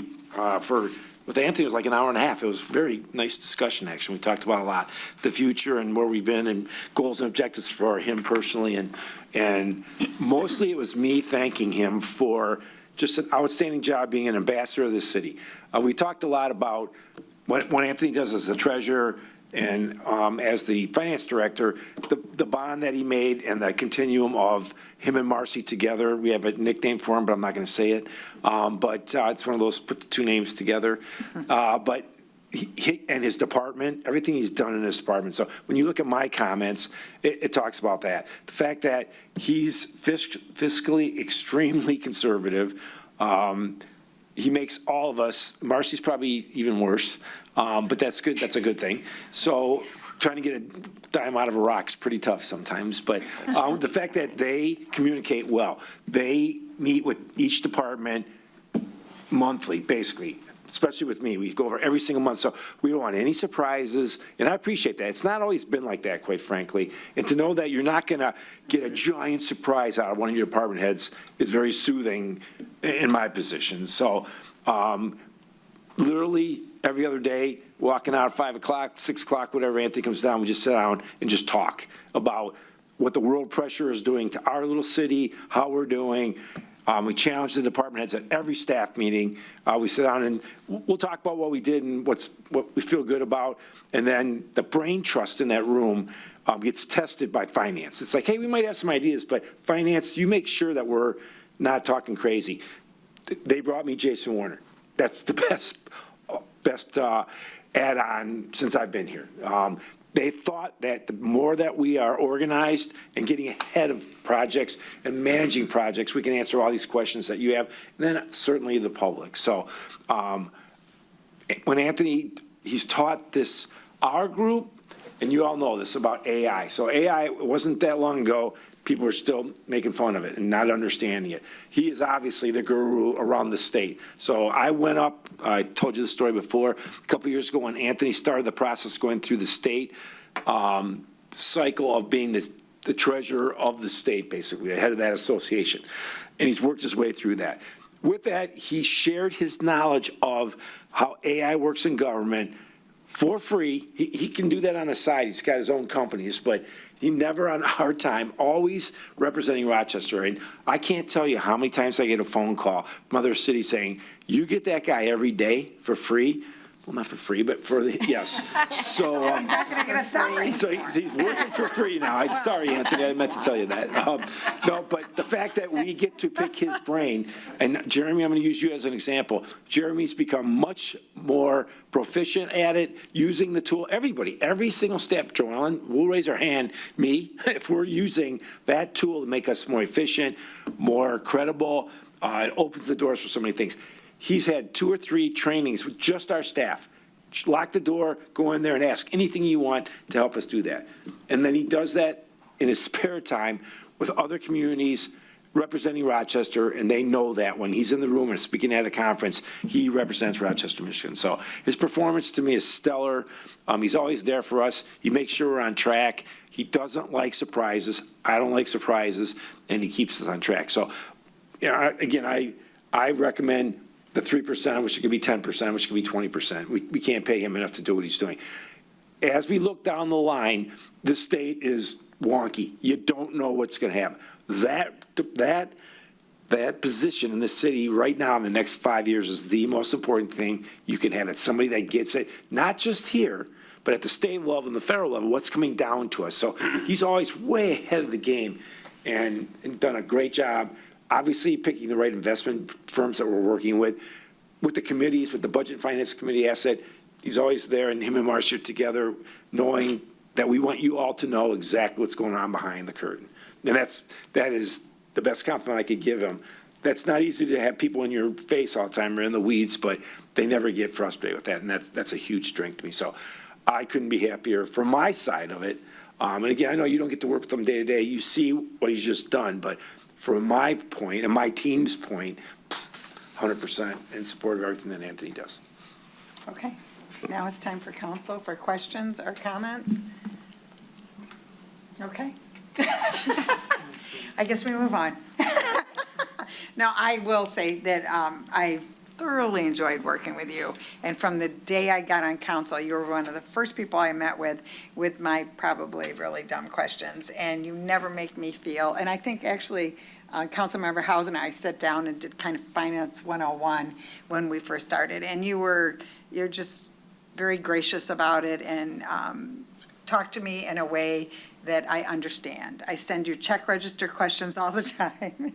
with Anthony. It was like an hour and a half. It was a very nice discussion, actually. We talked about a lot, the future and where we've been and goals and objectives for him personally. And mostly it was me thanking him for just an outstanding job being an ambassador of the city. We talked a lot about what Anthony does as the treasurer and as the finance director, the bond that he made and the continuum of him and Marcy together. We have a nickname for him, but I'm not going to say it. But it's one of those, put the two names together. But he and his department, everything he's done in his department. So when you look at my comments, it talks about that. The fact that he's fiscally extremely conservative. He makes all of us, Marcy's probably even worse, but that's good. That's a good thing. So trying to get a dime out of a rock's pretty tough sometimes. But the fact that they communicate well, they meet with each department monthly, basically, especially with me. We go over every single month. So we don't want any surprises. And I appreciate that. It's not always been like that, quite frankly. And to know that you're not going to get a giant surprise out of one of your department heads is very soothing in my position. So literally every other day, walking out at 5 o'clock, 6 o'clock, whatever, Anthony comes down, we just sit down and just talk about what the world pressure is doing to our little city, how we're doing. We challenge the department heads at every staff meeting. We sit down and we'll talk about what we did and what we feel good about. And then the brain trust in that room gets tested by finance. It's like, hey, we might have some ideas, but finance, you make sure that we're not talking crazy. They brought me Jason Warner. That's the best add-on since I've been here. They thought that the more that we are organized and getting ahead of projects and managing projects, we can answer all these questions that you have, and then certainly the public. So when Anthony, he's taught this, our group, and you all know this about AI. So AI, it wasn't that long ago, people are still making fun of it and not understanding it. He is obviously the guru around the state. So I went up, I told you the story before, a couple of years ago when Anthony started the process going through the state cycle of being the treasurer of the state, basically, the head of that association. And he's worked his way through that. With that, he shared his knowledge of how AI works in government for free. He can do that on the side. He's got his own companies, but he never on our time, always representing Rochester. And I can't tell you how many times I get a phone call from other cities saying, you get that guy every day for free. Well, not for free, but for the, yes. So, He's not going to get a salary. so he's working for free now. I'm sorry, Anthony, I meant to tell you that. No, but the fact that we get to pick his brain, and Jeremy, I'm going to use you as an example. Jeremy's become much more proficient at it, using the tool. Everybody, every single step, Joellen, we'll raise our hand, me, if we're using that tool to make us more efficient, more credible. It opens the doors for so many things. He's had 2 or 3 trainings with just our staff. Lock the door, go in there and ask anything you want to help us do that. And then he does that in his spare time with other communities representing Rochester, and they know that when he's in the room and speaking at a conference, he represents Rochester, Michigan. So his performance to me is stellar. He's always there for us. He makes sure we're on track. He doesn't like surprises. I don't like surprises, and he keeps us on track. So, you know, again, I recommend the 3%, I wish it could be 10%, I wish it could be 20%. We can't pay him enough to do what he's doing. As we look down the line, the state is wonky. You don't know what's going to happen. That position in the city right now in the next 5 years is the most important thing you can have. It's somebody that gets it, not just here, but at the state level and the federal level, what's coming down to us. So he's always way ahead of the game and done a great job. Obviously, picking the right investment firms that we're working with the committees, with the Budget and Finance Committee asset. He's always there, and him and Marcia together, knowing that we want you all to know exactly what's going on behind the curtain. And that is the best compliment I could give him. That's not easy to have people in your face all the time or in the weeds, but they never get frustrated with that, and that's a huge strength to me. So I couldn't be happier from my side of it. And again, I know you don't get to work with him day to day. You see what he's just done, but from my point and my team's point, 100% in support of everything that Anthony does. Okay. Now it's time for council for questions or comments. Okay. I guess we move on. Now, I will say that I've thoroughly enjoyed working with you. And from the day I got on council, you were one of the first people I met with my probably really dumb questions. And you never make me feel, and I think actually, Councilmember House and I sat down and did kind of Finance 101 when we first started. And you're just very gracious about it and talked to me in a way that I understand. I send you check register questions all the time.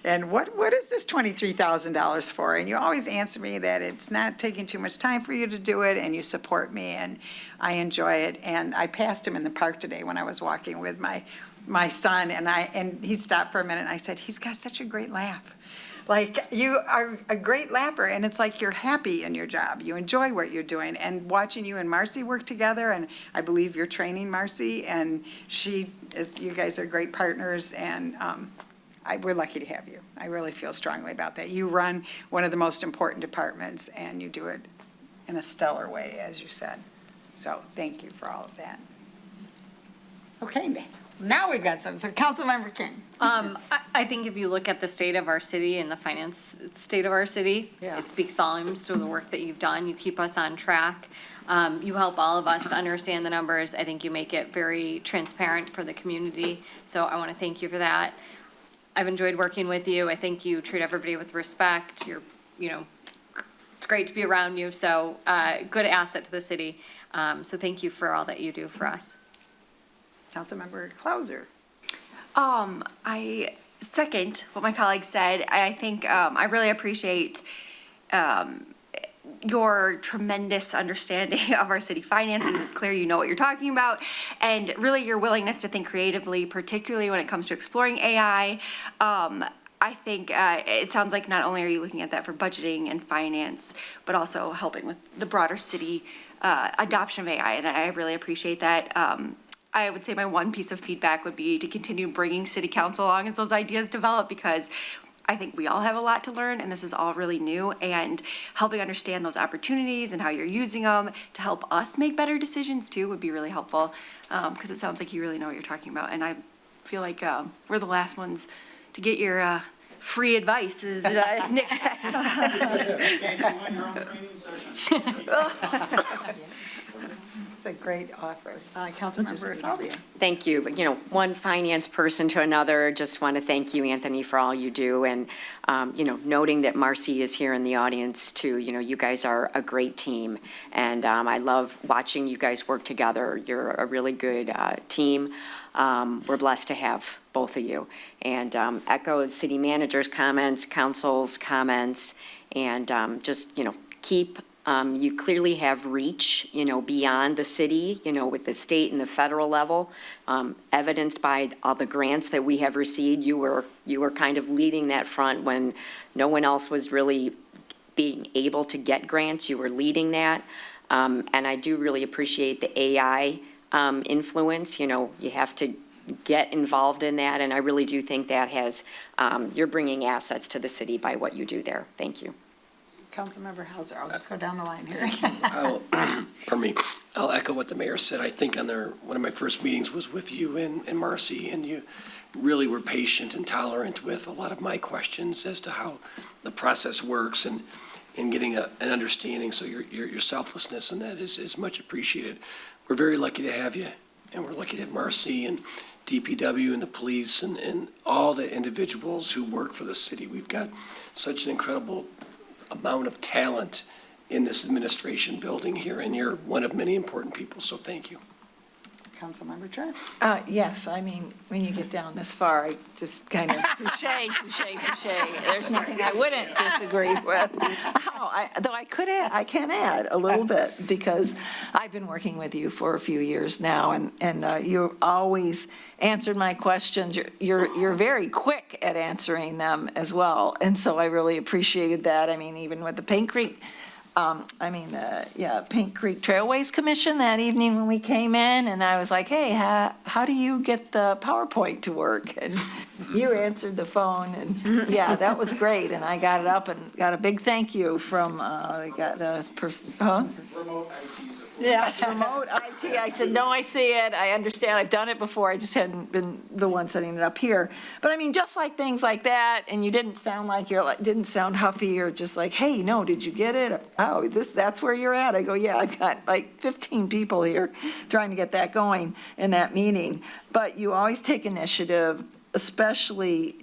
And what is this $23,000 for? And you always answer me that it's not taking too much time for you to do it, and you support me, and I enjoy it. And I passed him in the park today when I was walking with my son, and he stopped for a minute, and I said, he's got such a great laugh. Like, you are a great laugher, and it's like you're happy in your job. You enjoy what you're doing. And watching you and Marcy work together, and I believe you're training Marcy, and you guys are great partners, and we're lucky to have you. I really feel strongly about that. You run one of the most important departments, and you do it in a stellar way, as you said. So thank you for all of that. Okay, now we've got some. So Councilmember King. I think if you look at the state of our city and the finance state of our city, it speaks volumes to the work that you've done. You keep us on track. You help all of us to understand the numbers. I think you make it very transparent for the community. So I want to thank you for that. I've enjoyed working with you. I think you treat everybody with respect. It's great to be around you. So good asset to the city. So thank you for all that you do for us. Councilmember Clauser. I second what my colleague said. I think I really appreciate your tremendous understanding of our city finances. It's clear you know what you're talking about, and really your willingness to think creatively, particularly when it comes to exploring AI. I think it sounds like not only are you looking at that for budgeting and finance, but also helping with the broader city adoption of AI, and I really appreciate that. I would say my one piece of feedback would be to continue bringing city council along as those ideas develop, because I think we all have a lot to learn, and this is all really new, and helping understand those opportunities and how you're using them to help us make better decisions too would be really helpful, because it sounds like you really know what you're talking about, and I feel like we're the last ones to get your free advice, as Nick It's a great offer. Councilmember Salvia. Thank you. But, one finance person to another, just want to thank you, Anthony, for all you do. And, noting that Marcy is here in the audience too, you guys are a great team. And I love watching you guys work together. You're a really good team. We're blessed to have both of you. And echo the city manager's comments, council's comments, and just, keep you clearly have reach, beyond the city, with the state and the federal level, evidenced by all the grants that we have received. You were kind of leading that front when no one else was really being able to get grants. You were leading that. And I do really appreciate the AI influence. You have to get involved in that. And I really do think that you're bringing assets to the city by what you do there. Thank you. Councilmember Hauser, I'll just go down the line here. I'll echo what the mayor said. I think one of my first meetings was with you and Marcy, and you really were patient and tolerant with a lot of my questions as to how the process works and getting an understanding. So your selflessness in that is much appreciated. We're very lucky to have you, and we're lucky to have Marcy and DPW and the police and all the individuals who work for the city. We've got such an incredible amount of talent in this administration building here, and you're one of many important people, so thank you. Councilmember Trent. Yes, I mean, when you get down this far, I just kind of touche. There's nothing I wouldn't disagree with. Though I can add a little bit, because I've been working with you for a few years now, and you always answered my questions. You're very quick at answering them as well, and so I really appreciated that. I mean, even with the Paint Creek Paint Creek Trailways Commission that evening when we came in, and I was like, hey, how do you get the PowerPoint to work? And You answered the phone, and, yeah, that was great, and I got it up and got a big thank you from, got the person, huh? Remote IT support. Yes, remote IT. I said, no, I see it. I understand. I've done it before. I just hadn't been the one setting it up here. But I mean, just like things like that, and you didn't sound like didn't sound huffy or just like, hey, no, did you get it? Oh, that's where you're at. I go, yeah, I've got like 15 people here trying to get that going in that meeting. But you always take initiative, especially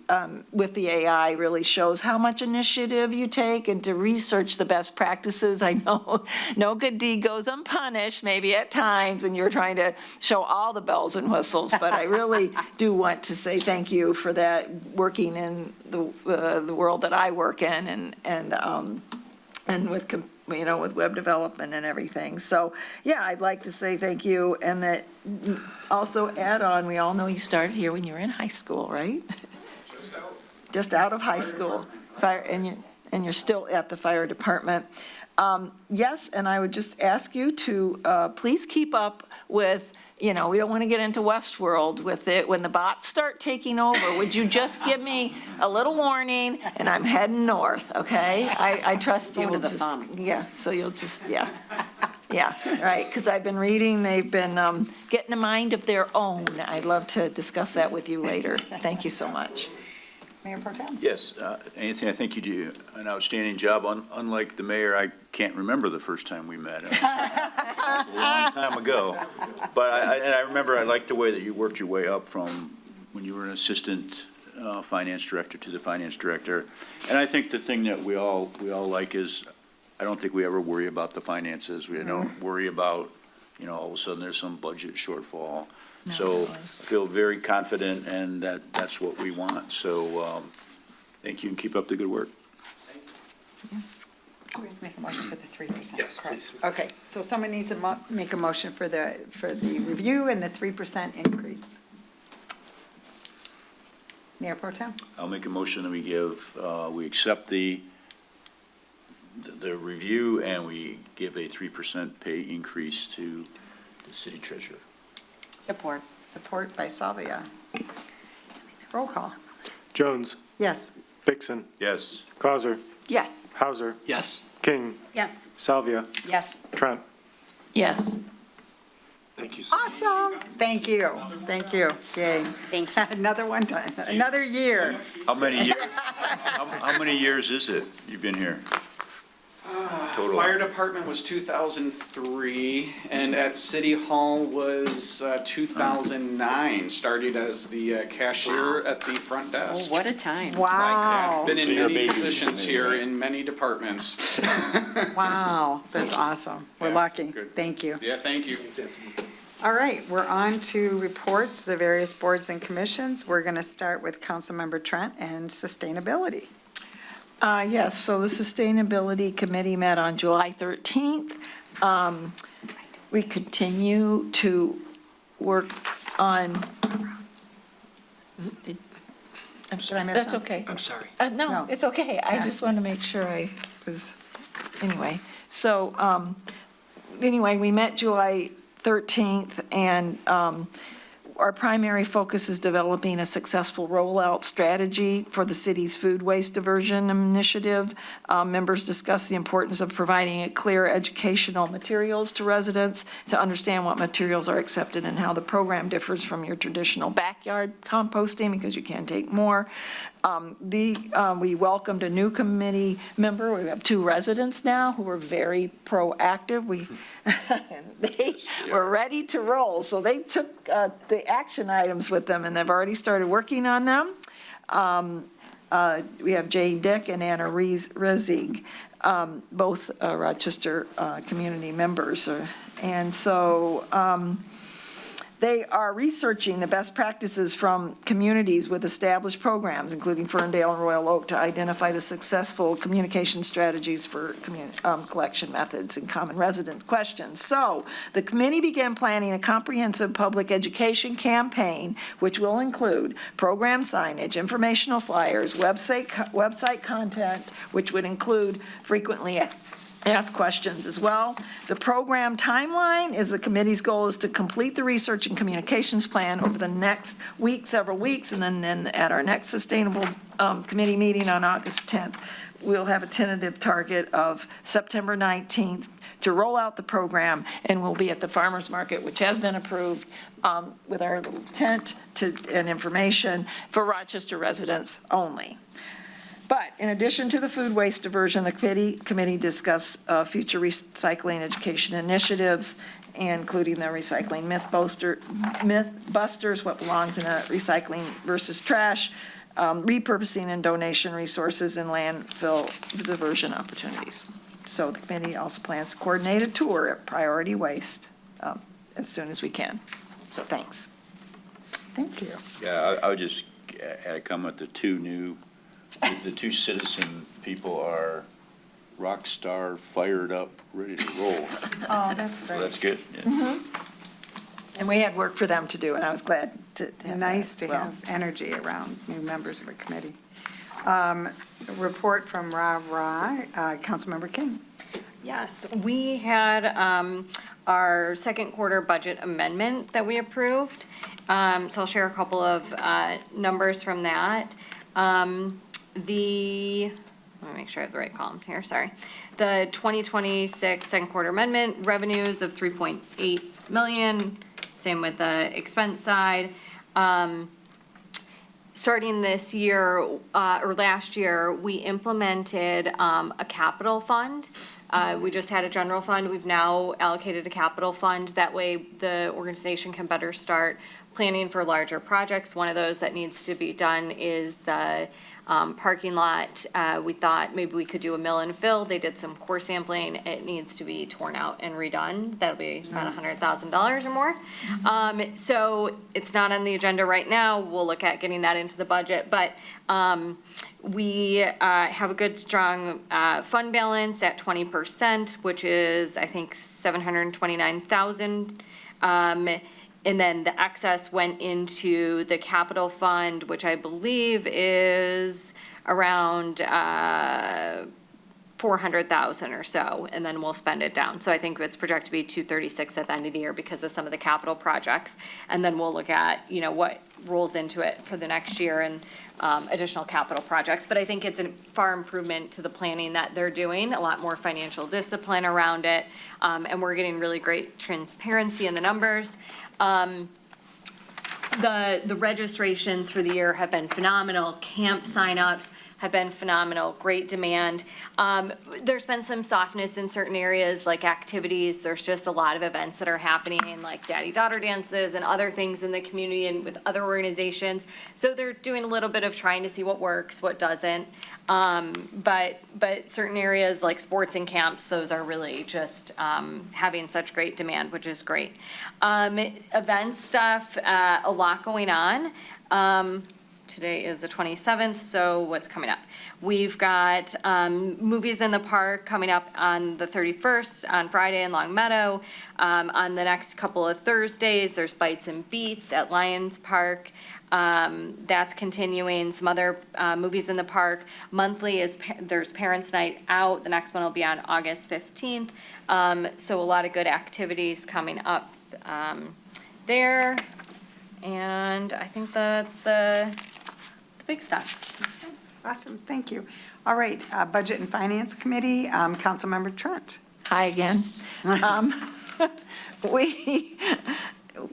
with the AI, really shows how much initiative you take and to research the best practices. I know no good deed goes unpunished, maybe at times when you're trying to show all the bells and whistles, but I really do want to say thank you for that, working in the world that I work in and with with web development and everything. So, yeah, I'd like to say thank you, and that also add on, we all know you started here when you were in high school, right? Just out of high school. And you're still at the fire department. Yes, and I would just ask you to please keep up with, we don't want to get into Westworld with it. When the bots start taking over, would you just give me a little warning, and I'm heading north, okay? I trust you. Go to will the just- thumb. Yeah, so you'll just, yeah. Yeah, right, because I've been reading, they've been getting a mind of their own. I'd love to discuss that with you later. Thank you so much. Mayor Pro Tem? Yes, Anthony, I think you do an outstanding job. Unlike the mayor, I can't remember the first time we met. It was a long time ago. But I remember, I liked the way that you worked your way up from when you were an assistant finance director to the finance director. And I think the thing that we all like is, I don't think we ever worry about the finances. We don't worry about, all of a sudden there's some budget shortfall. So I feel very confident, and that's what we want. So thank you, and keep up the good work. Make a motion for the 3%. Yes, correct? please. Okay, so someone needs to make a motion for the review and the 3% increase. Mayor Pro Tem? I'll make a motion that we accept the review, and we give a 3% pay increase to the city treasurer. Support. Support by Salvia. Roll call. Jones, Yes. Vixen, Yes. Clauser, Yes. Hauser, Yes. King, Yes. Salvia, Yes. Trent. Yes. Thank you so much. Awesome. Thank you. Thank you. Yay. Thank you. Another one time, another year. How many years, how many years is it you've been here? Total. Fire department was 2003, and at City Hall was 2009. Started as the cashier at the front Oh, desk. what a time. Wow. Been in So you're a many baby. positions here in many departments. Wow, that's awesome. We're Yeah, lucky. good. Thank you. Yeah, thank you. All right, we're on to reports, the various boards and commissions. We're going to start with Councilmember Trent and sustainability. Yes, so the Sustainability Committee met on July 13th. We continue to work on. Did I miss That's something? okay. I'm sorry. No, No. it's okay. I just want to make sure I was, anyway. So, anyway, we met July 13th, and our primary focus is developing a successful rollout strategy for the city's food waste diversion initiative. Members discussed the importance of providing clear educational materials to residents to understand what materials are accepted and how the program differs from your traditional backyard composting, because you can take more. We welcomed a new committee member. We have 2 residents now who are very proactive. They were ready to roll, so they took the action items with them, and they've already started working on them. We have Jane Dick and Anna Rezig, both Rochester community members. And so they are researching the best practices from communities with established programs, including Ferndale and Royal Oak, to identify the successful communication strategies for collection methods and common resident questions. So the committee began planning a comprehensive public education campaign, which will include program signage, informational flyers, website content, which would include frequently ask questions as well. The program timeline is the committee's goal is to complete the research and communications plan over the next week, several weeks, and then at our next sustainable committee meeting on August 10th, we'll have a tentative target of September 19th to roll out the program, and we'll be at the farmer's market, which has been approved, with our little tent and information for Rochester residents only. But in addition to the food waste diversion, the committee discussed future recycling education initiatives, including the recycling myth busters, what belongs in a recycling versus trash, repurposing and donation resources, and landfill diversion opportunities. So the committee also plans to coordinate a tour at Priority Waste as soon as we can. So thanks. Thank you. Yeah, I would just add a comment. The two citizen people are rock star, fired up, ready to roll. Oh, that's great. So that's good. Yeah. Mm-hmm. And we had work for them to do, and I was glad to have Nice that to as well. have energy around new members of a committee. A report from Councilmember King. Yes, we had our second quarter budget amendment that we approved. So I'll share a couple of numbers from that. Let me make sure I have the right columns here, sorry. The 2026 second quarter amendment, revenues of 3.8 million, same with the expense side. Starting this year, or last year, we implemented a capital fund. We just had a general fund. We've now allocated a capital fund. That way, the organization can better start planning for larger projects. One of those that needs to be done is the parking lot. We thought maybe we could do a mill and fill. They did some core sampling. It needs to be torn out and redone. That'll be about $100,000 or more. So it's not on the agenda right now. We'll look at getting that into the budget, but we have a good, strong fund balance at 20%, which is, I think, $729,000. And then the excess went into the capital fund, which I believe is around 400,000 or so, and then we'll spend it down. So I think it's projected to be 236 at the end of the year because of some of the capital projects. And then we'll look at, what rolls into it for the next year and additional capital projects. But I think it's a far improvement to the planning that they're doing, a lot more financial discipline around it, and we're getting really great transparency in the numbers. The registrations for the year have been phenomenal. Camp signups have been phenomenal, great demand. There's been some softness in certain areas like activities. There's just a lot of events that are happening like daddy-daughter dances and other things in the community and with other organizations. So they're doing a little bit of trying to see what works, what doesn't. But certain areas like sports and camps, those are really just having such great demand, which is great. Event stuff, a lot going on. Today is the 27th, so what's coming up? We've got Movies in the Park coming up on the 31st on Friday in Long Meadow. On the next couple of Thursdays, there's Bites and Beats at Lions Park. That's continuing. Some other movies in the park. Monthly there's Parents' Night Out. The next one will be on August 15th. So a lot of good activities coming up there. And I think that's the big stuff. Awesome, thank you. All right, Budget and Finance Committee, Councilmember Trent. Hi again.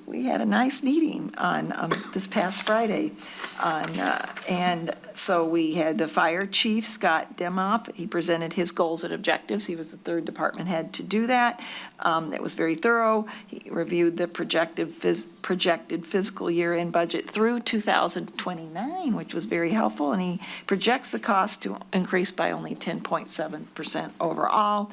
We had a nice meeting on this past Friday, and so we had the fire chief, Scott Demoff. He presented his goals and objectives. He was the third department head to do that. It was very thorough. He reviewed the projected fiscal year-end budget through 2029, which was very helpful, and he projects the cost to increase by only 10.7% overall.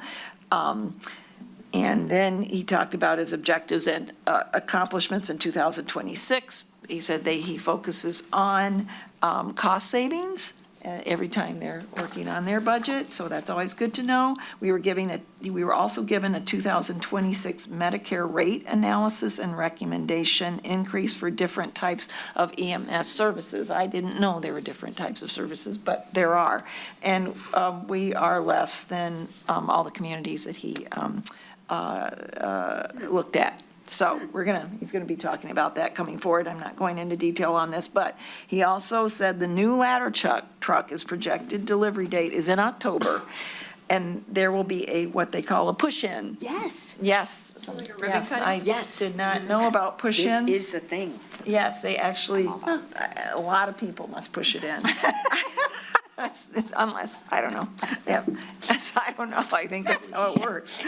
And then he talked about his objectives and accomplishments in 2026. He said he focuses on cost savings every time they're working on their budget, so that's always good to know. We were also given a 2026 Medicare rate analysis and recommendation increase for different types of EMS services. I didn't know there were different types of services, but there are. And we are less than all the communities that he looked at. So he's gonna be talking about that coming forward. I'm not going into detail on this, but he also said the new ladder truck is projected delivery date is in October. And there will be what they call a push-in. Yes. Yes. Yes, I did not know about push-ins. This is the thing. Yes, they actually, a lot of people must push it in. Unless, I don't know. Yep. I don't know. I think that's how it works.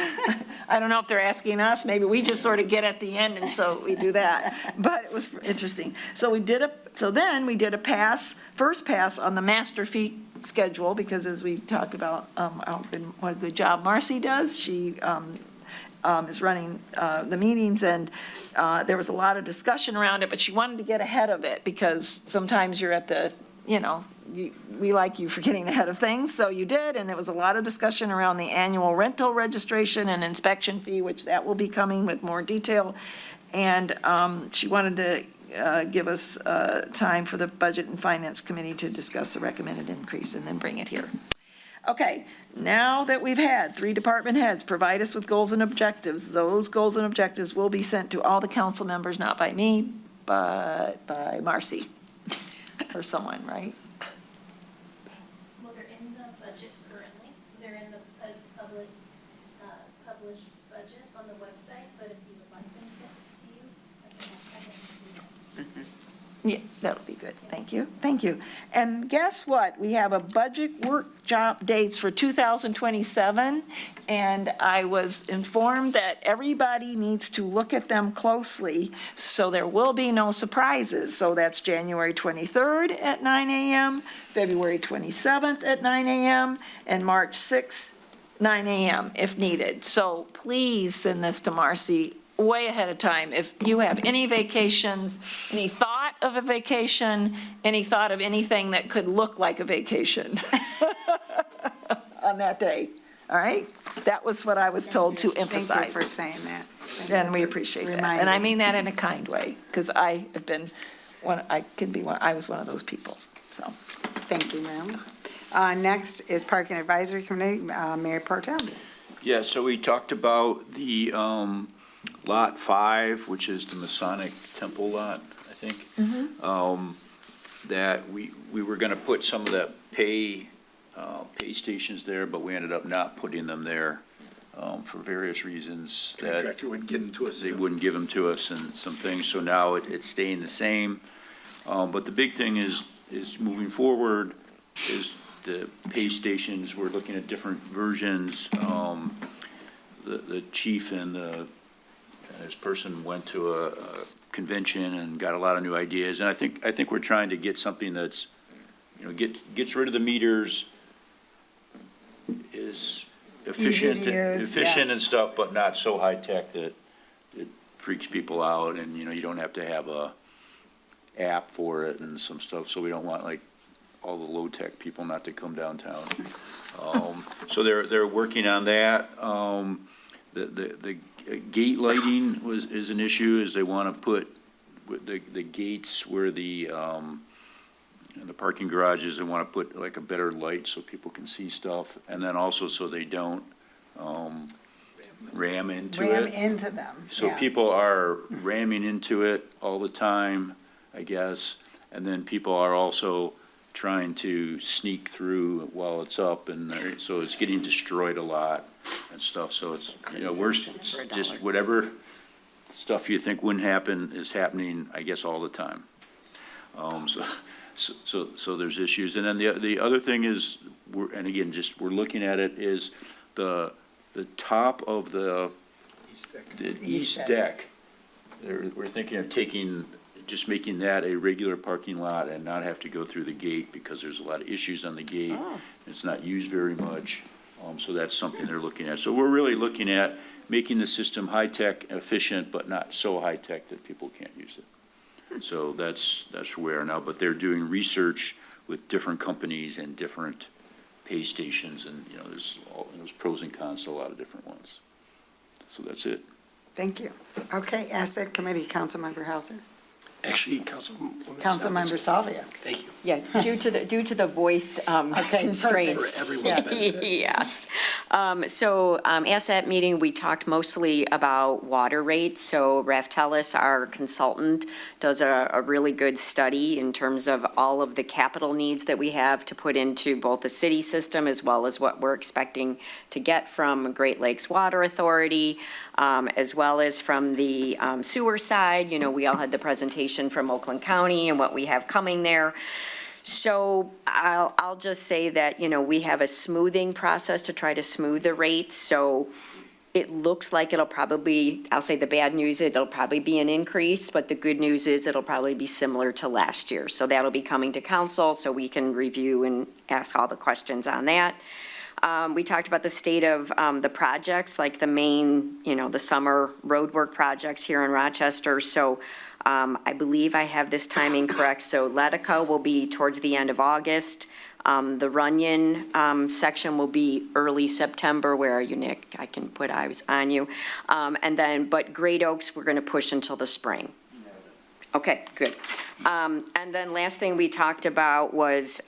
I don't know if they're asking us. Maybe we just sort of get at the end and so we do that. But it was interesting. So then we did a first pass on the master fee schedule because as we talked about, what a good job Marcy does. She is running the meetings and there was a lot of discussion around it, but she wanted to get ahead of it because sometimes you're at the, we like you for getting ahead of things, so you did, and there was a lot of discussion around the annual rental registration and inspection fee, which that will be coming with more detail. And she wanted to give us time for the Budget and Finance Committee to discuss the recommended increase and then bring it here. Okay, now that we've had 3 department heads provide us with goals and objectives, those goals and objectives will be sent to all the council members, not by me, but by Marcy or someone, right? Well, they're in the budget currently, so they're in the public, published budget on the website, but if you would like them sent to you, I can do that. Yeah, that would be good. Thank you. Thank you. And guess what? We have a budget workshop dates for 2027, and I was informed that everybody needs to look at them closely, so there will be no surprises. So that's January 23rd at 9 a.m., February 27th at 9 a.m., and March 6th, 9 a.m. if needed. So please send this to Marcy way ahead of time. If you have any vacations, any thought of a vacation, any thought of anything that could look like a vacation on that day, all right? That was what I was told to emphasize. Thank you for saying that. And we appreciate that. And I mean that in a kind way, because I have been, I was one of those people, so. Thank you, ma'am. Next is Parking Advisory Committee, Mayor Pro Tem. Yeah, so we talked about the Lot 5, which is the Masonic Temple lot, I think. That we were gonna put some of the pay stations there, but we ended up not putting them there for various reasons. Contractor wouldn't give them to us. They wouldn't give them to us and some things, so now it's staying the same. But the big thing is moving forward is the pay stations, we're looking at different versions. The chief and this person went to a convention and got a lot of new ideas, and I think we're trying to get something that's, gets rid of the meters, is efficient and stuff, but not so high-tech that it freaks people out, and, you don't have to have a app for it and some stuff, so we don't want, like, all the low-tech people not to come downtown. So they're working on that. The gate lighting is an issue, is they want to put the gates where the parking garages, they want to put like a better light so people can see stuff, and then also so they don't ram into it. Ram into them, So yeah. people are ramming into it all the time, I guess, and then people are also trying to sneak through while it's up, and so it's getting destroyed a lot and stuff, so it's, we're just, whatever stuff you think wouldn't happen is happening, I guess, all the time. So there's issues, and then the other thing is, we're looking at it, is the top of the east deck. We're thinking of just making that a regular parking lot and not have to go through the gate, because there's a lot of issues on the gate. It's not used very much, so that's something they're looking at. So we're really looking at making the system high-tech, efficient, but not so high-tech that people can't use it. So that's where we are now, but they're doing research with different companies and different pay stations, and, you know, there's pros and cons to a lot of different ones. So that's it. Thank you. Okay, Asset Committee, Councilmember Hauser. Actually, Councilwoman. Councilmember Salvia. Thank you. Yeah, due to the voice constraints. For everyone's benefit. Yes. So, asset meeting, we talked mostly about water rates. So Raftelis, our consultant, does a really good study in terms of all of the capital needs that we have to put into both the city system as well as what we're expecting to get from Great Lakes Water Authority, as well as from the sewer side. You know, we all had the presentation from Oakland County and what we have coming there. So I'll just say that, you know, we have a smoothing process to try to smooth the rates. So it looks like it'll probably, I'll say the bad news is it'll probably be an increase, but the good news is it'll probably be similar to last year. So that'll be coming to council so we can review and ask all the questions on that. We talked about the state of the projects, like the main, you know, the summer roadwork projects here in Rochester. So I believe I have this timing correct. So Letica will be towards the end of August. The Runyon section will be early September. Where are you, Nick? I can put eyes on you. And then, but Great Oaks, we're going to push until the spring. Okay, good. And then last thing we talked about was,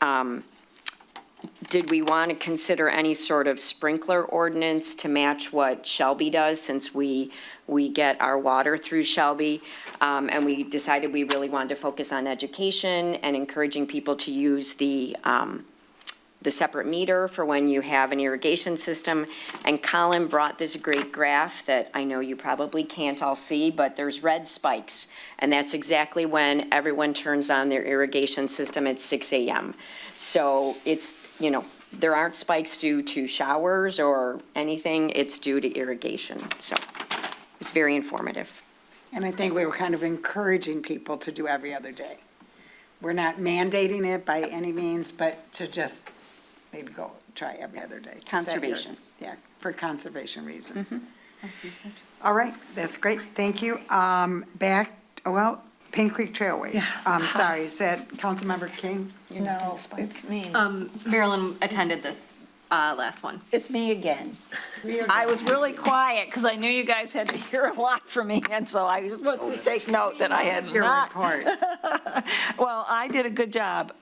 did we want to consider any sort of sprinkler ordinance to match what Shelby does, since we get our water through Shelby? And we decided we really wanted to focus on education and encouraging people to use the separate meter for when you have an irrigation system. And Colin brought this great graph that I know you probably can't all see, but there's red spikes. And that's exactly when everyone turns on their irrigation system at 6 a.m. So it's, you know, there aren't spikes due to showers or anything. It's due to irrigation. So it's very informative. And I think we were kind of encouraging people to do every other day. We're not mandating it by any means, but to just maybe go try every other day. to set your- Conservation. Yeah, for conservation reasons. Mm-hmm. All right, that's great, thank you. Pink Creek Trailways. Sorry, is that Councilmember King? No, it's me. Marilyn attended this last one. It's me again. I was really quiet because I knew you guys had to hear a lot from me, and so I just wanted to take note that I had Your not. reports. Well, I did a good job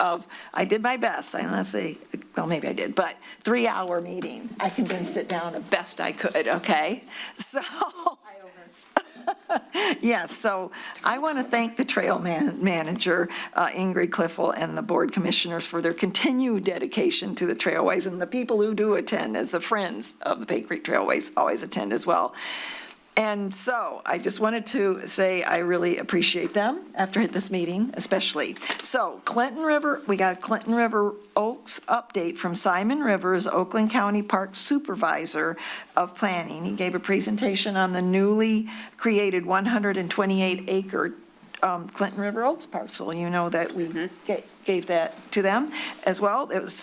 I did my best, I'm gonna say, well, maybe I did, but 3-hour meeting. I condensed it down the best I could, okay? So. Yes, so I want to thank the trail manager, Ingrid Cliffel, and the board commissioners for their continued dedication to the trailways, and the people who do attend, as the friends of the Pink Creek Trailways always attend as well. And so I just wanted to say I really appreciate them after this meeting, especially. So Clinton River, we got a Clinton River Oaks update from Simon Rivers, Oakland County Park Supervisor of Planning. He gave a presentation on the newly created 128-acre Clinton River Oaks parcel. You know that we gave that to them as well. It was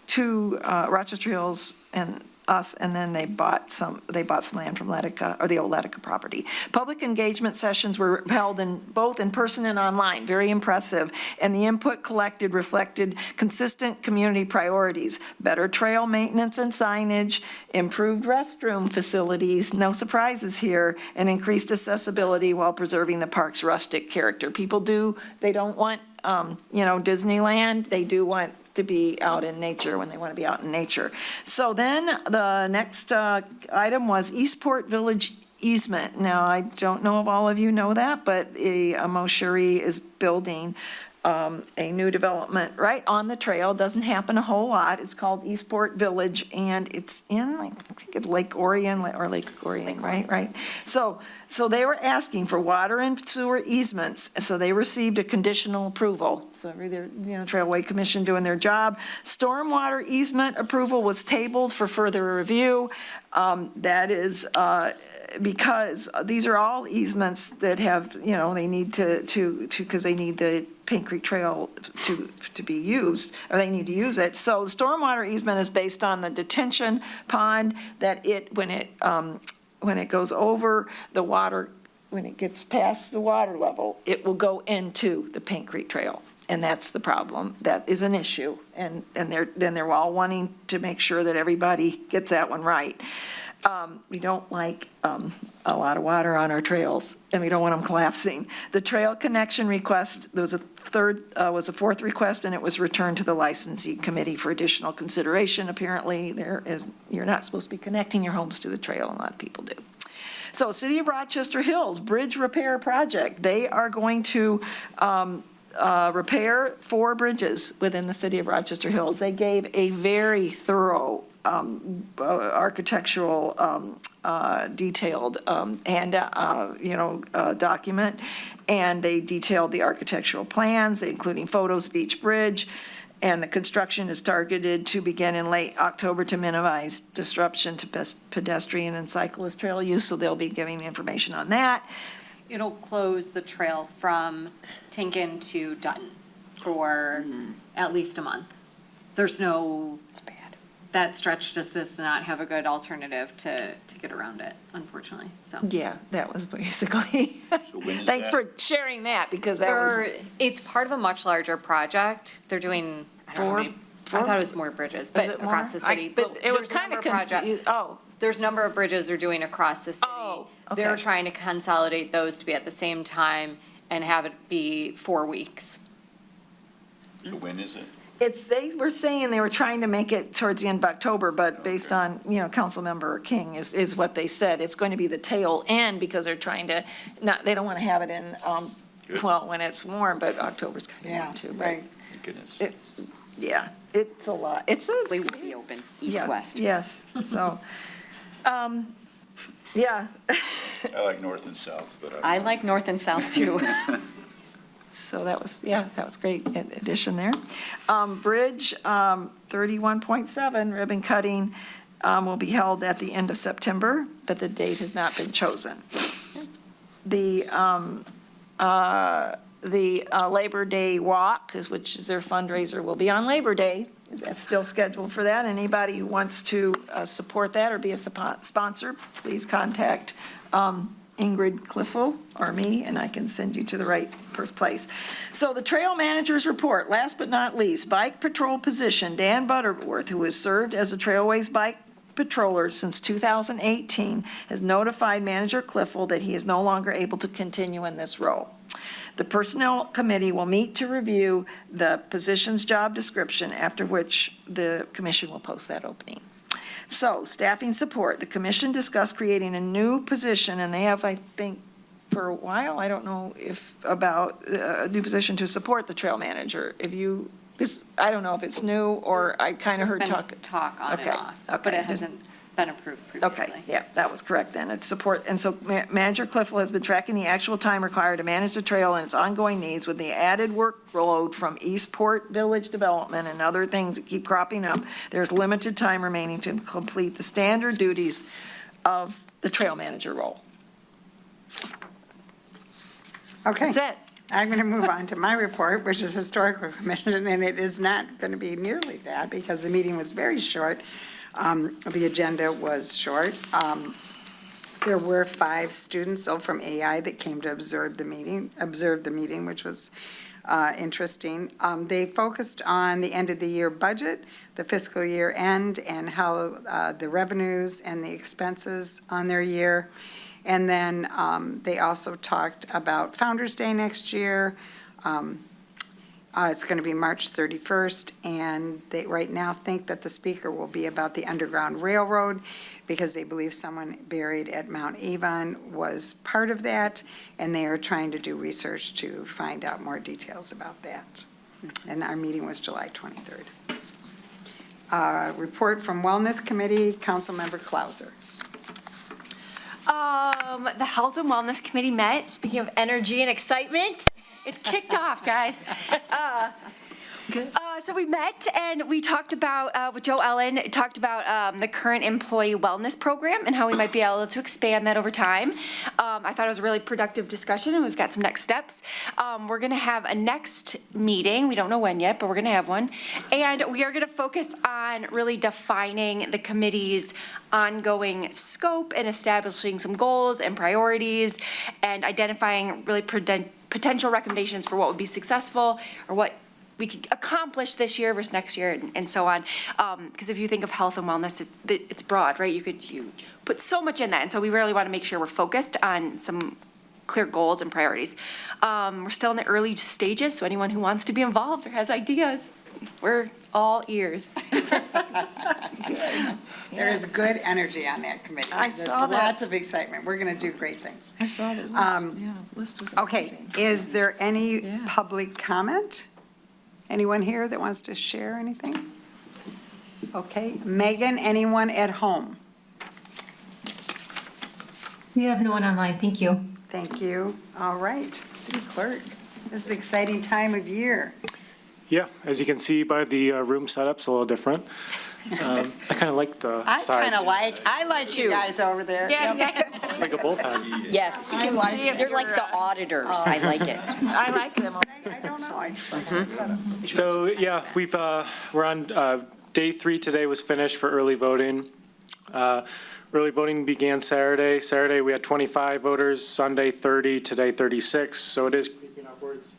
two Rochester Hills and us, and then they bought some land from Letica, or the old Letica property. Public engagement sessions were held both in person and online, very impressive, and the input collected reflected consistent community priorities: better trail maintenance and signage, improved restroom facilities, no surprises here, and increased accessibility while preserving the park's rustic character. They don't want, Disneyland, they do want to be out in nature when they want to be out in nature. So then the next item was Eastport Village easement. Now, I don't know if all of you know that, but Mosheri is building a new development right on the trail. Doesn't happen a whole lot. It's called Eastport Village, and it's in, I think it's Lake Orion, right? So they were asking for water and sewer easements, so they received a conditional approval. So they're, Trailway Commission doing their job. Stormwater easement approval was tabled for further review. That is because these are all easements that have, they need because they need the Pink Creek Trail to be used, or they need to use it. So the stormwater easement is based on the detention pond that when it goes over, the water when it gets past the water level, it will go into the Paint Creek Trail. And that's the problem. That is an issue. And they're all wanting to make sure that everybody gets that one right. We don't like a lot of water on our trails, and we don't want them collapsing. The trail connection request, there was a fourth request, and it was returned to the licensing committee for additional consideration. Apparently, you're not supposed to be connecting your homes to the trail, and a lot of people do. So City of Rochester Hills Bridge Repair Project, they are going to repair 4 bridges within the City of Rochester Hills. They gave a very thorough architectural detailed document, and they detailed the architectural plans, including photos of each bridge, and the construction is targeted to begin in late October to minimize disruption to pedestrian and cyclist trail use, so they'll be giving information on that. It'll close the trail from Tinkin to Dutton for at least a month. There's no. It's bad. That stretch just does not have a good alternative to get around it, unfortunately, so. Yeah, that was basically, So when is thanks that? for sharing that, because that was. It's part of a much larger project. They're doing, I don't know how many, I thought it was more bridges, but it across more? the city. But It was there's a kind number of of project- confused, oh. There's a number of bridges they're doing across the city. Oh, They're okay. trying to consolidate those to be at the same time and have it be 4 weeks. So when is it? They were saying they were trying to make it towards the end of October, but based on, Councilmember King is what they said. It's going to be the tail end because they're trying to, they don't want to have it in, when it's warm, but October's kind of warm too. But Thank goodness. yeah, it's a lot. We will be open east-west. Yes, so, yeah. I like north and south, but I like north and south too. So that was great addition there. Bridge 31.7 ribbon cutting will be held at the end of September, but the date has not been chosen. The Labor Day Walk, which is their fundraiser, will be on Labor Day. That's still scheduled for that. Anybody who wants to support that or be a sponsor, please contact Ingrid Cliffel or me, and I can send you to the right place. So the trail manager's report, last but not least, bike patrol position, Dan Butterworth, who has served as a Trailways bike patroller since 2018, has notified Manager Cliffel that he is no longer able to continue in this role. The Personnel Committee will meet to review the position's job description, after which the commission will post that opening. So, staffing support, the commission discussed creating a new position, and they have, I think, for a while, I don't know if, about a new position to support the trail manager. I don't know if it's new, or I kind of heard Talk on and Okay, off, but okay, it hasn't been approved previously. Okay, yeah, that was correct then. It's support, and so Manager Cliffel has been tracking the actual time required to manage the trail and its ongoing needs. With the added workload from Eastport Village Development and other things that keep cropping up, there's limited time remaining to complete the standard duties of the trail manager role. Okay. That's it. I'm going to move on to my report, which is Historical Commission, and it is not going to be nearly that because the meeting was very short. The agenda was short. There were 5 students from AI that came to observe the meeting, which was interesting. They focused on the end of the year budget, the fiscal year end, and how the revenues and the expenses on their year. And then they also talked about Founder's Day next year. It's going to be March 31st, and they right now think that the speaker will be about the Underground Railroad because they believe someone buried at Mount Avon was part of that, and they are trying to do research to find out more details about that. And our meeting was July 23rd. Report from Wellness Committee, Councilmember Clauser. The Health and Wellness Committee met, speaking of energy and excitement. It's kicked off, guys. So we met and we talked about, with Joe Ellen, talked about the current employee wellness program and how we might be able to expand that over time. I thought it was a really productive discussion and we've got some next steps. We're going to have a next meeting. We don't know when yet, but we're going to have one. And we are going to focus on really defining the committee's ongoing scope and establishing some goals and priorities and identifying really potential recommendations for what would be successful or what we could accomplish this year versus next year and so on. Because if you think of health and wellness, it's broad, right? You put so much in that. And so we really want to make sure we're focused on some clear goals and priorities. We're still in the early stages, so anyone who wants to be involved or has ideas, we're all ears. There is good energy on that committee. I saw that. There's lots of excitement. We're going to do great things. I saw the list was Okay, amazing. is there any public comment? Anyone here that wants to share anything? Okay, Megan, anyone at home? We have no one online, thank you. Thank you. All right, city clerk, this is an exciting time of year. Yeah, as you can see by the room setup, it's a little different. I kind of like the side. I like you guys over there. Yeah, Yep. Like a bullpen. Yes, I like it. they're like the auditors. I like it. I like them. I don't know, I just like the setup. So, yeah, we're on, day 3 today was finished for early voting. Early voting began Saturday. Saturday, we had 25 voters, Sunday 30, today 36, so it is creeping upwards.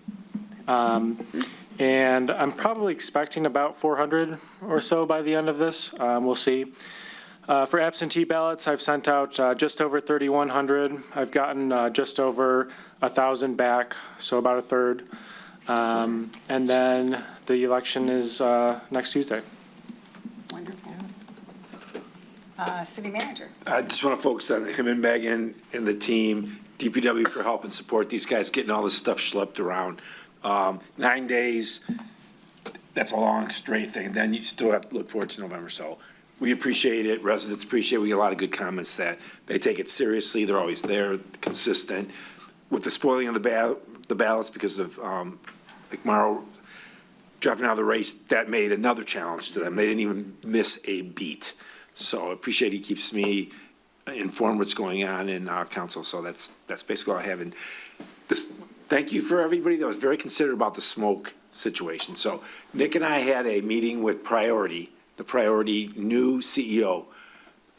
And I'm probably expecting about 400 or so by the end of this. We'll see. For absentee ballots, I've sent out just over 3,100. I've gotten just over 1,000 back, so about a third. And then the election is next Tuesday. Wonderful. City manager. I just want to focus on him and Megan and the team, DPW for help and support these guys getting all this stuff schlepped around. 9 days, that's a long straight thing, and then you still have to look forward to November. So we appreciate it, residents appreciate it. We get a lot of good comments that they take it seriously, they're always there, consistent. With the spoiling of the ballots because of like Morrow dropping out of the race, that made another challenge to them. They didn't even miss a beat. So I appreciate he keeps me informed what's going on in council. So that's basically all I have. And this, thank you for everybody that was very considerate about the smoke situation. So Nick and I had a meeting with Priority, the Priority new CEO.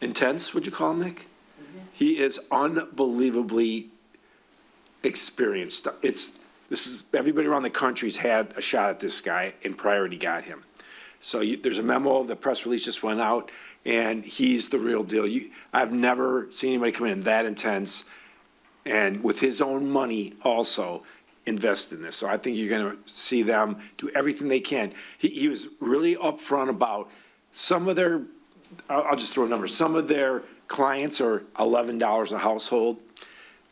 Intense, would you call him, Nick? He is unbelievably experienced. Everybody around the country's had a shot at this guy, and Priority got him. So there's a memo, the press release just went out, and he's the real deal. I've never seen anybody come in that intense, and with his own money also invest in this. So I think you're gonna see them do everything they can. He was really upfront about some of their, I'll just throw a number, some of their clients are $11 a household.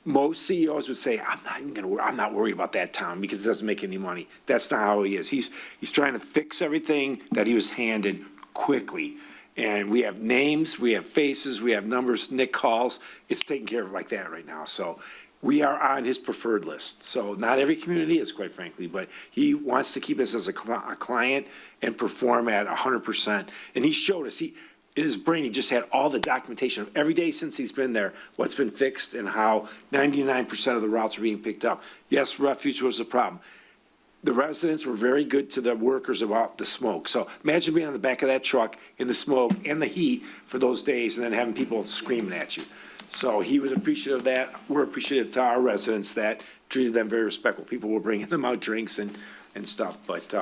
Most CEOs would say, I'm not worried about that, Tom, because it doesn't make any money. That's not how he is. He's trying to fix everything that he was handed quickly. And we have names, we have faces, we have numbers, Nick calls. It's taken care of like that right now. So we are on his preferred list. So not every community is, quite frankly, but he wants to keep us as a client and perform at 100%. And he showed us, in his brain, he just had all the documentation of every day since he's been there, what's been fixed and how 99% of the routes are being picked up. Yes, refuge was a problem. The residents were very good to the workers about the smoke. So imagine being on the back of that truck in the smoke and the heat for those days and then having people screaming at you. So he was appreciative of that. We're appreciative to our residents that treated them very respectful. People were bringing them out drinks and stuff. But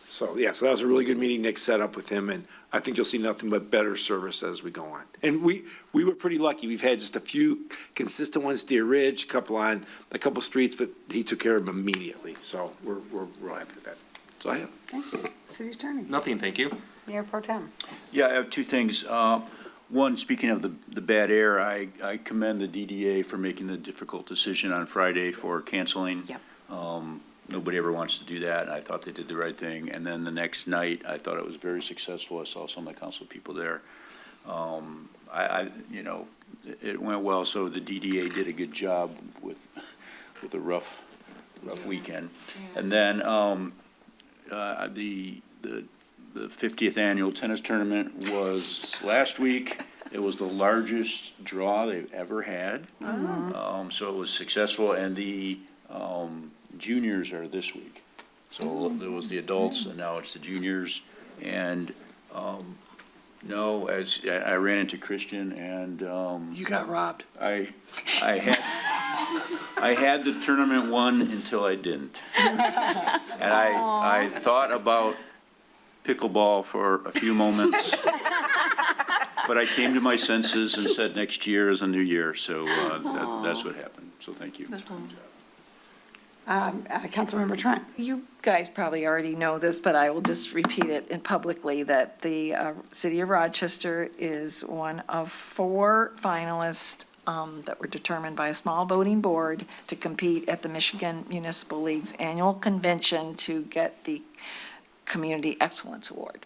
so that was a really good meeting Nick set up with him, and I think you'll see nothing but better service as we go on. And we were pretty lucky. We've had just a few consistent ones, Deer Ridge, a couple streets, but he took care of them immediately. So we're real happy with that. That's all I have. Thank you. City Attorney. Nothing, thank you. Mayor Pro Tem. Yeah, I have two things. One, speaking of the bad air, I commend the DDA for making the difficult decision on Friday for canceling. Yep. Nobody ever wants to do that, and I thought they did the right thing. And then the next night, I thought it was very successful. I saw some of the council people there. It went well, so the DDA did a good job with a rough weekend. And then the the 50th annual tennis tournament was last week. It was the largest draw they've ever had. So it was successful, and the juniors are this week. So there was the adults, and now it's the juniors. And no, as I ran into Christian, and You got robbed. I had the tournament won until I didn't. And I thought about pickleball for a few moments, but I came to my senses and said next year is a new year, so that's what happened. So thank you. Councilmember Trent? You guys probably already know this, but I will just repeat it publicly, that the city of Rochester is one of 4 finalists that were determined by a small voting board to compete at the Michigan Municipal League's annual convention to get the Community Excellence Award.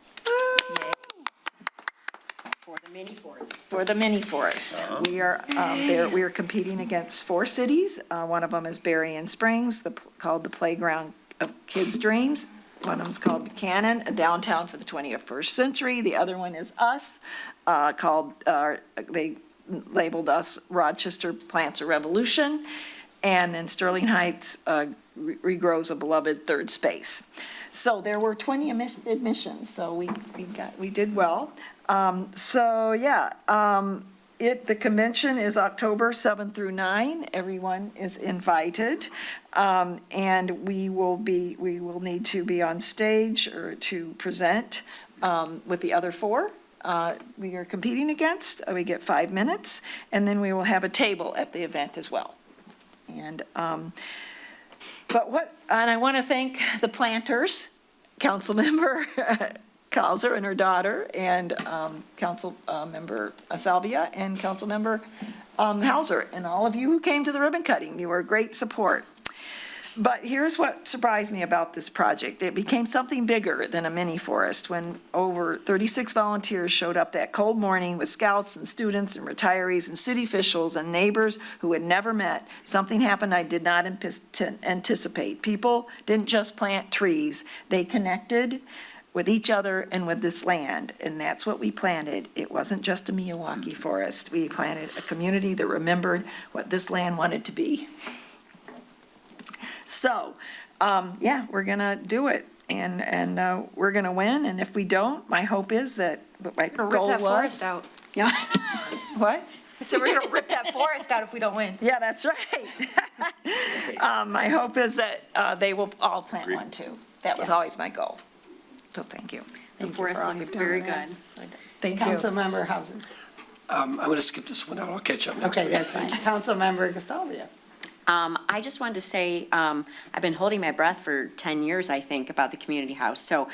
For the mini forest. For the mini forest. We are there. We are competing against 4 cities. One of them is Berrien Springs, called the Playground of Kids' Dreams. One of them is called Buchanan, a downtown for the 21st century. The other one is us, called they labeled us Rochester Plants a Revolution, and then Sterling Heights regrows a beloved third space. So there were 20 admissions. So we did well. The convention is October 7 through 9. Everyone is invited. And we will need to be on stage or to present with the other 4 we are competing against. We get 5 minutes, and then we will have a table at the event as well. And I want to thank the planters, Councilmember Causer and her daughter, and Councilmember Salvia and Councilmember Hauser, and all of you who came to the ribbon cutting. You were a great support. But here's what surprised me about this project. It became something bigger than a mini forest when over 36 volunteers showed up that cold morning with scouts and students and retirees and city officials and neighbors who had never met. Something happened I did not anticipate. People didn't just plant trees. They connected with each other and with this land, and that's what we planted. It wasn't just a Miyawaki forest. We planted a community that remembered what this land wanted to be. So, we're gonna do it, and we're gonna win, and if we don't, my hope is that what my goal was. Rip that forest out. Yeah. What? I said we're gonna rip that forest out if we don't win. Yeah, that's right. My hope is that they will all plant one too. That was always my goal. So thank you. The forest looks very good. Thank you. Councilmember Hauser? I'm going to skip this one out. I'll catch up next week. Okay, that's fine. Councilmember Salvia? I just wanted to say, I've been holding my breath for 10 years, I think, about the community house. So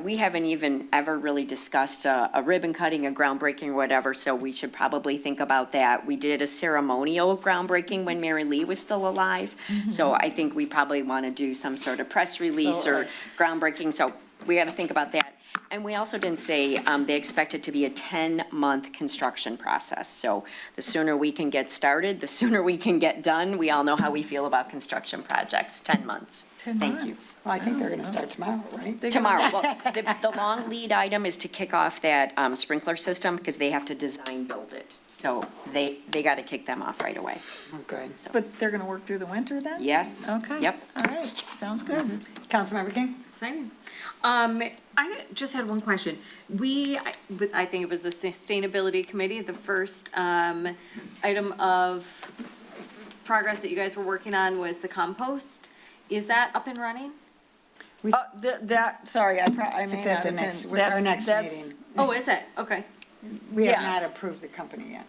we haven't even ever really discussed a ribbon cutting, a groundbreaking, or whatever, so we should probably think about that. We did a ceremonial groundbreaking when Mary Lee was still alive, so I think we probably want to do some sort of press release or groundbreaking, so we got to think about that. And we also didn't say, they expect it to be a 10-month construction process. So the sooner we can get started, the sooner we can get done. We all know how we feel about construction projects, 10 months. 10 Thank you. months. Well, I think they're going to start tomorrow, right? Tomorrow. Well, the long lead item is to kick off that sprinkler system because they have to design build it. So they got to kick them off right away. Okay. But they're going to work through the winter then? Yes. Okay. Yep. All right, sounds good. Councilmember King? Exciting. I just had one question. I think it was the Sustainability Committee, the first item of progress that you guys were working on was the compost. Is that up and running? Sorry, I may It's not at the have next, been- our next that's- meeting. Oh, is it? Okay, We have yeah. not approved the company yet,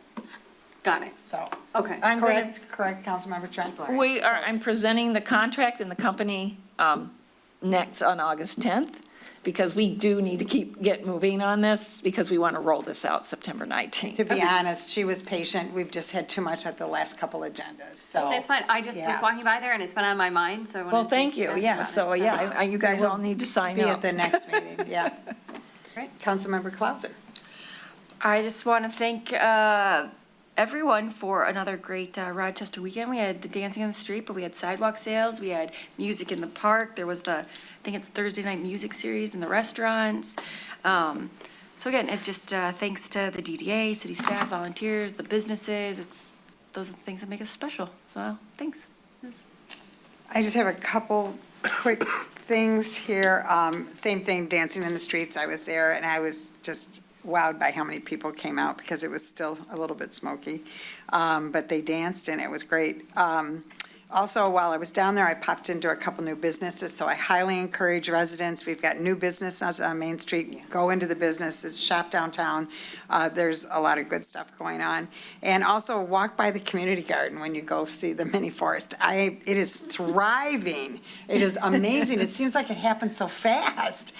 got it. so. Okay. I'm gonna- Correct, Councilmember Trent? I'm presenting the contract and the company next on August 10th, because we do need to get moving on this, because we want to roll this out September 19th. To be honest, she was patient. We've just had too much at the last couple agendas, so. That's fine. I just was Yeah. walking by there and it's been on my mind, so I wanted to. Well, thank you, ask yeah, about so, it, yeah, you guys all need to sign Be at up. the next meeting, yeah. Great. Councilmember Clauser? I just want to thank everyone for another great Rochester weekend. We had the dancing on the street, but we had sidewalk sales, we had music in the park, there was I think it's Thursday night music series in the restaurants. So again, it's just thanks to the DDA, city staff, volunteers, the businesses, those are the things that make us special, so thanks. I just have a couple quick things here. Same thing, dancing in the streets, I was there, and I was just wowed by how many people came out because it was still a little bit smoky. But they danced, and it was great. Also, while I was down there, I popped into a couple new businesses, so I highly encourage residents. We've got new businesses on Main Street. Go into the businesses, shop downtown. There's a lot of good stuff going on. And also walk by the community garden when you go see the mini forest. It is thriving. It is amazing. It seems like it happens so fast.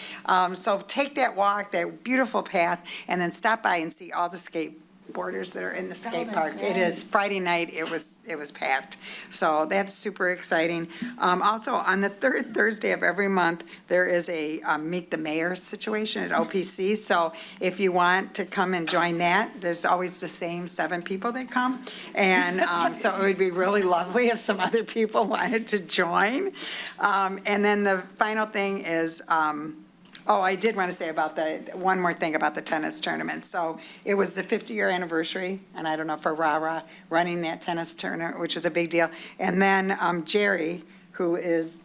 So take that walk, that beautiful path, and then stop by and see all the skateboarders that are in the skate park. It is Friday night, it was packed. So that's super exciting. Also, on the third Thursday of every month, there is a Meet the Mayor situation at OPC. So if you want to come and join that, there's always the same 7 people that come. And so it would be really lovely if some other people wanted to join. And then the final thing is, oh, I did want to say one more thing about the tennis tournament. So it was the 50-year anniversary, and I don't know, for Rara running that tennis tournament, which was a big deal. And then Jerry has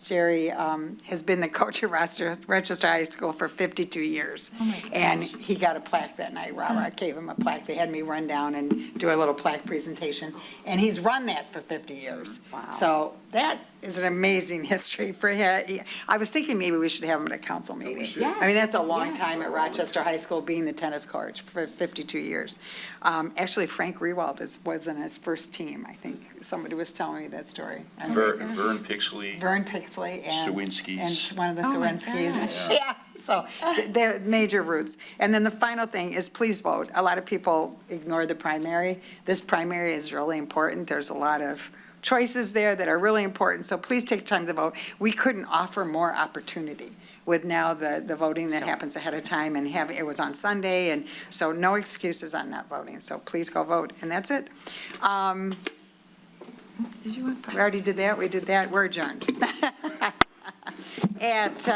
been the coach of Rochester High School for 52 years. Oh my gosh. And he got a plaque that night. Rara gave him a plaque. They had me run down and do a little plaque presentation. And he's run that for 50 years. Wow. So that is an amazing history for him. I was thinking maybe we should have him at a council meeting. Yes. I mean, that's a long Yes. time at Rochester High School, being the tennis coach for 52 years. Actually, Frank Rewald was in his first team, I think. Somebody was telling me that story. Vern Pixley. Vern Pixley and. Sawinskis. And one of the Oh my Sawinskis. gosh. Yeah, so they're major roots. And then the final thing is please vote. A lot of people ignore the primary. This primary is really important. There's a lot of choices there that are really important, so please take time to vote. We couldn't offer more opportunity with now the voting that happens ahead of time, and it was on Sunday, and so no excuses on not voting, so please go vote, and that's it. We already did that, we did that, we're adjourned. At